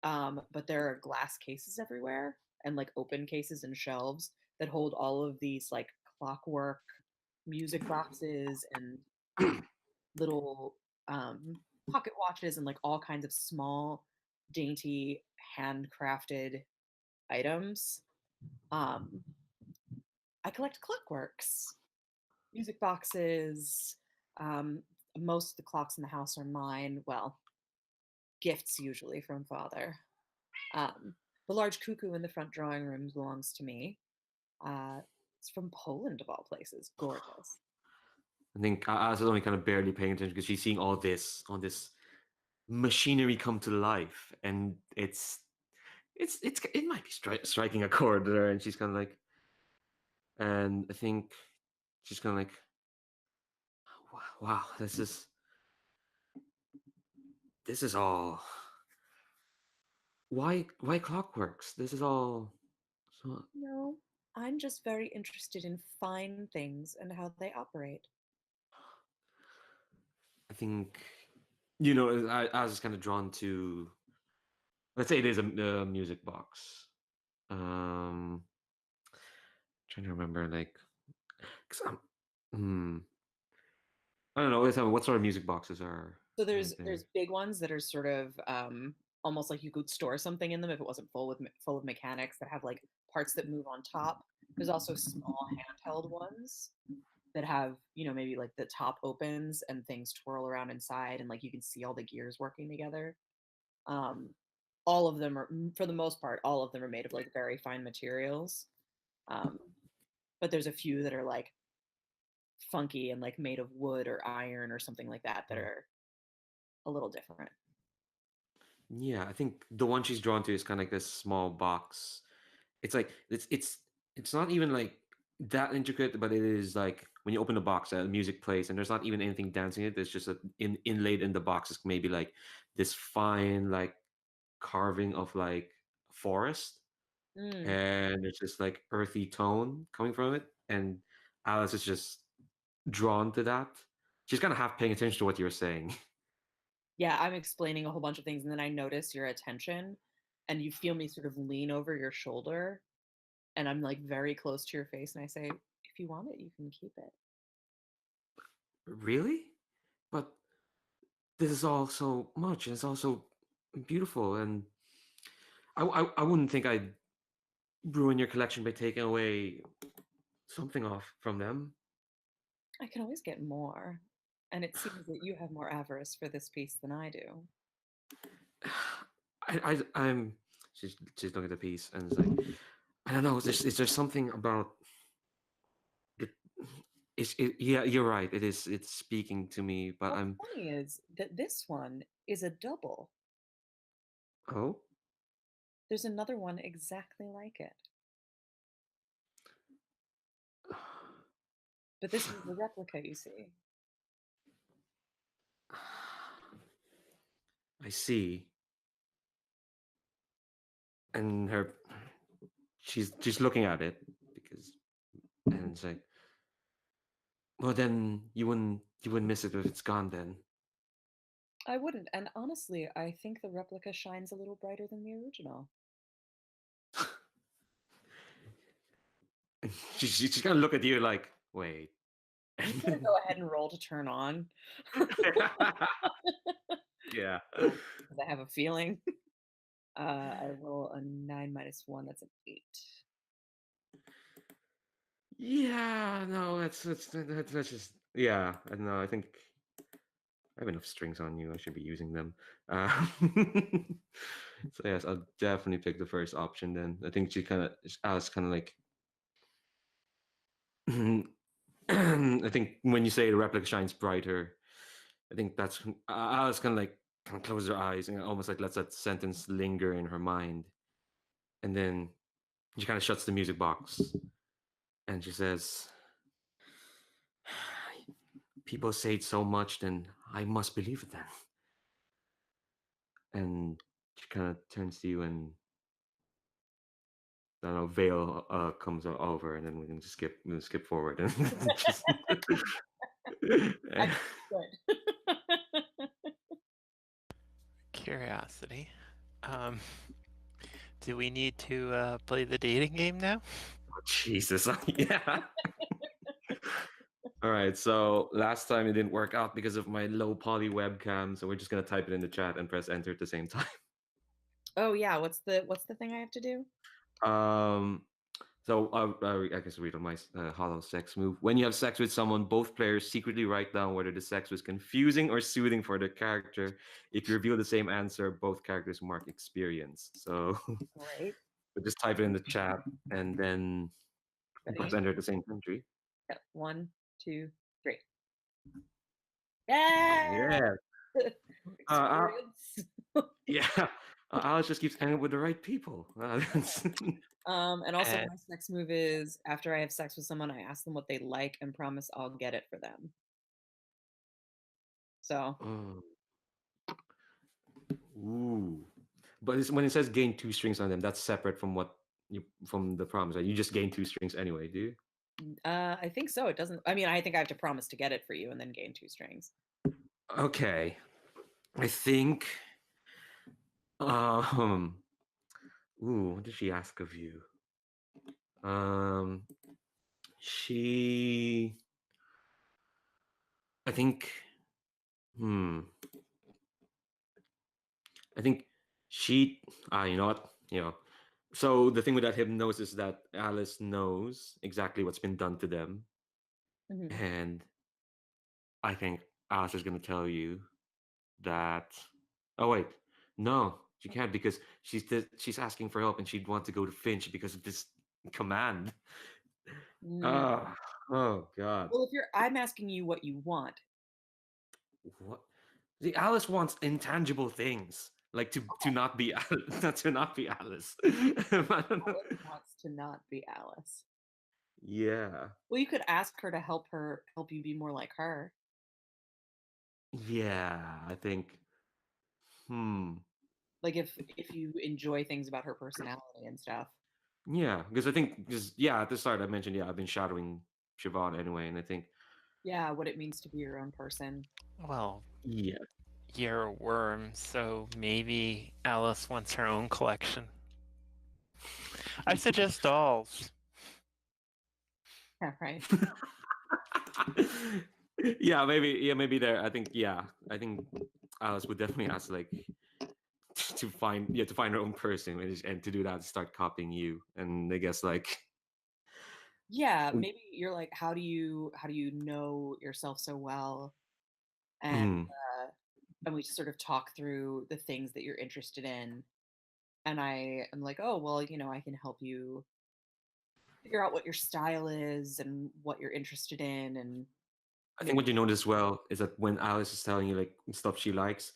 But there are glass cases everywhere, and like open cases and shelves that hold all of these like clockwork music boxes and little pocket watches and like all kinds of small, dainty, handcrafted items. Um, I collect clockworks, music boxes. Um, most of the clocks in the house are mine. Well, gifts usually from father. The large cuckoo in the front drawing room belongs to me. It's from Poland, of all places. Gorgeous. I think I was only kind of barely paying attention because she's seeing all this machinery come to life, and it might be striking a chord there, and she's kind of like, and I think she's kind of like, wow, this is all. Why clockworks? This is all. So No, I'm just very interested in fine things and how they operate. I think I was just kind of drawn to. Let's say it is a music box. Um, trying to remember like, cause hmm, I don't know. What sort of music boxes are So right there? there's big ones that are sort of almost like you could store something in them if it wasn't full of mechanics that have like parts that move on top. There's also small handheld ones that have, you know, maybe like the top opens and things twirl around inside and like you can see all the gears working together. Um, all of them are, for the most part, all of them are made of like very fine materials. Um, but there's a few that are like funky and like made of wood or iron or something like that that are a little different. Yeah, I think the one she's drawn to is kind of like this small box. It's like it's not even like that intricate, but it is like when you open the box, music plays, and there's not even anything dancing in it. There's just inlaid in the box is maybe like this fine like carving of like forest, Mm. and there's this like earthy tone coming from it, and Alice is just drawn to that. She's kind of half paying attention to what you're saying. Yeah, I'm explaining a whole bunch of things, and then I notice your attention, and you feel me sort of lean over your shoulder, and I'm like very close to your face, and I say, "If you want it, you can keep it." Really? But this is all so much, and it's also beautiful, and I wouldn't think I'd ruin your collection by taking away something off from them. I can always get more, and it seems that you have more avarice for this piece than I do. I'm. She's looking at the piece and it's like, I don't know. Is there something about it? Yeah, you're right. It is. It's speaking to me, but What's I'm. funny is that this one is a double. Oh, There's another one exactly like it, but this is the replica, you see. I see. And she's looking at it because, and it's like, well, then you wouldn't miss it if it's gone. Then I wouldn't, and honestly, I think the replica shines a little brighter than the original. she's gonna look at you like, wait. I'm gonna go ahead and roll to turn on Yeah. because I have a feeling. I roll a 9 minus 1, that's an 8. Yeah, no, that's just yeah. I don't know. I think I have enough strings on you. I should be using them. Uh, so yes, I'll definitely pick the first option. Then I think Alice kind of like. I think when you say the replica shines brighter, I think that's Alice kind of closes her eyes and almost like lets that sentence linger in her mind, and then she kind of shuts the music box and she says, people say it so much, then I must believe it then. And she kind of turns to you and I don't know, veil comes over, and then we can skip forward and just. I good. Curiosity. Um, do we need to play the dating game now? Jesus, yeah. All right, so last time it didn't work out because of my low poly webcam, so we're just gonna type it in the chat and press enter at the same time. Oh yeah, what's the thing I have to do? Um, so I guess read on my hollow sex move. When you have sex with someone, both players secretly write down whether the sex was confusing or soothing for the character. If you reveal the same answer, both characters mark experience. So Great. we'll just type it in the chat and then press Ready? enter at the same country. Yeah. 1, 2, 3. Yeah. Yeah. Uh, Experience. yeah. Alice just keeps hanging with the right people. And also Uh, my next move is after I have sex with someone, I ask them what they like and promise I'll get it for them. So Oh. Ooh. But when it says gain 2 strings on them, that's separate from what you from the promise. Right? You just gain 2 strings anyway, do you? I think so. It doesn't, I mean, I think I have to promise to get it for you and then gain 2 strings. Okay. I think um ooh, what did she ask of you? Um she I think hmm I think she you know what? So the thing with that hypnosis is that Alice knows exactly what's been done to them. Mhm. And I think Alice is gonna tell you that oh wait, no, she can't because she's asking for help and she'd want to go to Finch because of this command. Mm. Oh, oh God. Well, if you're, I'm asking you what you want. What? See, Alice wants intangible things, like to not be not to not be Alice. Alice wants to not be Alice. Yeah, Well, you could ask her help you be more like her. yeah. I think. Hmm. Like if you enjoy things about her personality and stuff. Yeah, because at the start I mentioned I've been shadowing Siobhan anyway, and I think Yeah, what it means to be your own person. Well, yeah, you're a worm, so maybe Alice wants her own collection. I suggest dolls. Yeah, right. maybe there. I think Alice would definitely ask like to find her own person and to do that start copying you, and I guess like Yeah, maybe you're like, how do you know yourself so well? And mm, and we sort of talk through the things that you're interested in. And I am like, oh, well, I can help you figure out what your style is and what you're interested in. And I think maybe, what you notice well is that when Alice is telling you like stuff she likes,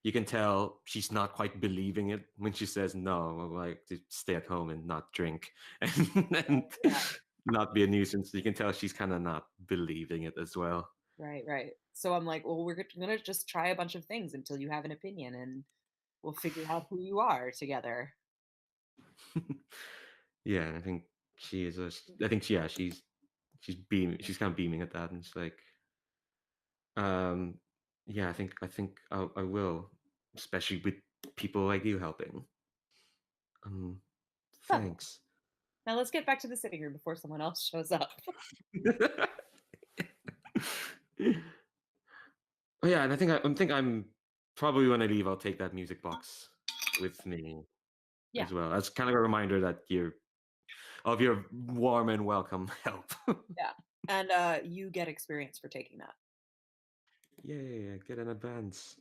you can tell she's not quite believing it when she says no, or like to stay at home and not drink and yeah, not be a nuisance. You can tell she's kind of not believing it as well. right, right. So I'm like, well, we're going to just try a bunch of things until you have an opinion and we'll figure out who you are together. Yeah, and I think she is. I think she's beaming. She's kind of beaming at that, and it's like, um, yeah, I will, especially with people like you helping. Um, Lovely. thanks. Now let's get back to the sitting room before someone else shows up. Oh yeah, and I'm probably when I leave, I'll take that music box with me Yeah, as well. That's kind of a reminder that of your warm and welcome help. yeah. And you get experience for taking that. Yay, I get an advance.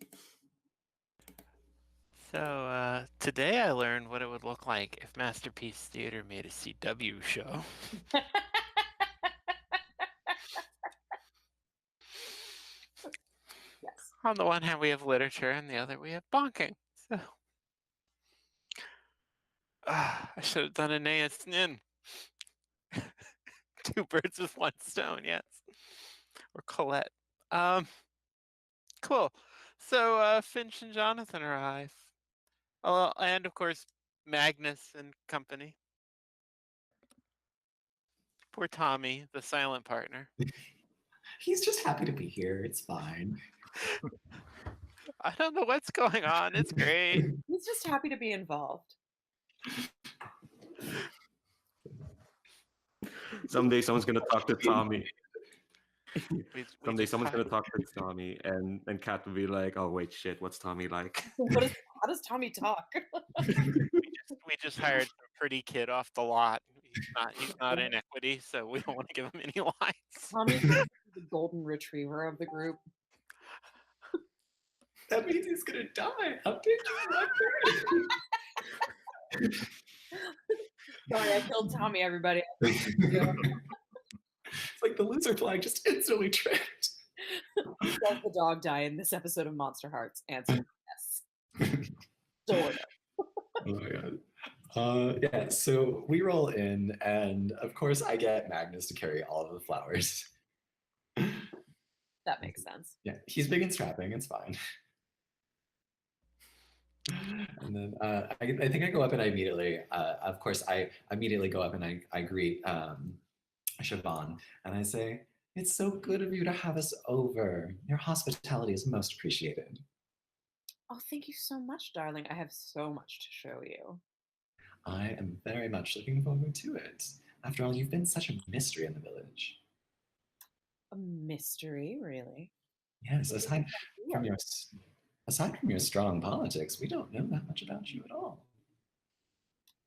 So today I learned what it would look like if Masterpiece Theater made a CW show. Yes. On the one hand, we have literature, and the other, we have bonking. So I should have done a Nin. Two birds with one stone, yes. Or Colette. Cool. So Finch and Jonathan arrive. Oh, and of course, Magnus and company. Poor Tommy, the silent partner. He's just happy to be here. It's fine. I don't know what's going on. It's great. He's just happy to be involved. Someday someone's gonna talk to Tommy. We Someday just someone's hired, gonna talk to Tommy, and Kat will be like, "Oh wait, shit, what's Tommy like?" How does Tommy talk? we just hired some pretty kid off the lot. He's not in equity, so we don't want to give him any lines. Tommy's the golden retriever of the group. That means he's gonna die. How did you wonder? Sorry, I killed Tommy, everybody. It's like the loser flag just instantly tripped. Does the dog die in this episode of Monsterhearts? Answer yes. Sort of. Oh my god. Yeah, so we roll in, and of course, I get Magnus to carry all of the flowers. That makes sense. Yeah, he's big and strapping. It's fine. And then I think I go up and I immediately, of course, I immediately go up and I greet Siobhan, and I say, "It's so good of you to have us over. Your hospitality is most appreciated." Oh, thank you so much, darling. I have so much to show you. I am very much looking forward to it. After all, you've been such a mystery in the village. A mystery, really? Yes, from your aside from your strong politics, we don't know that much about you at all.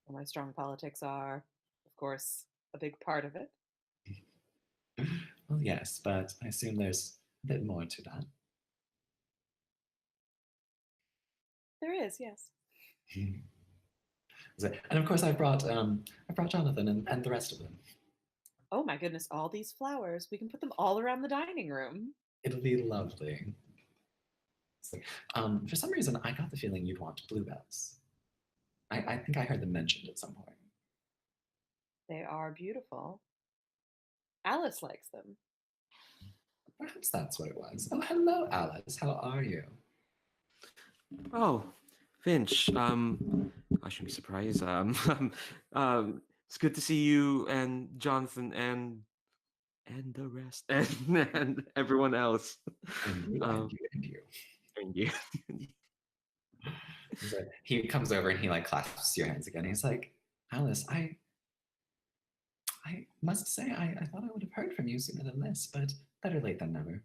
Well, my strong politics are, of course, a big part of it. Well, yes, but I assume there's a bit more to that. There is, yes. And of course, I brought Jonathan and the rest of them. Oh my goodness, all these flowers. We can put them all around the dining room. It'll be lovely. It's like, for some reason, I got the feeling you'd want bluebells. I think I heard them mentioned at some point. They are beautiful. Alice likes them. Perhaps that's what it was. Oh, hello, Alice. How are you? Oh, Finch. I shouldn't be surprised. It's good to see you and Jonathan and the rest and everyone else. And you, and you, and you. Thank you. He's like, he comes over and he like clasps your hands again. He's like, Alice, I must say, I thought I would have heard from you sooner than this, but better late than never.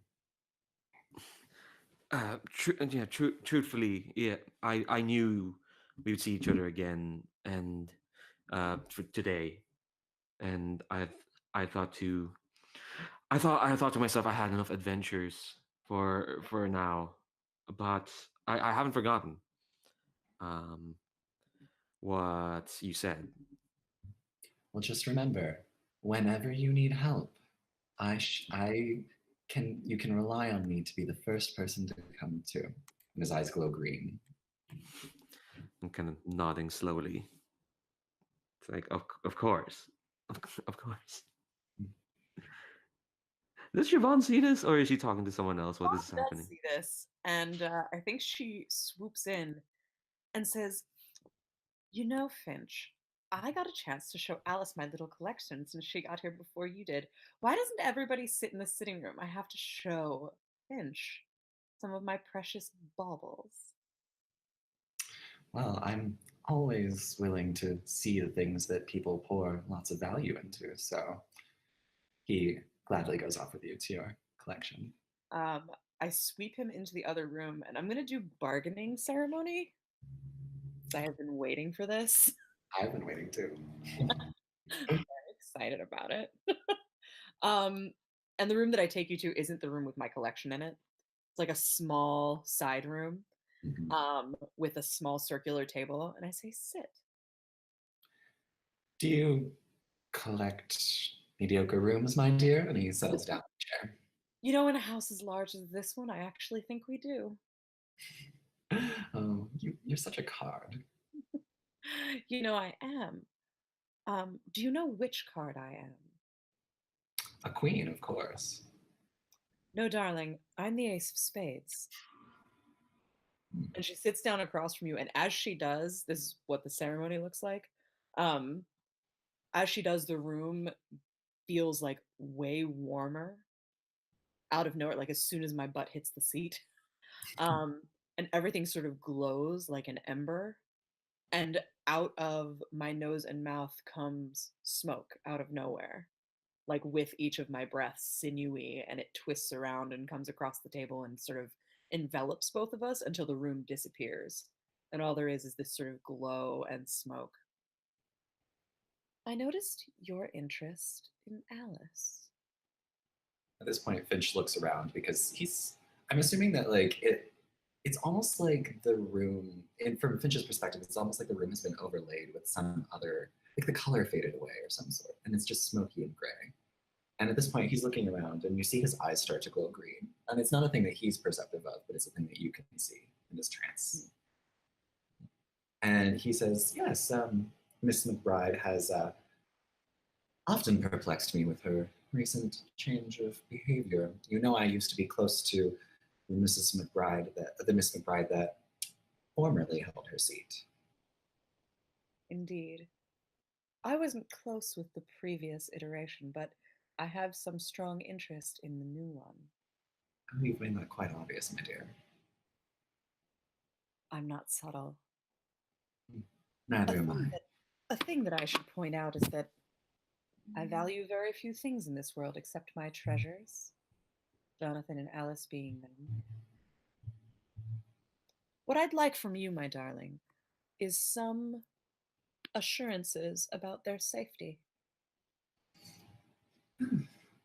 Truthfully, yeah, I knew we would see each other again, and for today, and I thought to, I thought to myself I had enough adventures for now, but I haven't forgotten um what you said. Well, just remember, whenever you need help, I can you can rely on me to be the first person to come to. And his eyes glow green. I'm kind of nodding slowly. It's like, of course, of course. Does Siobhan see this, or is she talking to someone else while Mom this is does happening? see this, and I think she swoops in and says, "You know, Finch, I got a chance to show Alice my little collection since she got here before you did. Why doesn't everybody sit in the sitting room? I have to show Finch some of my precious baubles." Well, I'm always willing to see the things that people pour lots of value into, so he gladly goes off with you to your collection. Um, I sweep him into the other room, and I'm going to do bargaining ceremony. I have been waiting for this. I've been waiting too. I'm excited about it. um, and the room that I take you to isn't the room with my collection in it. It's like a small side room with a small circular table, and I say, "Sit." Do you collect mediocre rooms, my dear? And he settles down in a chair. You know, in a house as large as this one, I actually think we do. Oh, you're such a card. You know, I am. Do you know which card I am? A queen, of course. No, darling, I'm the ace of spades. Hmm. And she sits down across from you, and as she does, this is what the ceremony looks like. Um, as she does, the room feels like way warmer out of nowhere, like as soon as my butt hits the seat. Um, and everything sort of glows like an ember. And out of my nose and mouth comes smoke out of nowhere, like with each of my breaths, sinewy, and it twists around and comes across the table and sort of envelops both of us until the room disappears. And all there is this sort of glow and smoke. I noticed your interest in Alice. At this point, Finch looks around because I'm assuming that it's almost like the room, and from Finch's perspective, it's almost like the room has been overlaid with some other, like the color faded away or some sort, and it's just smoky and gray. And at this point, he's looking around, and you see his eyes start to glow green. And it's not a thing that he's perceptive of, but it's a thing that you can see in this trance. And he says, "Yes, Miss McBride has often perplexed me with her recent change of behavior. You know, I used to be close to the Miss McBride that formerly held her seat." Indeed. I wasn't close with the previous iteration, but I have some strong interest in the new one. Oh, you've made that quite obvious, my dear. I'm not subtle. Neither am I. A thing that I should point out is that I value very few things in this world except my treasures, Jonathan and Alice being them. What I'd like from you, my darling, is some assurances about their safety.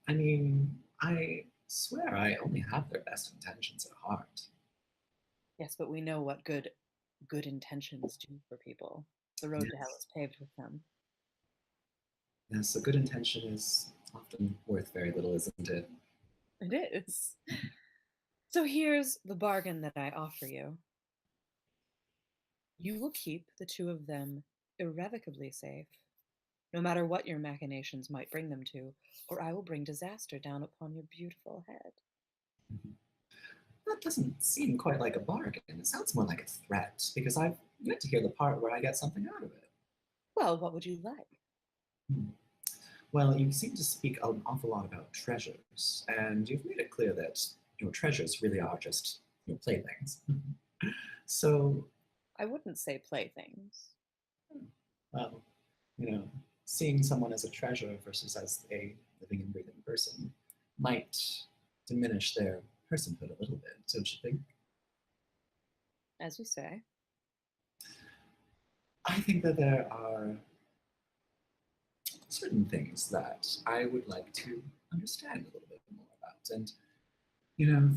I mean, I swear I only have their best intentions at heart. Yes, but we know what good intentions do for people. The road to hell Yes. is paved with them. Yes, a good intention is often worth very little, isn't it? It is. So here's the bargain that I offer you. You will keep the two of them irrevocably safe, no matter what your machinations might bring them to, or I will bring disaster down upon your beautiful head. That doesn't seem quite like a bargain. It sounds more like a threat, because I've yet to hear the part where I get something out of it. Well, what would you like? Hmm. Well, you seem to speak an awful lot about treasures, and you've made it clear that treasures really are just playthings. So, I wouldn't say playthings. well, you know, seeing someone as a treasure versus as a living and breathing person might diminish their personhood a little bit, don't you think? As you say. I think that there are certain things that I would like to understand a little bit more about. And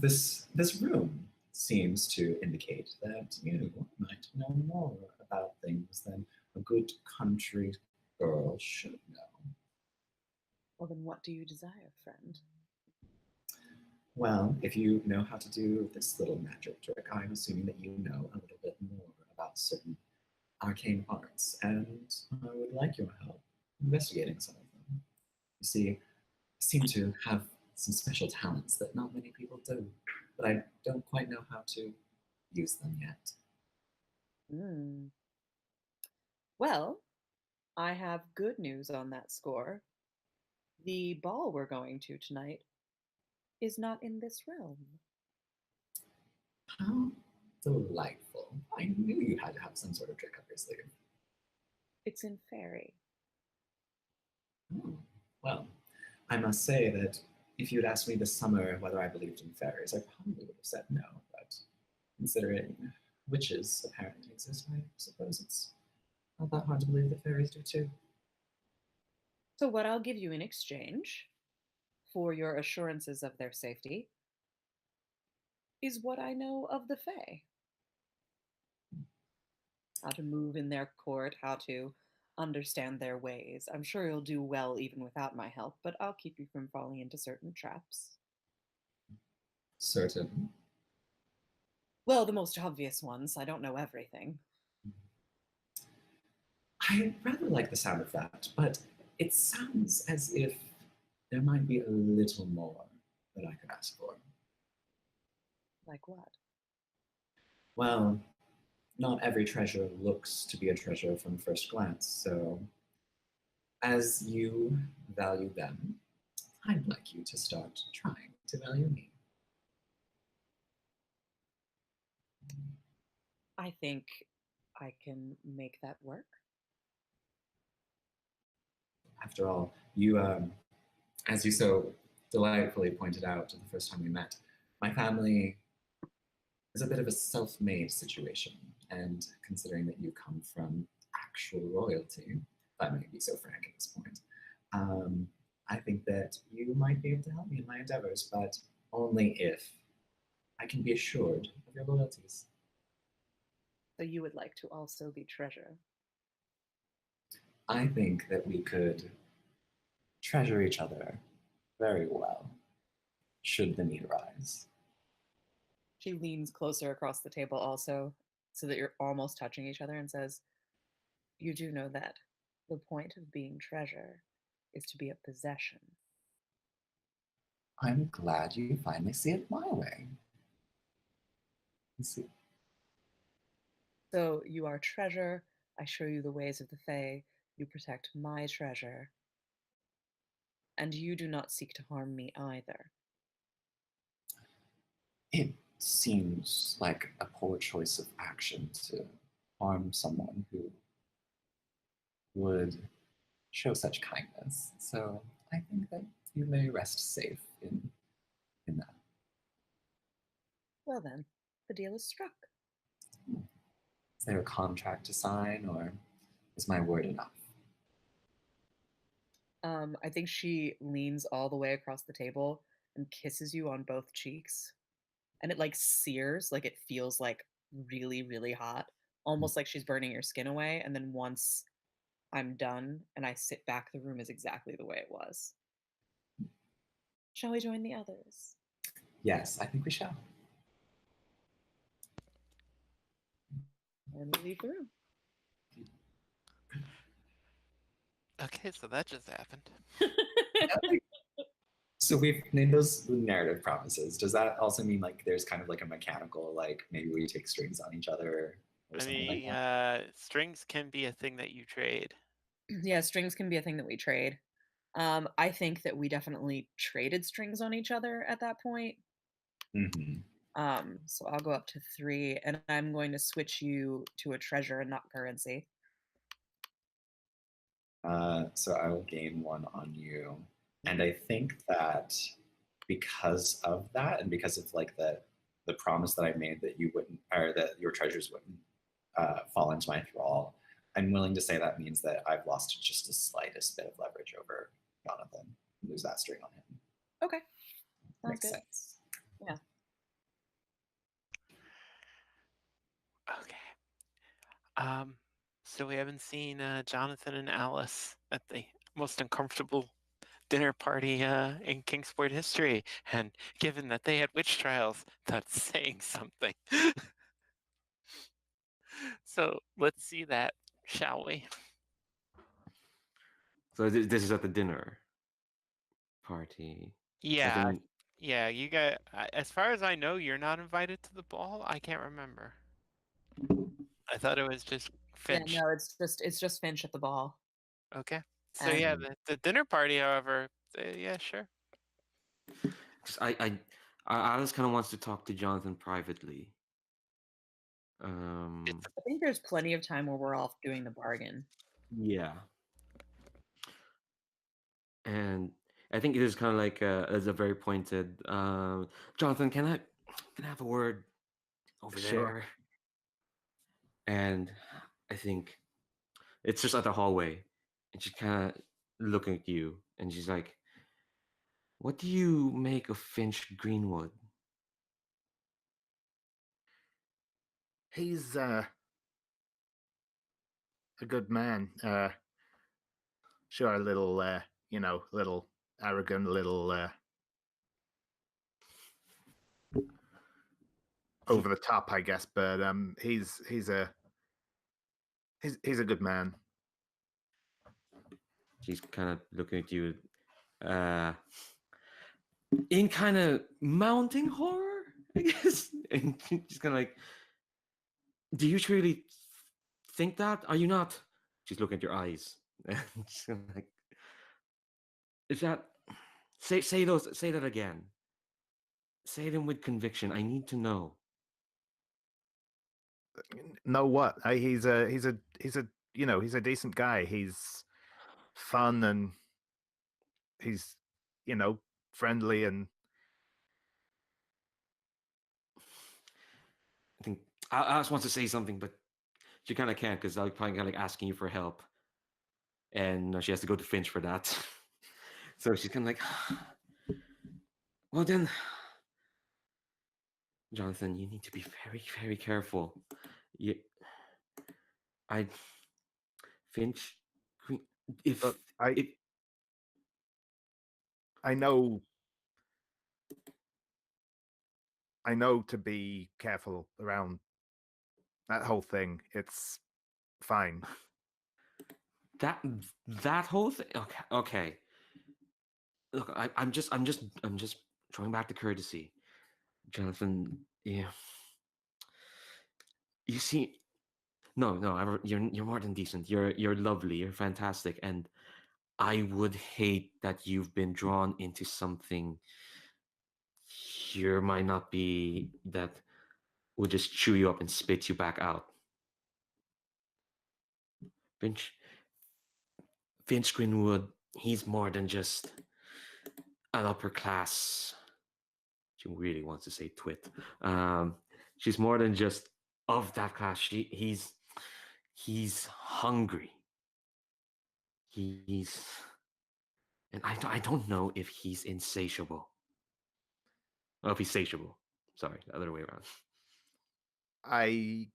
this room seems to indicate that you might know more about things than a good country girl should know. Well, then what do you desire, friend? Well, if you know how to do this little magic trick, I'm assuming that you know a little bit more about certain arcane arts, and I would like your help investigating some of them. You see, I seem to have some special talents that not many people do, but I don't quite know how to use them yet. Hmm. Well, I have good news on that score. The ball we're going to tonight is not in this realm. How delightful. I knew you had to have some sort of trick up your sleeve. It's in fairy. Oh, well, I must say that if you'd asked me this summer whether I believed in fairies, I probably would have said no, but considering witches apparently exist, I suppose it's not that hard to believe that fairies do too. So, what I'll give you in exchange for your assurances of their safety is what I know of the Fae. How to move in their court, how to understand their ways. I'm sure you'll do well even without my help, but I'll keep you from falling into certain traps. Certain. Well, the most obvious ones. I don't know everything. I rather like the sound of that, but it sounds as if there might be a little more that I could ask for. Like what? Well, not every treasure looks to be a treasure from first glance, so as you value them, I'd like you to start trying to value me. I think I can make that work. After all, you, as you so delightfully pointed out the first time we met, my family is a bit of a self made situation. And considering that you come from actual royalty, if I may be so frank at this point, um, I think that you might be able to help me in my endeavors, but only if I can be assured of your loyalties. So you would like to also be treasure. I think that we could treasure each other very well, should the need arise. She leans closer across the table also, so that you're almost touching each other, and says, "You do know that the point of being treasure is to be a possession." I'm glad you finally see it my way. You see, So you are treasure, I show you the ways of the Fae, you protect my treasure, and you do not seek to harm me either. it seems like a poor choice of action to harm someone who would show such kindness. So I think that you may rest safe in that. Well then, the deal is struck. Is there a contract to sign, or is my word enough? I think she leans all the way across the table and kisses you on both cheeks. And it like sears, like it feels like really, really hot, almost like she's burning your skin away. And then once I'm done and I sit back, the room is exactly the way it was. Shall we join the others? Yes, I think we shall. And we leave the room. Okay, so that just happened. So we've named those narrative promises. Does that also mean like there's kind of like a mechanical, like maybe we take strings on each other or I something like mean, that? strings can be a thing that you trade. Yeah, strings can be a thing that we trade. I think that we definitely traded strings on each other at that point. Hmm. So I'll go up to 3, and I'm going to switch you to a treasure and not currency. So I will gain 1 on you. And I think that because of that, and because of like the promise that I made that you wouldn't, or that your treasures wouldn't fall into my thrall, I'm willing to say that means that I've lost just the slightest bit of leverage over Jonathan. Lose that string on him. Okay, sounds Makes good. sense. Yeah. Okay. So we haven't seen Jonathan and Alice at the most uncomfortable dinner party in Kingsport history, and given that they had witch trials, that's saying something. So let's see that, shall we? So this is at the dinner party. I Yeah, think yeah. You got. As far as I know, you're not invited to the ball. I can't remember. I thought it was just Yeah, Finch. no, it's just Finch at the ball. Okay. So And yeah, the dinner party, however, yeah, sure. 'cause Alice kind of wants to talk to Jonathan privately. It's I think there's plenty of time where we're all doing the bargain. Yeah, and I think it is kind of like as a very pointed. Jonathan, can I have a word over Sure. there? And I think it's just at the hallway, and she's kind of looking at you, and she's like, "What do you make of Finch Greenwood?" He's a good man. Sure, a little, little arrogant, a little over the top, I guess. But he's a good man. She's kind of looking at you, uh, in kind of mounting horror, I guess. And she's kind of like, "Do you truly think that? Are you not?" She's looking at your eyes, and she's kind of like, "Is that? Say that again. Say them with conviction. I need to know." Know what? He's a decent guy. He's fun and he's friendly and I think Alice wants to say something, but she kind of can't because I'm probably kind of like asking you for help, and she has to go to Finch for that. So she's kind of like, "Well then, Jonathan, you need to be very, very careful. You, I, Finch, Queen- look. if I if I know I know to be careful around that whole thing. It's fine. that that whole thing, okay, okay. Look, I'm just drawing back the courtesy, Jonathan. Yeah, you see, you're more than decent. You're lovely. You're fantastic, and I would hate that you've been drawn into something you might not be that would just chew you up and spit you back out. Finch Finch Greenwood, he's more than just an upper class. She really wants to say twit. Um, she's more than just of that class. He's hungry. He's and I don't know if he's insatiable. Oh, if he's satiable. Sorry, the other way around. I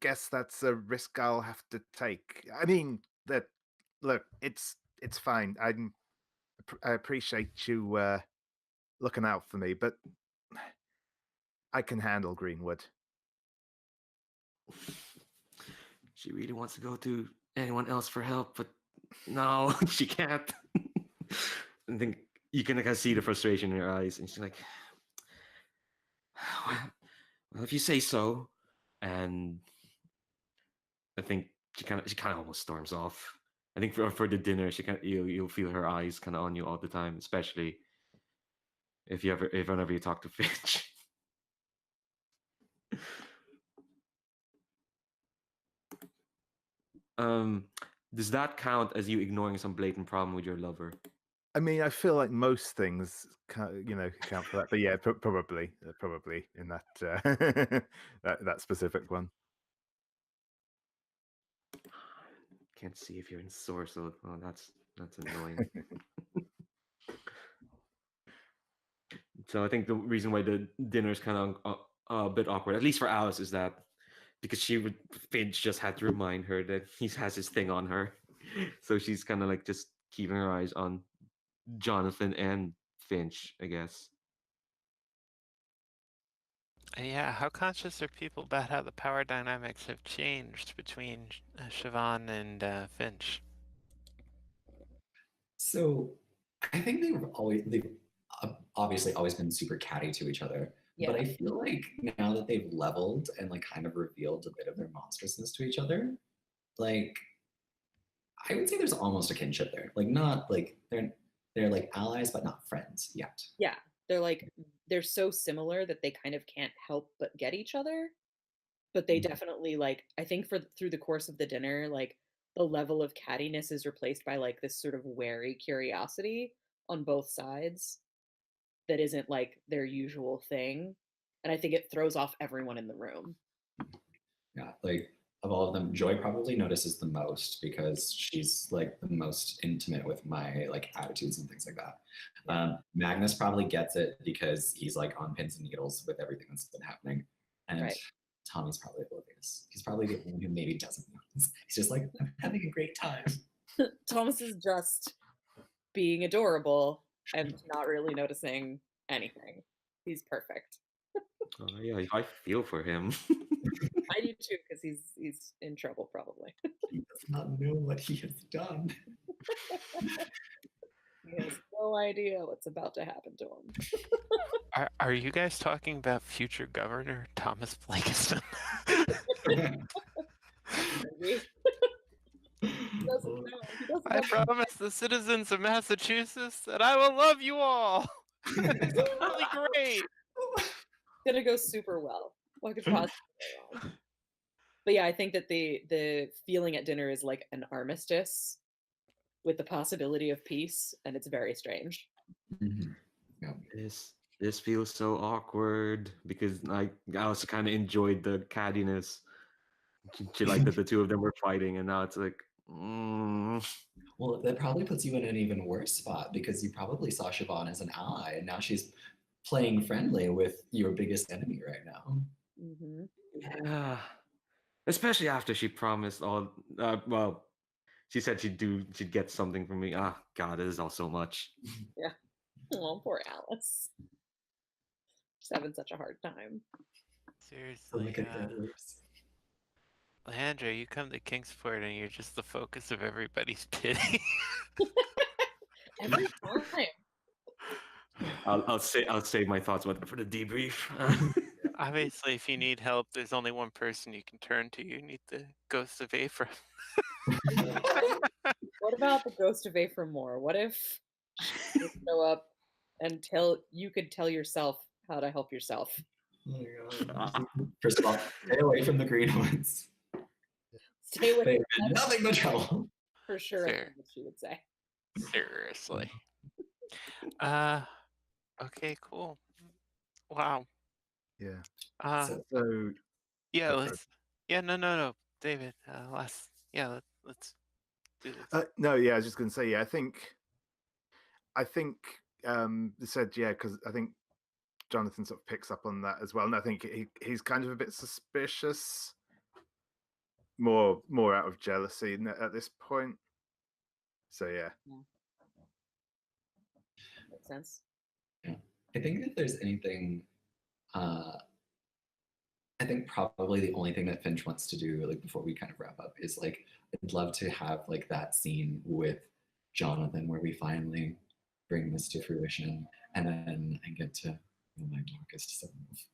guess that's a risk I'll have to take. I mean, that look, it's fine. I appreciate you looking out for me, but I can handle Greenwood. She really wants to go to anyone else for help, but no, she can't. I think you can kind of see the frustration in her eyes, and she's like, well, well, if you say so. And I think she kind of almost storms off. I think for the dinner, you'll feel her eyes kind of on you all the time, especially if whenever you talk to Finch. um, does that count as you ignoring some blatant problem with your lover? I mean, I feel like most things, account for that. But yeah, probably in that that specific one. Can't see if you're in source. So that's annoying. So I think the reason why the dinner is kind of a bit awkward, at least for Alice, is that because Finch just had to remind her that he has his thing on her, so she's kind of like just keeping her eyes on Jonathan and Finch, I guess. Yeah, how conscious are people about how the power dynamics have changed between Siobhan and Finch? So I think they've obviously always been super catty to each other. Yeah. But I feel like now that they've leveled and like kind of revealed a bit of their monstrousness to each other, like I would say there's almost a kinship there. Like not like they're like allies, but not friends yet. Yeah. They're so similar that they kind of can't help but get each other. But they definitely like, I think through the course of the dinner, like the level of cattiness is replaced by like this sort of wary curiosity on both sides that isn't like their usual thing. And I think it throws off everyone in the room. Yeah, like of all of them, Joy probably notices the most because she's like the most intimate with my like attitudes and things like that. Magnus probably gets it because he's like on pins and needles with everything that's been happening. And Right. Tommy's probably oblivious. He's probably the one who maybe doesn't notice. He's just like, I'm having a great time. Thomas is just being adorable and not really noticing anything. He's perfect. Yeah, I feel for him. I do too, because he's in trouble probably. He does not know what he has done. He has no idea what's about to happen to him. Are you guys talking about future governor Thomas Blakiston? Maybe. He doesn't know. He doesn't I know. promise the citizens of Massachusetts that I will love you all. It's really great. It's gonna go super well. What could possibly go wrong? But yeah, I think that the feeling at dinner is like an armistice with the possibility of peace, and it's very strange. Yeah. This feels so awkward because I also kind of enjoyed the cattiness. She liked that the two of them were fighting, and now it's like, Well, that probably puts you in an even worse spot because you probably saw Siobhan as an ally, and now she's playing friendly with your biggest enemy right now. Mm-hmm. yeah. Especially after she promised all. Well, she said she'd get something from me. Ah, God, this is all so much. Yeah. Oh, poor Alice. She's having such a hard time. Seriously, Leandra, you come to Kingsport and you're just the focus of everybody's pity. Every time. I'll save my thoughts about that for the debrief. Obviously, if you need help, there's only one person you can turn to. You need the ghost of Ephraim. What about the ghost of Ephraim Moore? What if she would show up and you could tell yourself how to help yourself? Oh my God. First of all, stay away from the green ones. Stay away They've from been nothing but trouble. for sure. I Fair. think what she would say. Seriously. Okay, cool. Wow. Yeah. So, Yeah, Oh, let's. Yeah, no, David. Let's do this. no, yeah, I was just going to say, yeah, I think they said, yeah, because I think Jonathan sort of picks up on that as well, and I think he's kind of a bit suspicious, more out of jealousy at this point. So yeah. Makes sense. yeah. I think if there's anything, I think probably the only thing that Finch wants to do, like before we kind of wrap up, is like I'd love to have like that scene with Jonathan where we finally bring this to fruition, and then I get to my darkest self.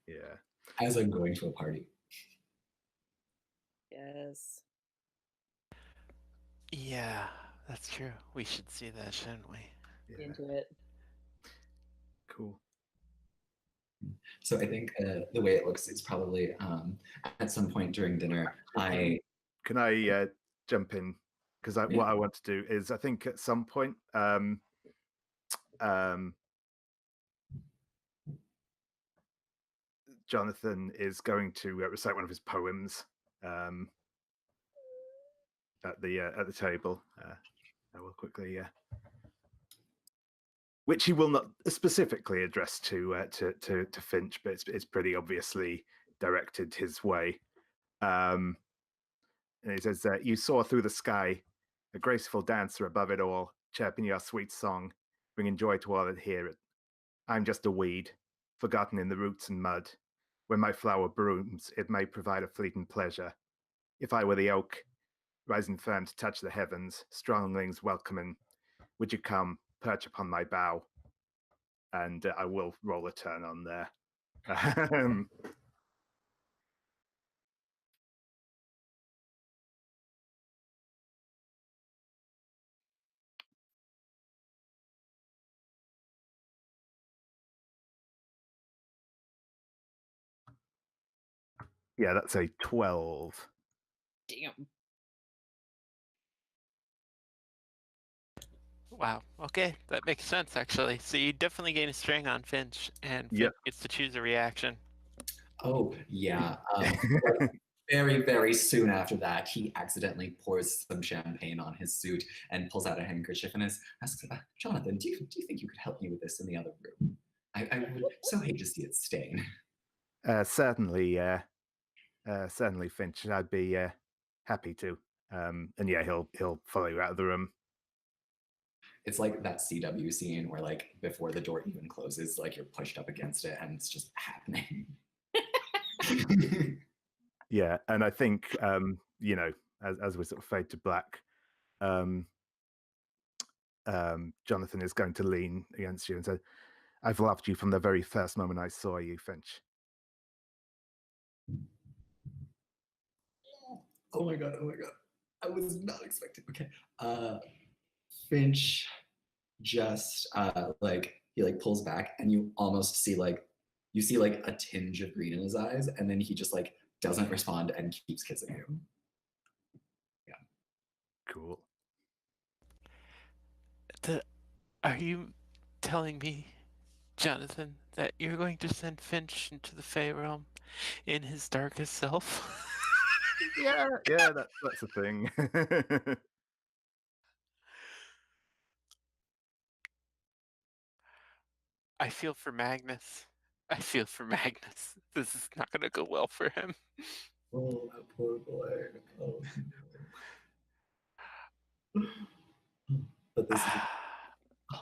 Yeah. As I'm going to a party. Yes. Yeah. That's true. We should see that, shouldn't we? Yeah, Into it. cool. So I think the way it looks is probably at some point during dinner, Can I jump in? Because what I want to do is, I think at some point, Jonathan is going to recite one of his poems at the table. I will quickly, which he will not specifically address to Finch, but it's pretty obviously directed his way. And he says, "You soar through the sky, a graceful dancer above it all, chirping your sweet song, bringing joy to all that hear it. I'm just a weed, forgotten in the roots and mud. When my flower blooms, it may provide a fleeting pleasure. If I were the oak, rising firm to touch the heavens, stronglings welcoming, would you come, perch upon my bough?" And I will roll a turn on there. Yeah, that's a 12. Damn. Wow. Okay, that makes sense actually. So you definitely gain a string on Finch, and Finch Yep. gets to choose a reaction. Oh, yeah. Very, very soon after that, he accidentally pours some champagne on his suit and pulls out a handkerchief and asks, Jonathan, do you think you could help me with this in the other room? I would so hate to see it stain. Certainly, Finch. I'd be happy to. And yeah, he'll follow you out of the room. It's like that CW scene where, like, before the door even closes, like you're pushed up against it and it's just happening. Yeah, and I think as we sort of fade to black, Jonathan is going to lean against you and say, "I've loved you from the very first moment I saw you, Finch." Oh my god! I was not expecting. Okay, Finch just he pulls back, and you almost see a tinge of green in his eyes, and then he just doesn't respond and keeps kissing you. Yeah. Cool. Are you telling me, Jonathan, that you're going to send Finch into the Fey realm in his darkest self? Yeah, that's a thing. I feel for Magnus. I feel for Magnus. This is not going to go well for him. Oh, that poor boy. Oh. But this is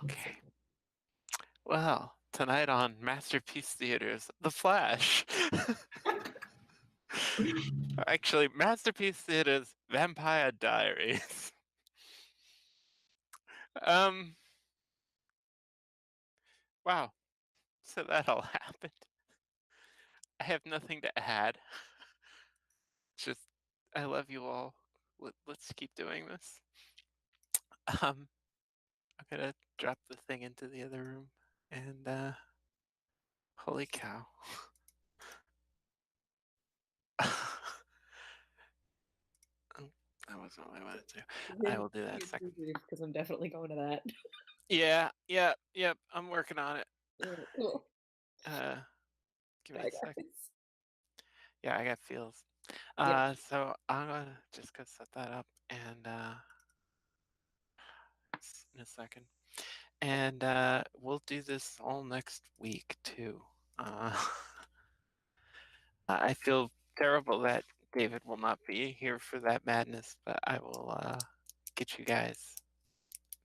okay. Well, tonight on Masterpiece Theaters, The Flash. Actually, Masterpiece Theaters, Vampire Diaries. Wow. So that all happened. I have nothing to add. Just, I love you all. Let's keep doing this. I'm gonna drop the thing into the other room, and holy cow. That wasn't what I wanted to. I will do that second. Because I'm definitely going to that. Yeah, yep. I'm working on it. Give me Bye, a second. guys. Yeah, I got feels. Yep. So I'm gonna just go set that up and in a second. And we'll do this all next week too. I feel terrible that David will not be here for that madness, but I will get you guys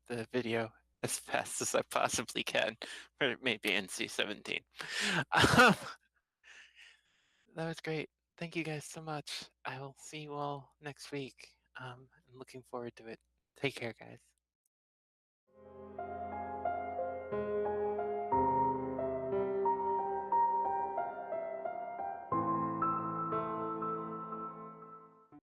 the video as fast as I possibly can, or it may be NC-17. That was great. Thank you guys so much. I will see you all next week. I'm looking forward to it. Take care, guys.